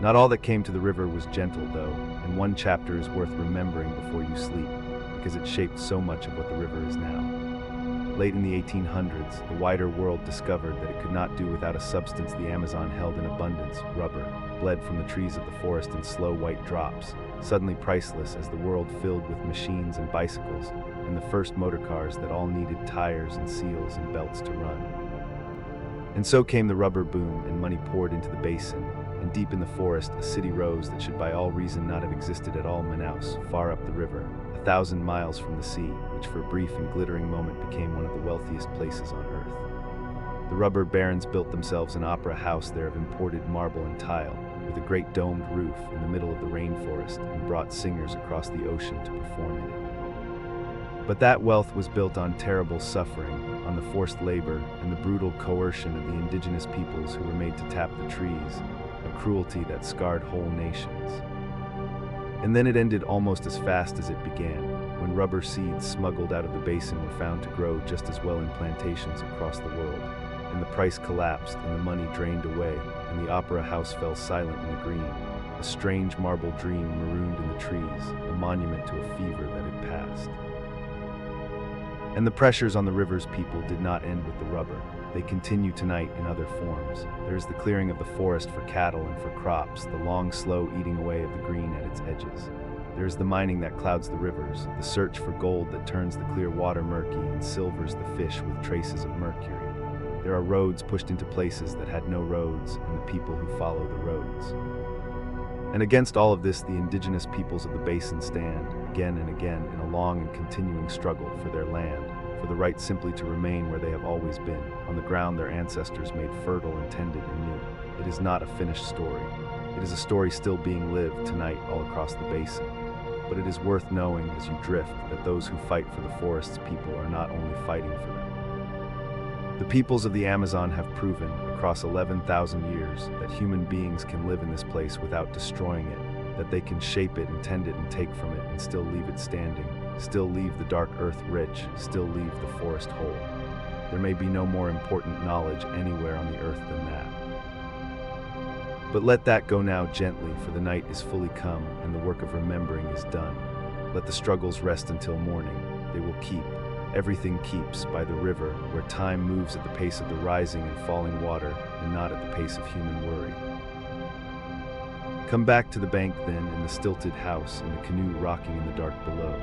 Not all that came to the river was gentle, though, and one chapter is worth remembering before you sleep, because it shaped so much of what the river is now. Late in the 1800s, the wider world discovered that it could not do without a substance the Amazon held in abundance, rubber, bled from the trees of the forest in slow white drops, suddenly priceless as the world filled with machines and bicycles, and the first motor cars that all needed tires and seals and belts to run. And so came the rubber boom, and money poured into the basin, and deep in the forest a city rose that should by all reason not have existed at all. Manaus, far up the river, 1,000 miles from the sea, which for a brief and glittering moment became one of the wealthiest places on earth. The rubber barons built themselves an opera house there of imported marble and tile, with a great domed roof in the middle of the rainforest, and brought singers across the ocean to perform in it. But that wealth was built on terrible suffering, on the forced labor, and the brutal coercion of the indigenous peoples who were made to tap the trees, a cruelty that scarred whole nations. And then it ended almost as fast as it began, when rubber seeds smuggled out of the basin were found to grow just as well in plantations across the world, and the price collapsed and the money drained away, and the opera house fell silent in the green, a strange marble dream marooned in the trees, a monument to a fever that had passed. And the pressures on the river's people did not end with the rubber. They continue tonight in other forms. There is the clearing of the forest for cattle and for crops, the long, slow eating away of the green at its edges. There is the mining that clouds the rivers, the search for gold that turns the clear water murky and silvers the fish with traces of mercury. There are roads pushed into places that had no roads, and the people who follow the roads. And against all of this, the indigenous peoples of the basin stand, again and again, in a long and continuing struggle for their land, for the right simply to remain where they have always been, on the ground their ancestors made fertile and tended anew. It is not a finished story. It is a story still being lived tonight all across the basin. But it is worth knowing as you drift that those who fight for the forest's people are not only fighting for them. The peoples of the Amazon have proven, across 11,000 years, that human beings can live in this place without destroying it, that they can shape it and tend it and take from it and still leave it standing, still leave the dark earth rich, still leave the forest whole. There may be no more important knowledge anywhere on the earth than that. But let that go now gently, for the night is fully come, and the work of remembering is done. Let the struggles rest until morning. They will keep. Everything keeps by the river, where time moves at the pace of the rising and falling water, and not at the pace of human worry. Come back to the bank then, in the stilted house, and the canoe rocking in the dark below.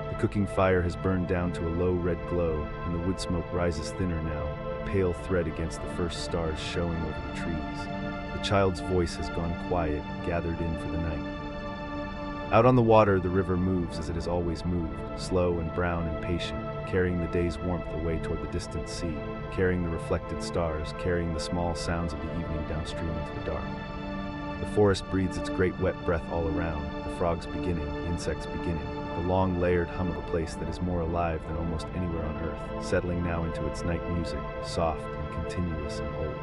The cooking fire has burned down to a low red glow, and the wood smoke rises thinner now, a pale thread against the first stars showing over the trees. The child's voice has gone quiet, gathered in for the night. Out on the water, the river moves as it has always moved, slow and brown and patient, carrying the day's warmth away toward the distant sea, carrying the reflected stars, carrying the small sounds of the evening downstream into the dark. The forest breathes its great wet breath all around, the frogs beginning, insects beginning, the long layered hum of a place that is more alive than almost anywhere on earth, settling now into its night music, soft and continuous and old.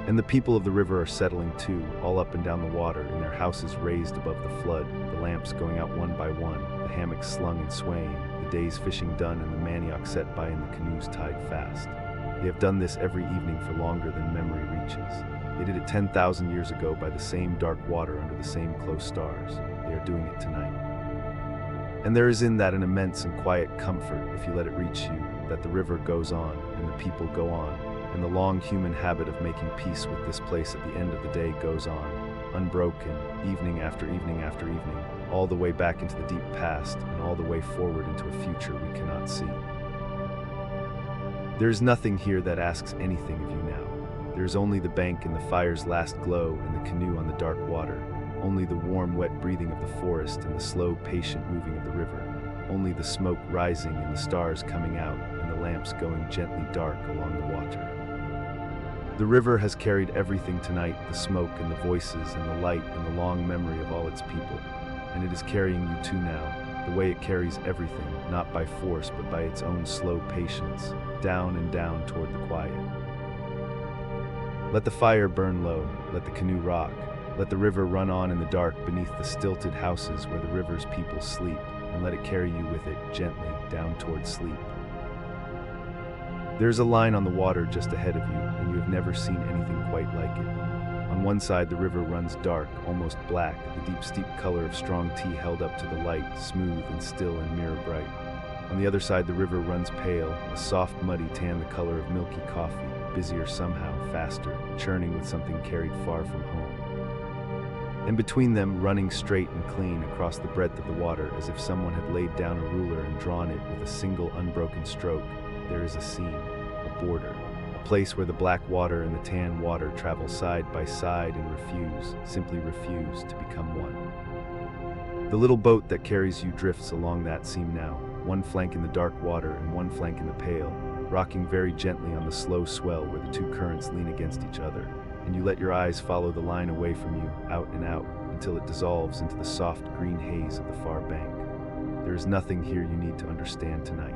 And the people of the river are settling too, all up and down the water, in their houses raised above the flood, the lamps going out one by one, the hammocks slung and swaying, the day's fishing done and the manioc set by and the canoes tied fast. They have done this every evening for longer than memory reaches. They did it 10,000 years ago by the same dark water under the same close stars. They are doing it tonight. And there is in that an immense and quiet comfort, if you let it reach you, that the river goes on, and the people go on, and the long human habit of making peace with this place at the end of the day goes on, unbroken, evening after evening after evening, all the way back into the deep past and all the way forward into a future we cannot see. There is nothing here that asks anything of you now. There is only the bank and the fire's last glow and the canoe on the dark water, only the warm, wet breathing of the forest and the slow, patient moving of the river, only the smoke rising and the stars coming out and the lamps going gently dark along the water. The river has carried everything tonight, the smoke and the voices and the light and the long memory of all its people, and it is carrying you too now, the way it carries everything, not by force but by its own slow patience, down and down toward the quiet. Let the fire burn low, let the canoe rock, let the river run on in the dark beneath the stilted houses where the river's people sleep, and let it carry you with it gently down toward sleep. There is a line on the water just ahead of you, and you have never seen anything quite like it. On one side, the river runs dark, almost black, the deep, steep color of strong tea held up to the light, smooth and still and mirror bright. On the other side, the river runs pale, a soft, muddy tan the color of milky coffee, busier somehow, faster, churning with something carried far from home. And between them, running straight and clean across the breadth of the water, as if someone had laid down a ruler and drawn it with a single unbroken stroke, there is a scene, a border, a place where the black water and the tan water travel side by side and simply refuse to become one. The little boat that carries you drifts along that seam now, one flank in the dark water and one flank in the pale, rocking very gently on the slow swell where the two currents lean against each other, and you let your eyes follow the line away from you, out and out, until it dissolves into the soft green haze of the far bank. There is nothing here you need to understand tonight.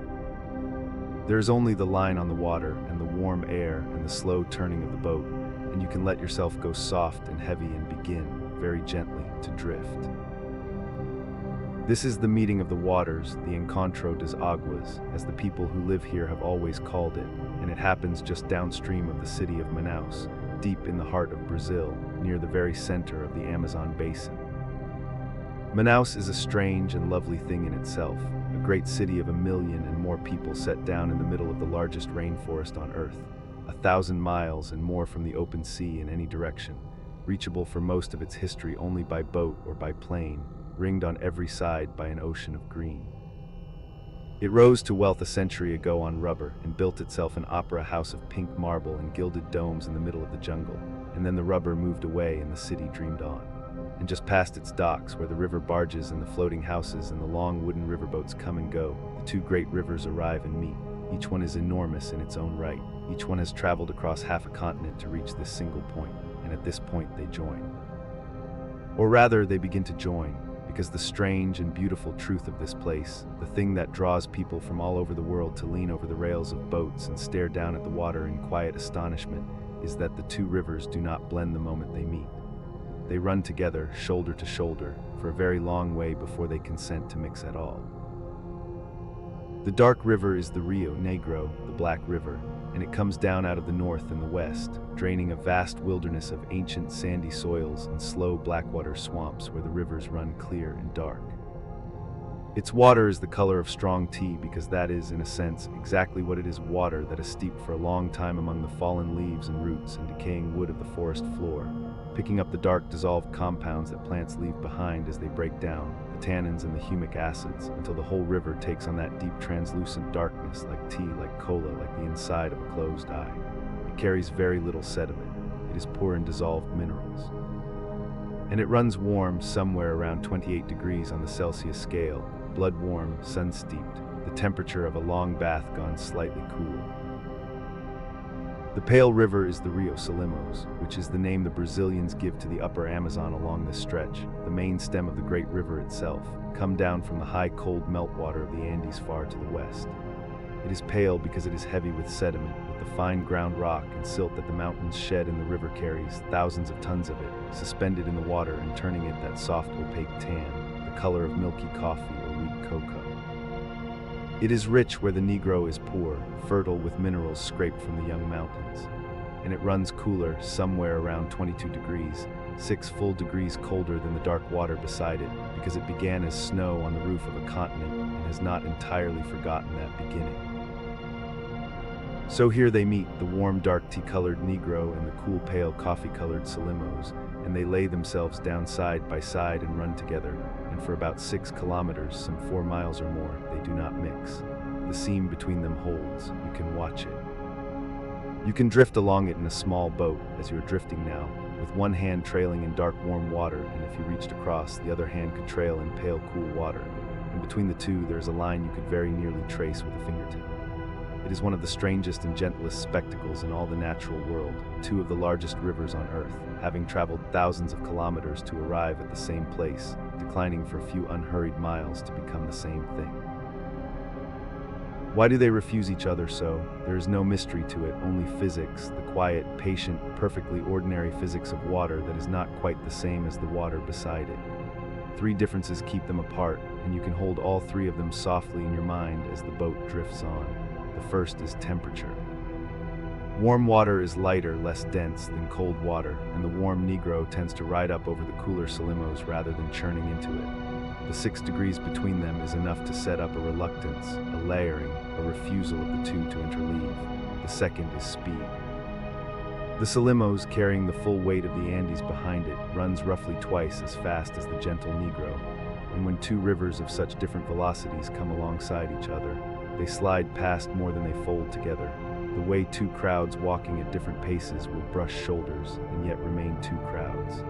There is only the line on the water and the warm air and the slow turning of the boat, and you can let yourself go soft and heavy and begin, very gently, to drift. This is the meeting of the waters, the encontro das aguas, as the people who live here have always called it, and it happens just downstream of the city of Manaus, deep in the heart of Brazil, near the very center of the Amazon basin. Manaus is a strange and lovely thing in itself, a great city of 1 million and more people set down in the middle of the largest rainforest on Earth, 1,000 miles and more from the open sea in any direction, reachable for most of its history only by boat or by plane, ringed on every side by an ocean of green. It rose to wealth a century ago on rubber and built itself an opera house of pink marble and gilded domes in the middle of the jungle, and then the rubber moved away and the city dreamed on. And just past its docks, where the river barges and the floating houses and the long wooden riverboats come and go, the two great rivers arrive and meet. Each one is enormous in its own right. Each one has traveled across half a continent to reach this single point, and at this point they join. Or rather, they begin to join, because the strange and beautiful truth of this place, the thing that draws people from all over the world to lean over the rails of boats and stare down at the water in quiet astonishment, is that the two rivers do not blend the moment they meet. They run together, shoulder to shoulder, for a very long way before they consent to mix at all. The dark river is the Rio Negro, the Black River, and it comes down out of the north and the west, draining a vast wilderness of ancient sandy soils and slow blackwater swamps where the rivers run clear and dark. Its water is the color of strong tea because that is, in a sense, exactly what it is: water that is steeped for a long time among the fallen leaves and roots and decaying wood of the forest floor, picking up the dark dissolved compounds that plants leave behind as they break down, the tannins and the humic acids, until the whole river takes on that deep translucent darkness, like tea, like cola, like the inside of a closed eye. It carries very little sediment. It is poor in dissolved minerals. And it runs warm, somewhere around 28 degrees on the Celsius scale, blood warm, sun steeped, the temperature of a long bath gone slightly cool. The pale river is the Rio Solimões, which is the name the Brazilians give to the upper Amazon along this stretch, the main stem of the great river itself, come down from the high cold meltwater of the Andes far to the west. It is pale because it is heavy with sediment, with the fine ground rock and silt that the mountains shed and the river carries, thousands of tons of it, suspended in the water and turning it that soft opaque tan, the color of milky coffee or wheat cocoa. It is rich where the Negro is poor, fertile with minerals scraped from the young mountains. And it runs cooler, somewhere around 22 degrees, 6 full degrees colder than the dark water beside it, because it began as snow on the roof of a continent and has not entirely forgotten that beginning. So here they meet, the warm dark tea-colored Negro and the cool pale coffee-colored Solimões, and they lay themselves down side by side and run together, and for about 6 kilometers, some 4 miles or more, they do not mix. The seam between them holds. You can watch it. You can drift along it in a small boat, as you are drifting now, with one hand trailing in dark warm water, and if you reached across, the other hand could trail in pale cool water, and between the two there is a line you could very nearly trace with a fingertip. It is one of the strangest and gentlest spectacles in all the natural world, 2 of the largest rivers on Earth, having traveled thousands of kilometers to arrive at the same place, declining for a few unhurried miles to become the same thing. Why do they refuse each other so? There is no mystery to it, only physics, the quiet, patient, perfectly ordinary physics of water that is not quite the same as the water beside it. 3 differences keep them apart, and you can hold all 3 of them softly in your mind as the boat drifts on. The first is temperature. Warm water is lighter, less dense than cold water, and the warm Negro tends to ride up over the cooler Solimões rather than churning into it. The 6 degrees between them is enough to set up a reluctance, a layering, a refusal of the 2 to interleave. The second is speed. The Solimões, carrying the full weight of the Andes behind it, runs roughly twice as fast as the gentle Negro, and when 2 rivers of such different velocities come alongside each other, they slide past more than they fold together. The way 2 crowds walking at different paces will brush shoulders and yet remain 2 crowds.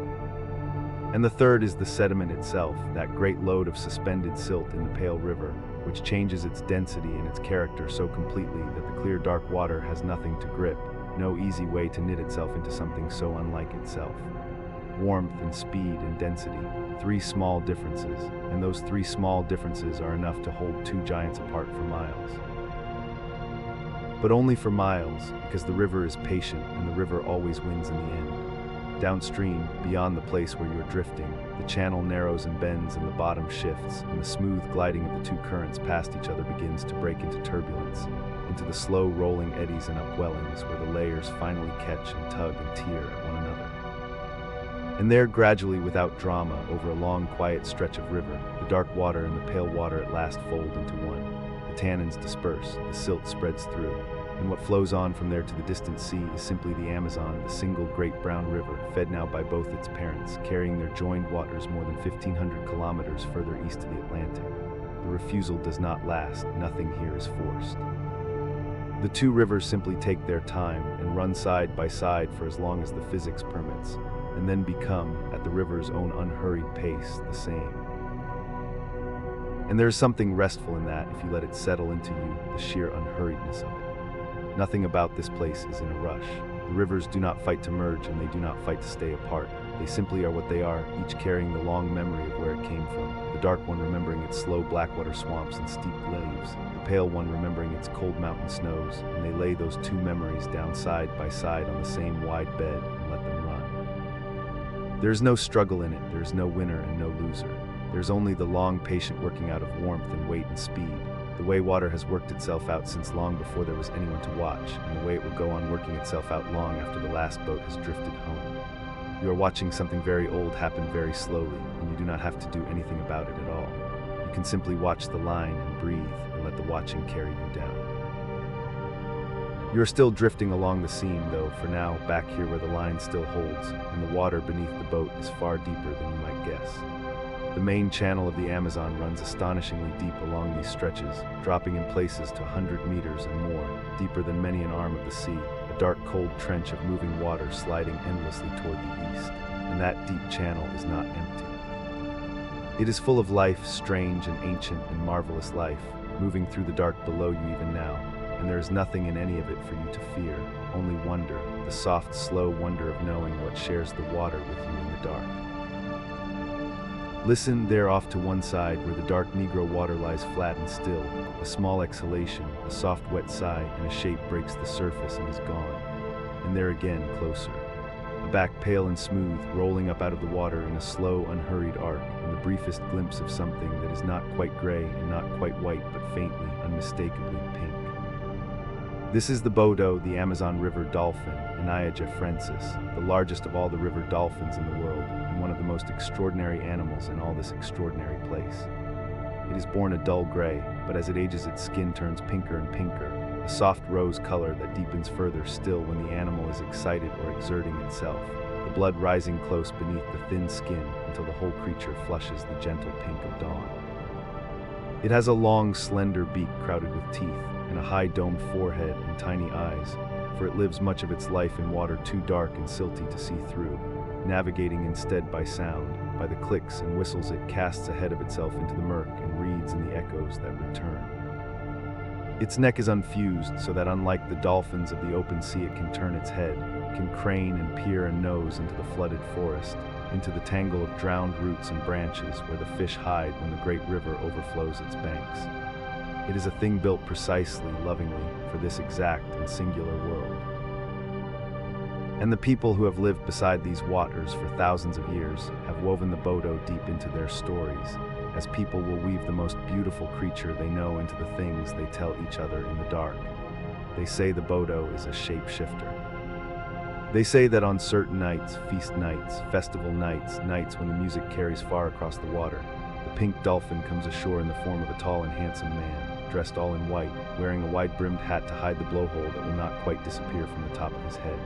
And the third is the sediment itself, that great load of suspended silt in the pale river, which changes its density and its character so completely that the clear dark water has nothing to grip, no easy way to knit itself into something so unlike itself. Warmth and speed and density, three small differences, and those three small differences are enough to hold two giants apart for miles. But only for miles, because the river is patient and the river always wins in the end. Downstream, beyond the place where you're drifting, the channel narrows and bends and the bottom shifts, and the smooth gliding of the two currents past each other begins to break into turbulence, into the slow rolling eddies and upwellings where the layers finally catch and tug and tear at one another. And there, gradually, without drama, over a long, quiet stretch of river, the dark water and the pale water at last fold into one. The tannins disperse, the silt spreads through, and what flows on from there to the distant sea is simply the Amazon, the single great brown river, fed now by both its parents, carrying their joined waters more than 1,500 kilometers further east of the Atlantic. The refusal does not last, nothing here is forced. The two rivers simply take their time and run side by side for as long as the physics permits, and then become, at the river's own unhurried pace, the same. And there is something restful in that if you let it settle into you, the sheer unhurriedness of it. Nothing about this place is in a rush. The rivers do not fight to merge and they do not fight to stay apart. They simply are what they are, each carrying the long memory of where it came from. The dark one remembering its slow blackwater swamps and steep leaves, the pale one remembering its cold mountain snows, and they lay those two memories down side by side on the same wide bed and let them run. There is no struggle in it, there is no winner and no loser. There is only the long, patient working out of warmth and weight and speed. The way water has worked itself out since long before there was anyone to watch, and the way it will go on working itself out long after the last boat has drifted home. You are watching something very old happen very slowly, and you do not have to do anything about it at all. You can simply watch the line and breathe, and let the watching carry you down. You are still drifting along the seam, though, for now, back here where the line still holds, and the water beneath the boat is far deeper than you might guess. The main channel of the Amazon runs astonishingly deep along these stretches, dropping in places to 100 meters and more, deeper than many an arm of the sea, a dark cold trench of moving water sliding endlessly toward the east, and that deep channel is not empty. It is full of life, strange and ancient and marvelous life, moving through the dark below you even now, and there is nothing in any of it for you to fear, only wonder, the soft, slow wonder of knowing what shares the water with you in the dark. Listen there off to one side where the dark Negro water lies flat and still, a small exhalation, a soft wet sigh, and a shape breaks the surface and is gone. And there again, closer. A back pale and smooth, rolling up out of the water in a slow, unhurried arc, and the briefest glimpse of something that is not quite gray and not quite white but faintly, unmistakably pink. This is the Bodo, the Amazon River dolphin, Anaia geoffrensis, the largest of all the river dolphins in the world, and one of the most extraordinary animals in all this extraordinary place. It is born a dull gray, but as it ages its skin turns pinker and pinker, a soft rose color that deepens further still when the animal is excited or exerting itself, the blood rising close beneath the thin skin until the whole creature flushes the gentle pink of dawn. It has a long, slender beak crowded with teeth, and a high domed forehead and tiny eyes, for it lives much of its life in water too dark and silty to see through, navigating instead by sound, by the clicks and whistles it casts ahead of itself into the murk and reads in the echoes that return. Its neck is unfused, so that unlike the dolphins of the open sea it can turn its head, can crane and peer and nose into the flooded forest, into the tangle of drowned roots and branches where the fish hide when the great river overflows its banks. It is a thing built precisely, lovingly, for this exact and singular world. And the people who have lived beside these waters for thousands of years have woven the Bodo deep into their stories, as people will weave the most beautiful creature they know into the things they tell each other in the dark. They say the Bodo is a shapeshifter. They say that on certain nights, feast nights, festival nights, nights when the music carries far across the water, the pink dolphin comes ashore in the form of a tall and handsome man, dressed all in white, wearing a wide-brimmed hat to hide the blowhole that will not quite disappear from the top of his head.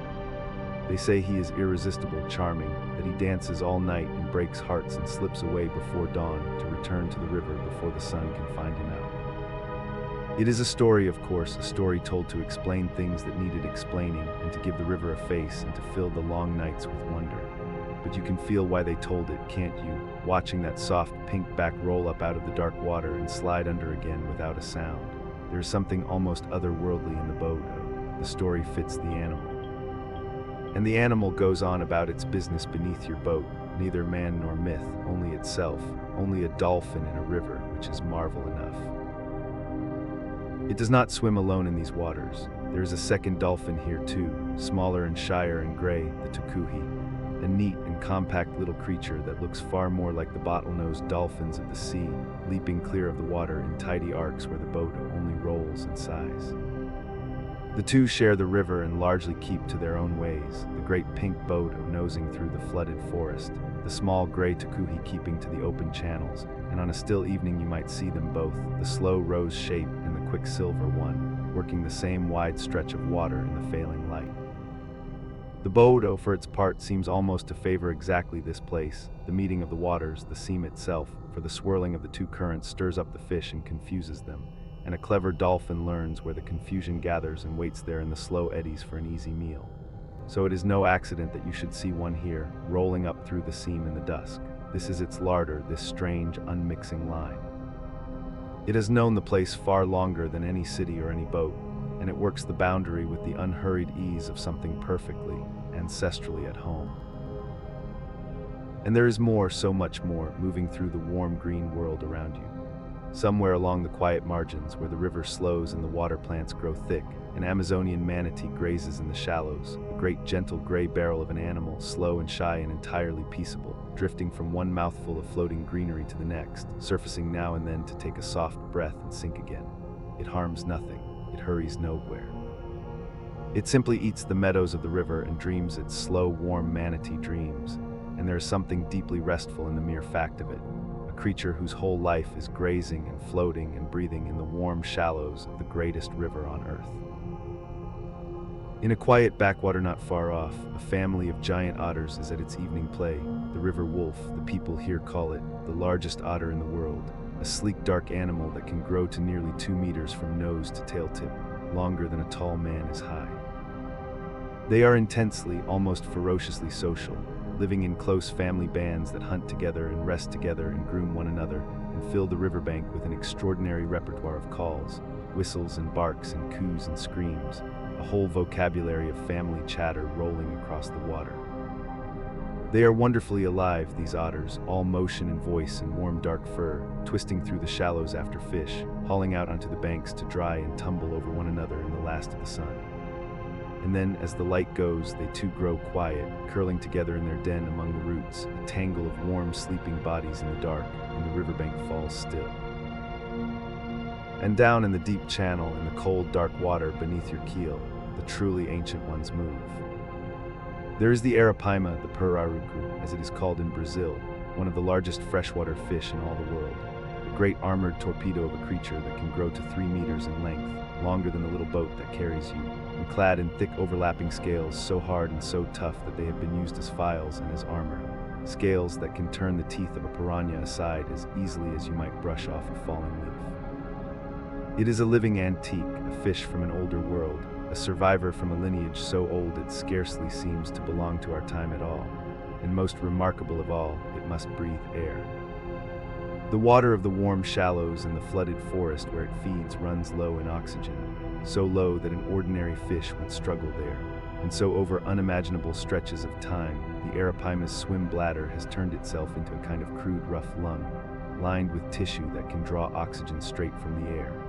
They say he is irresistible, charming, that he dances all night and breaks hearts and slips away before dawn to return to the river before the sun can find him out. It is a story, of course, a story told to explain things that needed explaining and to give the river a face and to fill the long nights with wonder. but you can feel why they told it, can't you? Watching that soft pink back roll up out of the dark water and slide under again without a sound. There is something almost otherworldly in the bodo. The story fits the animal. And the animal goes on about its business beneath your boat, neither man nor myth, only itself, only a dolphin in a river, which is marvel enough. It does not swim alone in these waters. There is a second dolphin here too, smaller and shyer and gray, the tukuhi, a neat and compact little creature that looks far more like the bottlenose dolphins of the sea, leaping clear of the water in tidy arcs where the boat only rolls and sighs. The two share the river and largely keep to their own ways, the great pink boat nosing through the flooded forest, the small gray tukuhi keeping to the open channels, and on a still evening you might see them both, the slow rose shape and the quicksilver one, working the same wide stretch of water in the failing light. The bodo, for its part, seems almost to favor exactly this place, the meeting of the waters, the seam itself, for the swirling of the two currents stirs up the fish and confuses them, and a clever dolphin learns where the confusion gathers and waits there in the slow eddies for an easy meal. So it is no accident that you should see one here, rolling up through the seam in the dusk. This is its larder, this strange, unmixing line. It has known the place far longer than any city or any boat, and it works the boundary with the unhurried ease of something perfectly, ancestrally at home. And there is more, so much more, moving through the warm green world around you. Somewhere along the quiet margins, where the river slows and the water plants grow thick, an Amazonian manatee grazes in the shallows, a great gentle gray barrel of an animal, slow and shy and entirely peaceable, drifting from one mouthful of floating greenery to the next, surfacing now and then to take a soft breath and sink again. It harms nothing, it hurries nowhere. It simply eats the meadows of the river and dreams its slow, warm manatee dreams, and there is something deeply restful in the mere fact of it. A creature whose whole life is grazing and floating and breathing in the warm shallows of the greatest river on earth. In a quiet backwater not far off, a family of giant otters is at its evening play. The river wolf, the people here call it, the largest otter in the world, a sleek dark animal that can grow to nearly 2 meters from nose to tail tip, longer than a tall man is high. They are intensely, almost ferociously social, living in close family bands that hunt together and rest together and groom one another and fill the riverbank with an extraordinary repertoire of calls, whistles and barks and coos and screams, a whole vocabulary of family chatter rolling across the water. They are wonderfully alive, these otters, all motion and voice and warm dark fur, twisting through the shallows after fish, hauling out onto the banks to dry and tumble over one another in the last of the sun. And then, as the light goes, they too grow quiet, curling together in their den among the roots, a tangle of warm, sleeping bodies in the dark, and the riverbank falls still. And down in the deep channel, in the cold, dark water beneath your keel, the truly ancient ones move. There is the arapaima, the pirarucu, as it is called in Brazil, one of the largest freshwater fish in all the world, a great armored torpedo of a creature that can grow to 3 meters in length, longer than the little boat that carries you, and clad in thick overlapping scales so hard and so tough that they have been used as files and as armor, scales that can turn the teeth of a piranha aside as easily as you might brush off a falling leaf. It is a living antique, a fish from an older world, a survivor from a lineage so old it scarcely seems to belong to our time at all, and most remarkable of all, it must breathe air. The water of the warm shallows and the flooded forest where it feeds runs low in oxygen, so low that an ordinary fish would struggle there, and so over unimaginable stretches of time, the arapaima's swim bladder has turned itself into a kind of crude rough lung, lined with tissue that can draw oxygen straight from the air.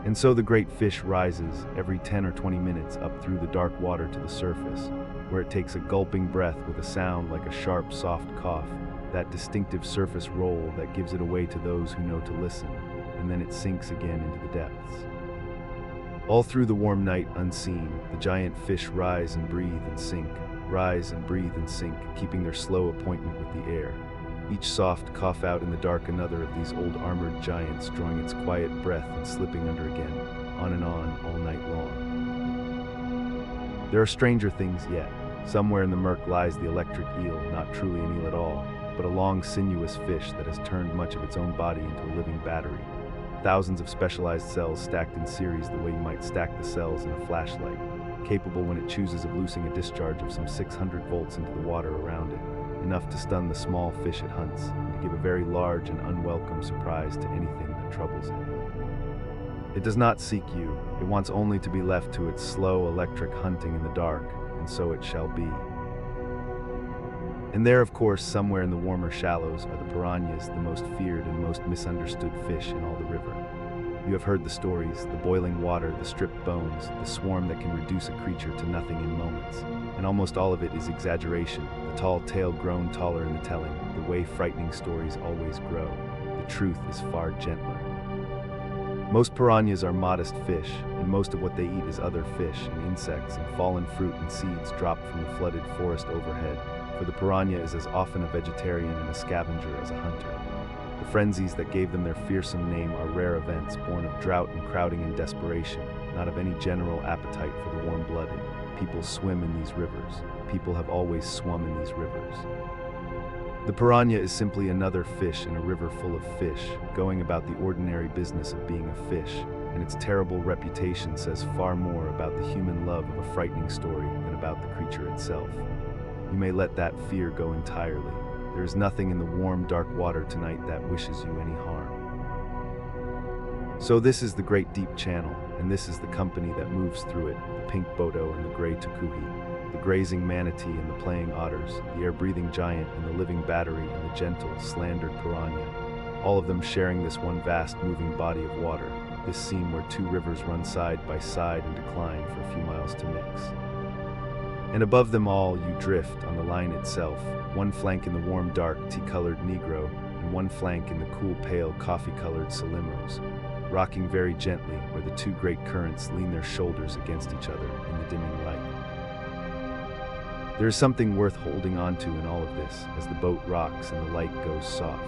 And so the great fish rises every 10 or 20 minutes up through the dark water to the surface, where it takes a gulping breath with a sound like a sharp, soft cough, that distinctive surface roll that gives it away to those who know to listen, and then it sinks again into the depths. All through the warm night unseen, the giant fish rise and breathe and sink, rise and breathe and sink, keeping their slow appointment with the air. Each soft cough out in the dark another of these old armored giants drawing its quiet breath and slipping under again, on and on, all night long. There are stranger things yet. Somewhere in the murk lies the electric eel, not truly an eel at all, but a long sinuous fish that has turned much of its own body into a living battery. Thousands of specialized cells stacked in series the way you might stack the cells in a flashlight. capable when it chooses of loosing a discharge of some 600 volts into the water around it, enough to stun the small fish it hunts and to give a very large and unwelcome surprise to anything that troubles it. It does not seek you, it wants only to be left to its slow electric hunting in the dark, and so it shall be. And there, of course, somewhere in the warmer shallows are the piranhas, the most feared and most misunderstood fish in all the river. You have heard the stories, the boiling water, the stripped bones, the swarm that can reduce a creature to nothing in moments. And almost all of it is exaggeration, the tall tale grown taller in the telling, the way frightening stories always grow. The truth is far gentler. Most piranhas are modest fish, and most of what they eat is other fish and insects and fallen fruit and seeds dropped from the flooded forest overhead, for the piranha is as often a vegetarian and a scavenger as a hunter. The frenzies that gave them their fearsome name are rare events born of drought and crowding and desperation, not of any general appetite for the warm-blooded. People swim in these rivers. People have always swum in these rivers. The piranha is simply another fish in a river full of fish, going about the ordinary business of being a fish, and its terrible reputation says far more about the human love of a frightening story than about the creature itself. You may let that fear go entirely. There is nothing in the warm, dark water tonight that wishes you any harm. So this is the great deep channel, and this is the company that moves through it, the pink bodo and the gray tucuhi, the grazing manatee and the playing otters, the air-breathing giant and the living battery and the gentle, slandered piranha, all of them sharing this one vast, moving body of water, this seam where two rivers run side by side and decline for a few miles to mix. And above them all, you drift on the line itself, one flank in the warm, dark, tea-colored negro, and one flank in the cool, pale, coffee-colored salimos, rocking very gently where the two great currents lean their shoulders against each other in the dimming light. There is something worth holding on to in all of this, as the boat rocks and the light goes soft.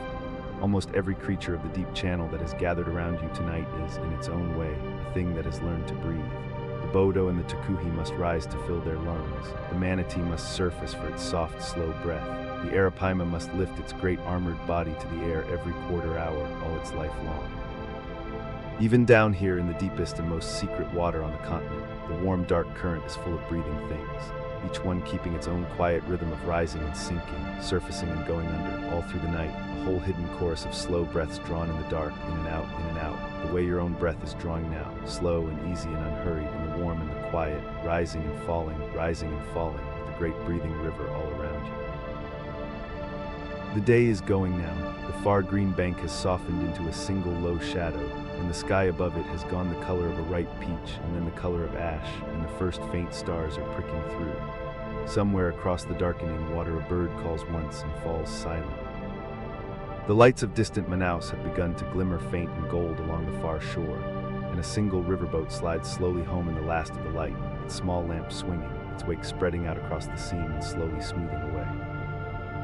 Almost every creature of the deep channel that has gathered around you tonight is, in its own way, a thing that has learned to breathe. The bodo and the tucuhi must rise to fill their lungs. The manatee must surface for its soft, slow breath. The arapaima must lift its great armored body to the air every quarter hour, all its life long. Even down here in the deepest and most secret water on the continent, the warm, dark current is full of breathing things, each one keeping its own quiet rhythm of rising and sinking, surfacing and going under, all through the night, a whole hidden chorus of slow breaths drawn in the dark, in and out, the way your own breath is drawing now, slow and easy and unhurried, in the warm and the quiet, rising and falling, with the great breathing river all around you. The day is going now. The far green bank has softened into a single low shadow, and the sky above it has gone the color of a ripe peach and then the color of ash, and the first faint stars are pricking through. Somewhere across the darkening water a bird calls once and falls silent. The lights of distant Manaus have begun to glimmer faint and gold along the far shore, and a single riverboat slides slowly home in the last of the light, its small lamp swinging, its wake spreading out across the seam and slowly smoothing away.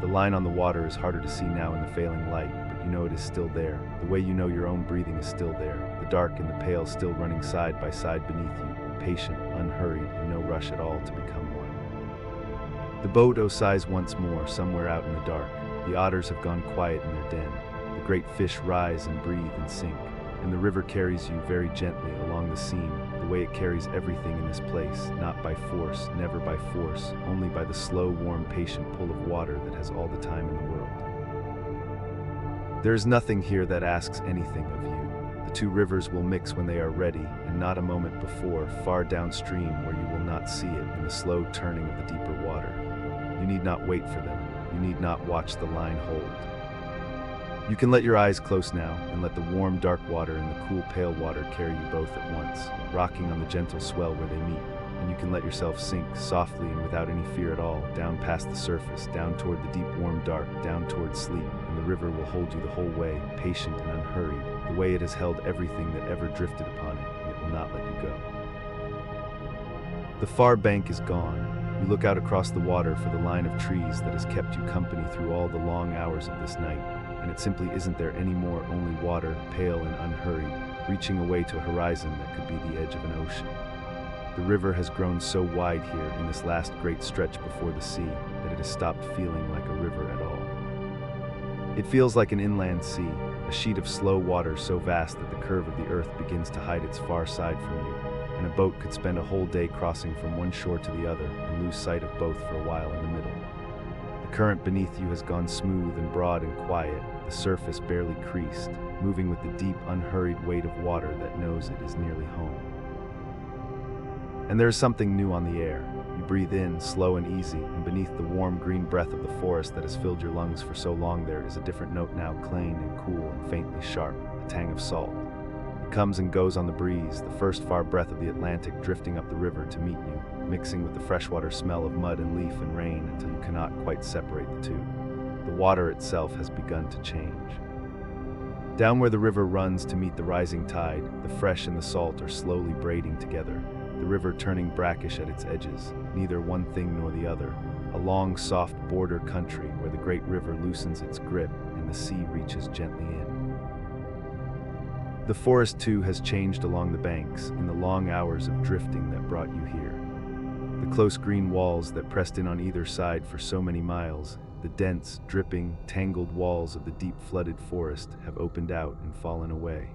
The line on the water is harder to see now in the failing light, but you know it is still there, the way you know your own breathing is still there, the dark and the pale still running side by side beneath you, patient, unhurried, in no rush at all to become one. The boat sighs once more, somewhere out in the dark. The otters have gone quiet in their den. The great fish rise and breathe and sink, and the river carries you very gently along the seam, the way it carries everything in this place, not by force, never by force, only by the slow, warm, patient pull of water that has all the time in the world. There is nothing here that asks anything of you. The two rivers will mix when they are ready, and not a moment before, far downstream where you will not see it in the slow turning of the deeper water. You need not wait for them. You need not watch the line hold. You can let your eyes close now and let the warm, dark water and the cool, pale water carry you both at once, rocking on the gentle swell where they meet, and you can let yourself sink softly and without any fear at all, down past the surface, down toward the deep, warm dark, down toward sleep, and the river will hold you the whole way, patient and unhurried, the way it has held everything that ever drifted upon it, and it will not let you go. The far bank is gone. You look out across the water for the line of trees that has kept you company through all the long hours of this night, and it simply isn't there anymore, only water, pale and unhurried, reaching away to a horizon that could be the edge of an ocean. The river has grown so wide here in this last great stretch before the sea that it has stopped feeling like a river at all. It feels like an inland sea, a sheet of slow water so vast that the curve of the earth begins to hide its far side from you, and a boat could spend a whole day crossing from one shore to the other and lose sight of both for a while in the middle. The current beneath you has gone smooth and broad and quiet, the surface barely creased, moving with the deep, unhurried weight of water that knows it is nearly home. And there is something new on the air. You breathe in, slow and easy, and beneath the warm green breath of the forest that has filled your lungs for so long, there is a different note now, clean and cool and faintly sharp, a tang of salt. It comes and goes on the breeze, the first far breath of the Atlantic drifting up the river to meet you, mixing with the freshwater smell of mud and leaf and rain until you cannot quite separate the two. The water itself has begun to change. Down where the river runs to meet the rising tide, the fresh and the salt are slowly braiding together, the river turning brackish at its edges, neither one thing nor the other, a long, soft border country where the great river loosens its grip and the sea reaches gently in. The forest, too, has changed along the banks in the long hours of drifting that brought you here. The close green walls that pressed in on either side for so many miles, the dense, dripping, tangled walls of the deep flooded forest have opened out and fallen away.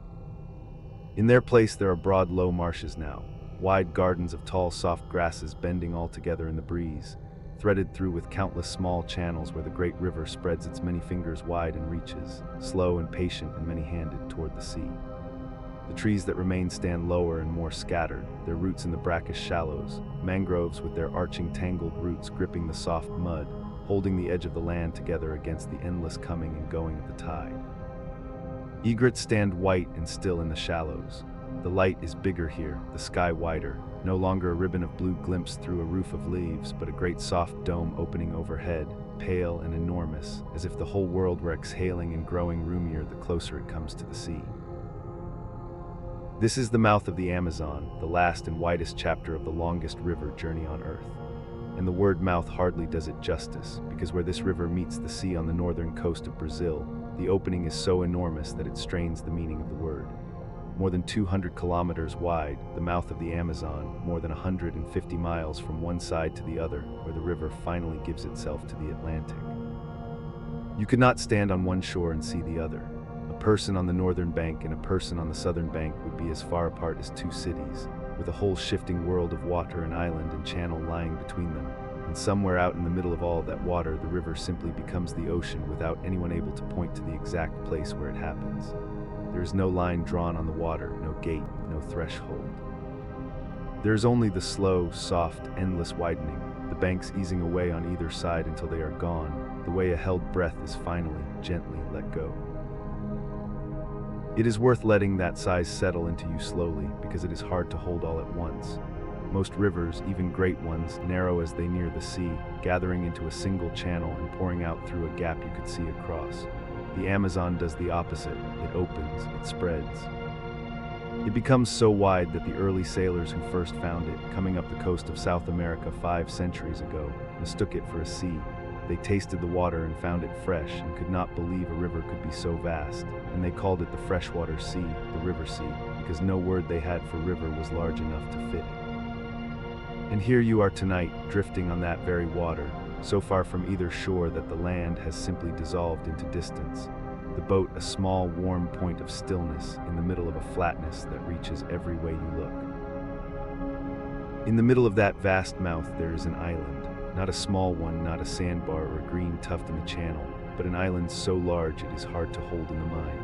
In their place there are broad, low marshes now, wide gardens of tall, soft grasses bending all together in the breeze, threaded through with countless small channels where the great river spreads its many fingers wide and reaches, slow and patient and many-handed, toward the sea. The trees that remain stand lower and more scattered, their roots in the brackish shallows, mangroves with their arching tangled roots gripping the soft mud, holding the edge of the land together against the endless coming and going of the tide. Egrets stand white and still in the shallows. The light is bigger here, the sky wider, no longer a ribbon of blue glimpsed through a roof of leaves, but a great soft dome opening overhead, pale and enormous, as if the whole world were exhaling and growing roomier the closer it comes to the sea. This is the mouth of the Amazon, the last and widest chapter of the longest river journey on Earth. And the word mouth hardly does it justice, because where this river meets the sea on the northern coast of Brazil, the opening is so enormous that it strains the meaning of the word. More than 200 kilometers wide, the mouth of the Amazon, more than 150 miles from one side to the other, where the river finally gives itself to the Atlantic. You could not stand on one shore and see the other. A person on the northern bank and a person on the southern bank would be as far apart as two cities, with a whole shifting world of water and island and channel lying between them. And somewhere out in the middle of all that water, the river simply becomes the ocean without anyone able to point to the exact place where it happens. There is no line drawn on the water, no gate, no threshold. There is only the slow, soft, endless widening, the banks easing away on either side until they are gone, the way a held breath is finally, gently let go. It is worth letting that size settle into you slowly, because it is hard to hold all at once. Most rivers, even great ones, narrow as they near the sea, gathering into a single channel and pouring out through a gap you could see across. The Amazon does the opposite. It opens, it spreads. It becomes so wide that the early sailors who first found it, coming up the coast of South America 5 centuries ago, mistook it for a sea. They tasted the water and found it fresh and could not believe a river could be so vast, and they called it the freshwater sea, the river sea, because no word they had for river was large enough to fit it. And here you are tonight, drifting on that very water, so far from either shore that the land has simply dissolved into distance. The boat a small, warm point of stillness in the middle of a flatness that reaches every way you look. In the middle of that vast mouth there is an island, not a small one, not a sandbar or a green tuft in the channel, but an island so large it is hard to hold in the mind.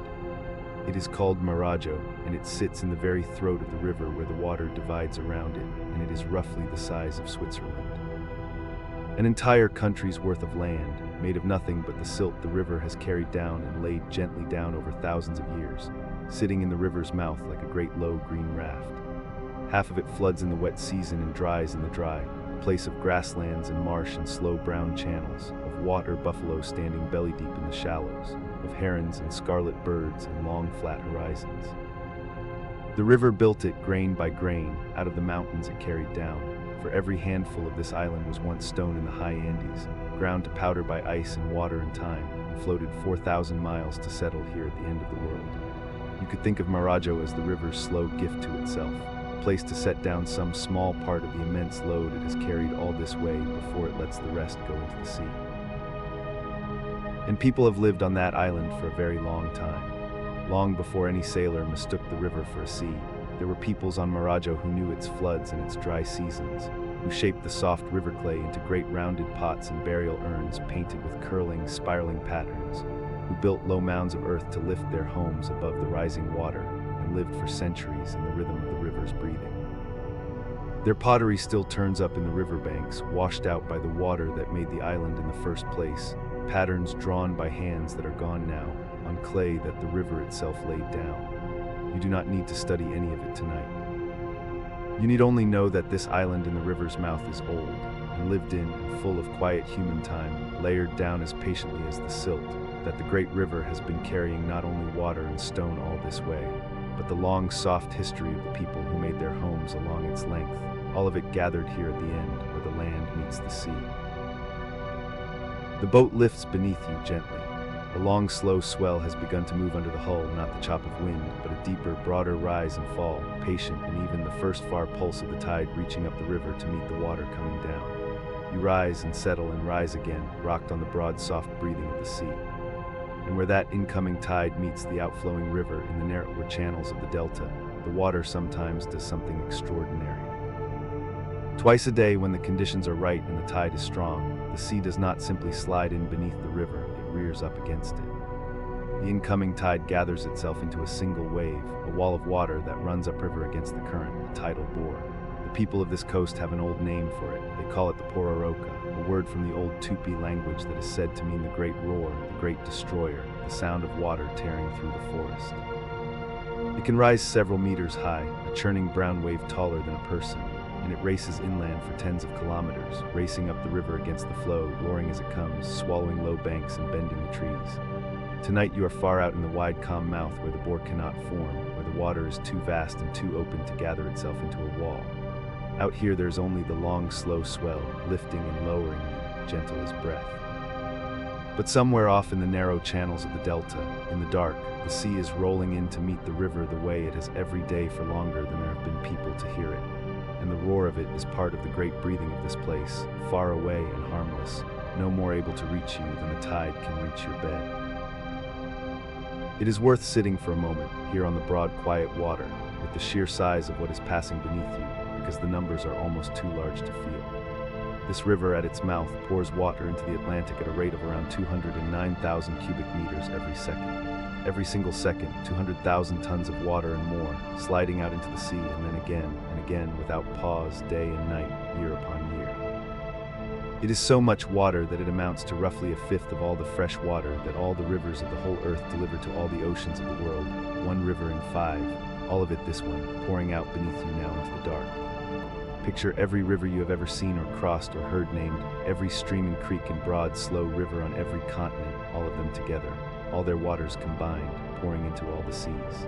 It is called Marajo, and it sits in the very throat of the river where the water divides around it, and it is roughly the size of Switzerland. An entire country's worth of land, made of nothing but the silt the river has carried down and laid gently down over thousands of years, sitting in the river's mouth like a great low green raft. Half of it floods in the wet season and dries in the dry, a place of grasslands and marsh and slow brown channels, of water buffalo standing belly deep in the shallows, of herons and scarlet birds and long flat horizons. The river built it grain by grain out of the mountains it carried down. For every handful of this island was once stone in the high Andes, ground to powder by ice and water and time, and floated 4,000 miles to settle here at the end of the world. You could think of Marajo as the river's slow gift to itself, a place to set down some small part of the immense load it has carried all this way before it lets the rest go into the sea. And people have lived on that island for a very long time, long before any sailor mistook the river for a sea, There were peoples on Marajo who knew its floods and its dry seasons, who shaped the soft river clay into great rounded pots and burial urns painted with curling, spiraling patterns, who built low mounds of earth to lift their homes above the rising water and lived for centuries in the rhythm of the river's breathing. Their pottery still turns up in the riverbanks, washed out by the water that made the island in the first place, patterns drawn by hands that are gone now, on clay that the river itself laid down. You do not need to study any of it tonight. You need only know that this island in the river's mouth is old, and lived in and full of quiet human time, layered down as patiently as the silt, that the great river has been carrying not only water and stone all this way, but the long, soft history of the people who made their homes along its length, all of it gathered here at the end where the land meets the sea. The boat lifts beneath you gently. A long, slow swell has begun to move under the hull, not the chop of wind, but a deeper, broader rise and fall, patient and even the first far pulse of the tide reaching up the river to meet the water coming down. You rise and settle and rise again, rocked on the broad, soft breathing of the sea. And where that incoming tide meets the outflowing river in the narrower channels of the delta, the water sometimes does something extraordinary. Twice a day, when the conditions are right and the tide is strong, the sea does not simply slide in beneath the river, it rears up against it. The incoming tide gathers itself into a single wave, a wall of water that runs upriver against the current, a tidal bore. The people of this coast have an old name for it. They call it the Pororoca, a word from the old Tupi language that is said to mean the great roar, the great destroyer, the sound of water tearing through the forest. It can rise several meters high, a churning brown wave taller than a person, and it races inland for tens of kilometers, racing up the river against the flow, roaring as it comes, swallowing low banks and bending the trees. Tonight you are far out in the wide, calm mouth where the bore cannot form, where the water is too vast and too open to gather itself into a wall. Out here there's only the long, slow swell, lifting and lowering you, gentle as breath. But somewhere off in the narrow channels of the delta, in the dark, the sea is rolling in to meet the river the way it has every day for longer than there have been people to hear it. And the roar of it is part of the great breathing of this place, far away and harmless, no more able to reach you than the tide can reach your bed. It is worth sitting for a moment, here on the broad, quiet water, with the sheer size of what is passing beneath you, because the numbers are almost too large to feel. This river at its mouth pours water into the Atlantic at a rate of around 209,000 cubic meters every second. Every single second, 200,000 tons of water and more, sliding out into the sea, and then again and again, without pause, day and night, year upon year. It is so much water that it amounts to roughly a fifth of all the fresh water that all the rivers of the whole earth deliver to all the oceans of the world, one river in 5, all of it this one, pouring out beneath you now into the dark. Picture every river you have ever seen or crossed or heard named, every stream and creek and broad, slow river on every continent, all of them together, all their waters combined, pouring into all the seas.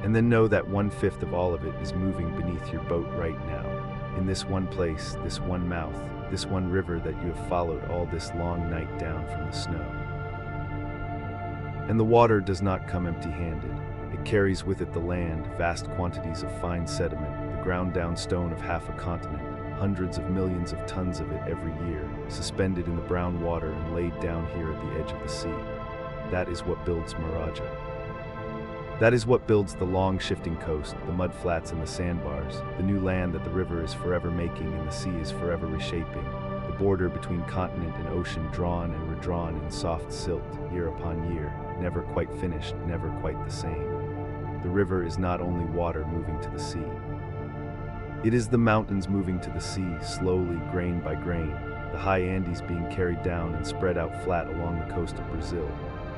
And then know that 1/5 of all of it is moving beneath your boat right now, in this one place, this one mouth, this one river that you have followed all this long night down from the snow. And the water does not come empty-handed. It carries with it the land, vast quantities of fine sediment, the ground-down stone of half a continent, hundreds of millions of tons of it every year, suspended in the brown water and laid down here at the edge of the sea. That is what builds Maraja. That is what builds the long, shifting coast, the mudflats and the sandbars, the new land that the river is forever making and the sea is forever reshaping, the border between continent and ocean drawn and redrawn in soft silt, year upon year, never quite finished, never quite the same. The river is not only water moving to the sea. It is the mountains moving to the sea, slowly, grain by grain, the high Andes being carried down and spread out flat along the coast of Brazil,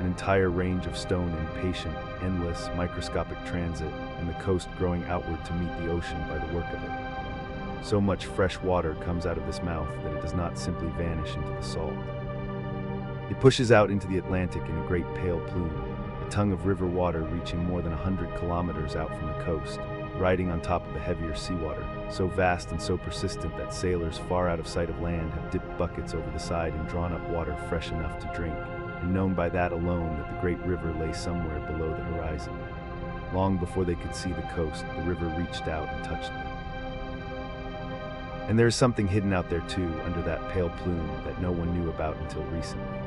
an entire range of stone in patient, endless, microscopic transit, and the coast growing outward to meet the ocean by the work of it. So much fresh water comes out of this mouth that it does not simply vanish into the salt. It pushes out into the Atlantic in a great pale plume, a tongue of river water reaching more than 100 kilometers out from the coast, riding on top of the heavier seawater, so vast and so persistent that sailors far out of sight of land have dipped buckets over the side and drawn up water fresh enough to drink, and known by that alone that the great river lay somewhere below the horizon. Long before they could see the coast, the river reached out and touched them. And there is something hidden out there too, under that pale plume, that no one knew about until recently.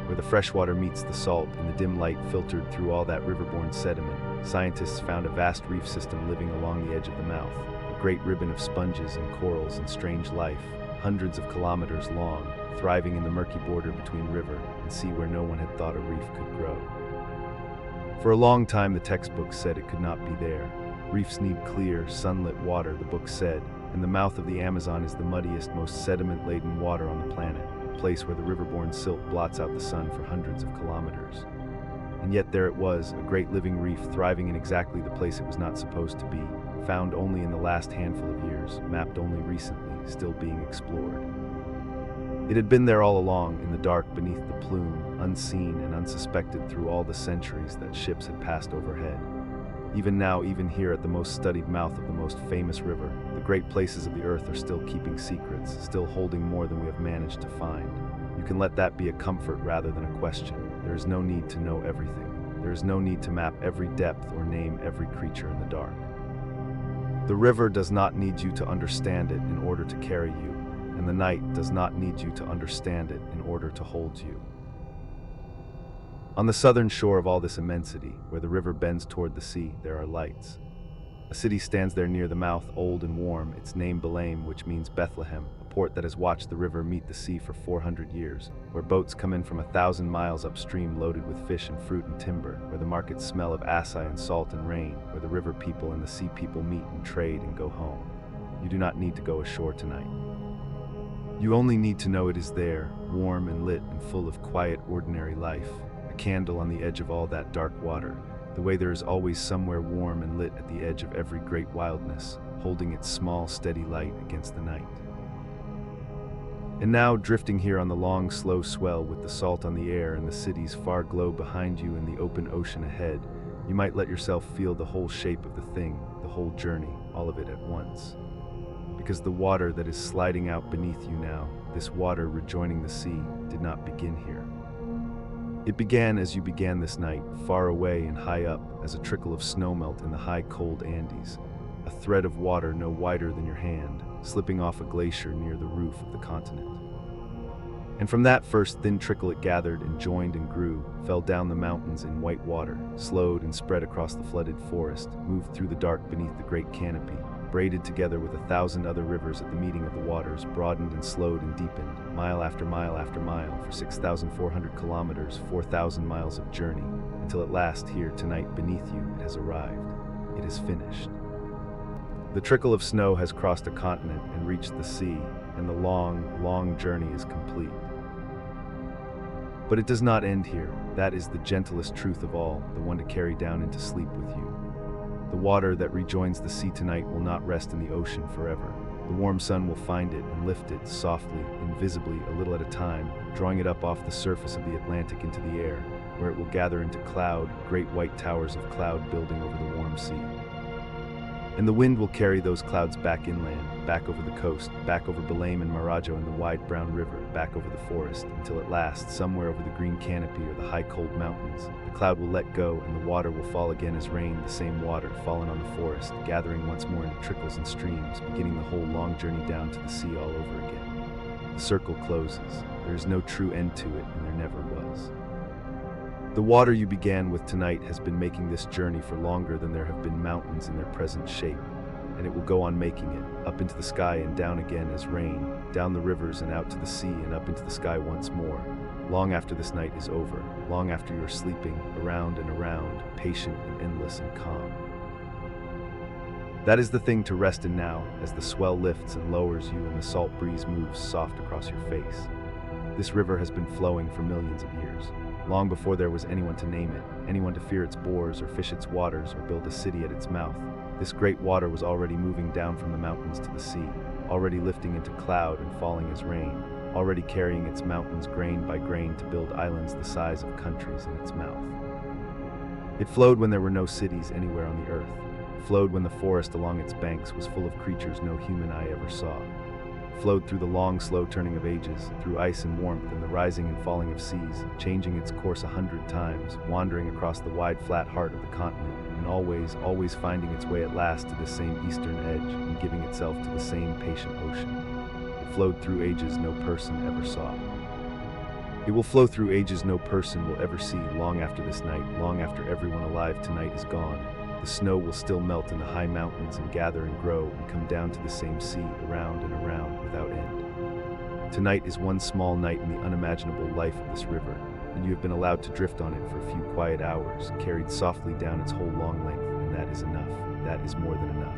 Where the fresh water meets the salt, in the dim light filtered through all that riverborne sediment, scientists found a vast reef system living along the edge of the mouth, a great ribbon of sponges and corals and strange life, hundreds of kilometers long, thriving in the murky border between river and sea where no one had thought a reef could grow. For a long time, the textbooks said it could not be there. Reefs need clear, sunlit water, the book said, and the mouth of the Amazon is the muddiest, most sediment-laden water on the planet, a place where the river-borne silt blots out the sun for hundreds of kilometers. And yet there it was, a great living reef thriving in exactly the place it was not supposed to be, found only in the last handful of years, mapped only recently, still being explored. It had been there all along, in the dark beneath the plume, unseen and unsuspected through all the centuries that ships had passed overhead. Even now, even here at the most studied mouth of the most famous river, the great places of the earth are still keeping secrets, still holding more than we have managed to find. You can let that be a comfort rather than a question. There is no need to know everything. There is no need to map every depth or name every creature in the dark. The river does not need you to understand it in order to carry you, and the night does not need you to understand it in order to hold you. On the southern shore of all this immensity, where the river bends toward the sea, there are lights. A city stands there near the mouth, old and warm, its name Belaim, which means Bethlehem, a port that has watched the river meet the sea for 400 years, where boats come in from 1,000 miles upstream loaded with fish and fruit and timber, where the markets smell of assay and salt and rain, where the river people and the sea people meet and trade and go home. You do not need to go ashore tonight. You only need to know it is there, warm and lit and full of quiet, ordinary life, a candle on the edge of all that dark water, the way there is always somewhere warm and lit at the edge of every great wildness, holding its small, steady light against the night. And now, drifting here on the long, slow swell with the salt on the air and the city's far glow behind you and the open ocean ahead, you might let yourself feel the whole shape of the thing, the whole journey, all of it at once. Because the water that is sliding out beneath you now, this water rejoining the sea, did not begin here. It began as you began this night, far away and high up, as a trickle of snowmelt in the high cold Andes, a thread of water no wider than your hand, slipping off a glacier near the roof of the continent. And from that first thin trickle it gathered and joined and grew, fell down the mountains in white water, slowed and spread across the flooded forest, moved through the dark beneath the great canopy, braided together with 1,000 other rivers at the meeting of the waters, broadened and slowed and deepened, mile after mile after mile, for 6,400 kilometers, 4,000 miles of journey, until at last here tonight beneath you it has arrived. It is finished. The trickle of snow has crossed a continent and reached the sea, and the long, long journey is complete. But it does not end here. That is the gentlest truth of all, the one to carry down into sleep with you. The water that rejoins the sea tonight will not rest in the ocean forever. The warm sun will find it and lift it softly, invisibly, a little at a time, drawing it up off the surface of the Atlantic into the air, where it will gather into cloud, great white towers of cloud building over the warm sea. And the wind will carry those clouds back inland, back over the coast, back over Belaim and Marajo and the wide brown river, back over the forest, until at last, somewhere over the green canopy or the high cold mountains, the cloud will let go and the water will fall again as rain, the same water fallen on the forest, gathering once more into trickles and streams, beginning the whole long journey down to the sea all over again. The circle closes. There is no true end to it, and there never was. The water you began with tonight has been making this journey for longer than there have been mountains in their present shape, and it will go on making it, up into the sky and down again as rain, down the rivers and out to the sea and up into the sky once more, long after this night is over, long after you are sleeping, around and around, patient and endless and calm. That is the thing to rest in now, as the swell lifts and lowers you and the salt breeze moves soft across your face. This river has been flowing for millions of years. Long before there was anyone to name it, anyone to fear its bores or fish its waters or build a city at its mouth, this great water was already moving down from the mountains to the sea, already lifting into cloud and falling as rain, already carrying its mountains grain by grain to build islands the size of countries in its mouth. It flowed when there were no cities anywhere on the earth, flowed when the forest along its banks was full of creatures no human eye ever saw, flowed through the long, slow turning of ages, through ice and warmth and the rising and falling of seas, changing its course 100 times, wandering across the wide, flat heart of the continent, and always finding its way at last to the same eastern edge and giving itself to the same patient ocean. It flowed through ages no person ever saw. It will flow through ages no person will ever see, long after this night, long after everyone alive tonight is gone. The snow will still melt in the high mountains and gather and grow and come down to the same sea, around and around, without end. Tonight is one small night in the unimaginable life of this river, and you have been allowed to drift on it for a few quiet hours, carried softly down its whole long length, and that is enough. That is more than enough.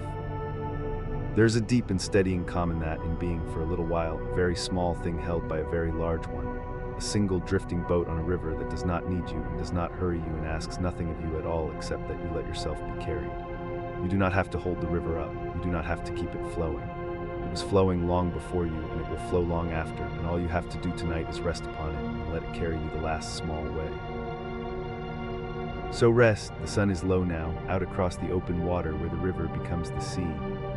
There is a deep and steadying calm in that, in being for a little while a very small thing held by a very large one. A single drifting boat on a river that does not need you and does not hurry you and asks nothing of you at all except that you let yourself be carried. You do not have to hold the river up. You do not have to keep it flowing. It was flowing long before you, and it will flow long after, and all you have to do tonight is rest upon it and let it carry you the last small way. So rest. The sun is low now, out across the open water where the river becomes the sea,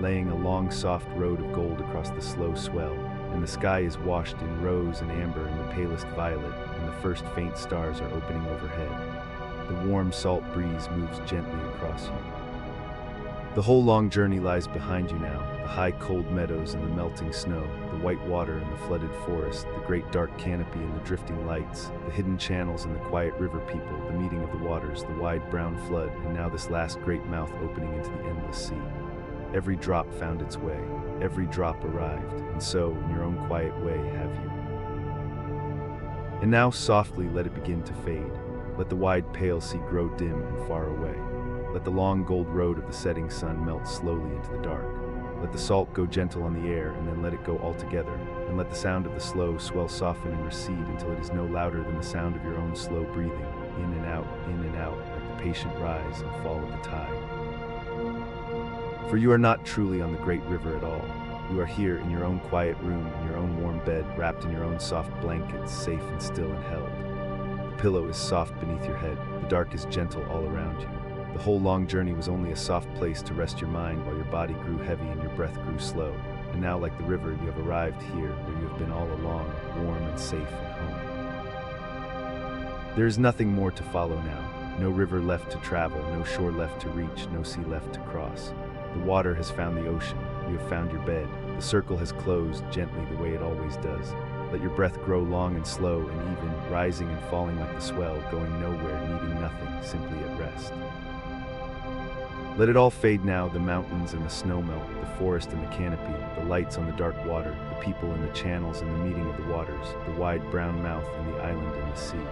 laying a long soft road of gold across the slow swell, and the sky is washed in rose and amber and the palest violet, and the first faint stars are opening overhead. The warm salt breeze moves gently across you. The whole long journey lies behind you now, the high cold meadows and the melting snow, the white water and the flooded forest, the great dark canopy and the drifting lights, the hidden channels and the quiet river people, the meeting of the waters, the wide brown flood, and now this last great mouth opening into the endless sea. Every drop found its way, every drop arrived, and so, in your own quiet way, have you. And now softly let it begin to fade. Let the wide pale sea grow dim and far away. Let the long gold road of the setting sun melt slowly into the dark. Let the salt go gentle on the air, and then let it go altogether, and let the sound of the slow swell soften and recede until it is no louder than the sound of your own slow breathing, in and out, like the patient rise and fall of the tide. For you are not truly on the great river at all. You are here in your own quiet room, in your own warm bed, wrapped in your own soft blankets, safe and still and held. The pillow is soft beneath your head, the dark is gentle all around you. The whole long journey was only a soft place to rest your mind while your body grew heavy and your breath grew slow. And now, like the river, you have arrived here where you have been all along, warm and safe and home. There is nothing more to follow now. No river left to travel, no shore left to reach, no sea left to cross. The water has found the ocean. You have found your bed. The circle has closed gently the way it always does. Let your breath grow long and slow and even, rising and falling like the swell, going nowhere, needing nothing, simply at rest. Let it all fade now, the mountains and the snow melt, the forest and the canopy, the lights on the dark water, the people and the channels and the meeting of the waters, the wide brown mouth and the island and the sea.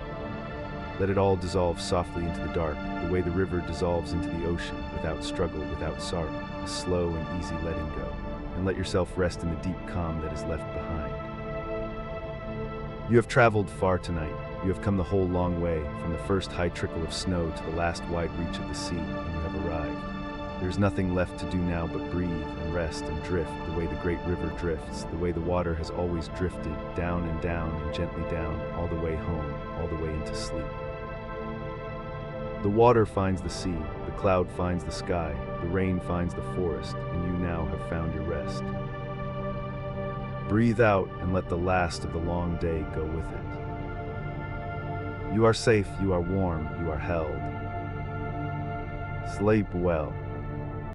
Let it all dissolve softly into the dark, the way the river dissolves into the ocean, without struggle, without sorrow, a slow and easy letting go, and let yourself rest in the deep calm that is left behind. You have traveled far tonight. You have come the whole long way, from the first high trickle of snow to the last wide reach of the sea, and you have arrived. There is nothing left to do now but breathe and rest and drift the way the great river drifts, the way the water has always drifted, down and gently down, all the way home, all the way into sleep. The water finds the sea, the cloud finds the sky, the rain finds the forest, and you now have found your rest. Breathe out and let the last of the long day go with it. You are safe, you are warm, you are held. Sleep well.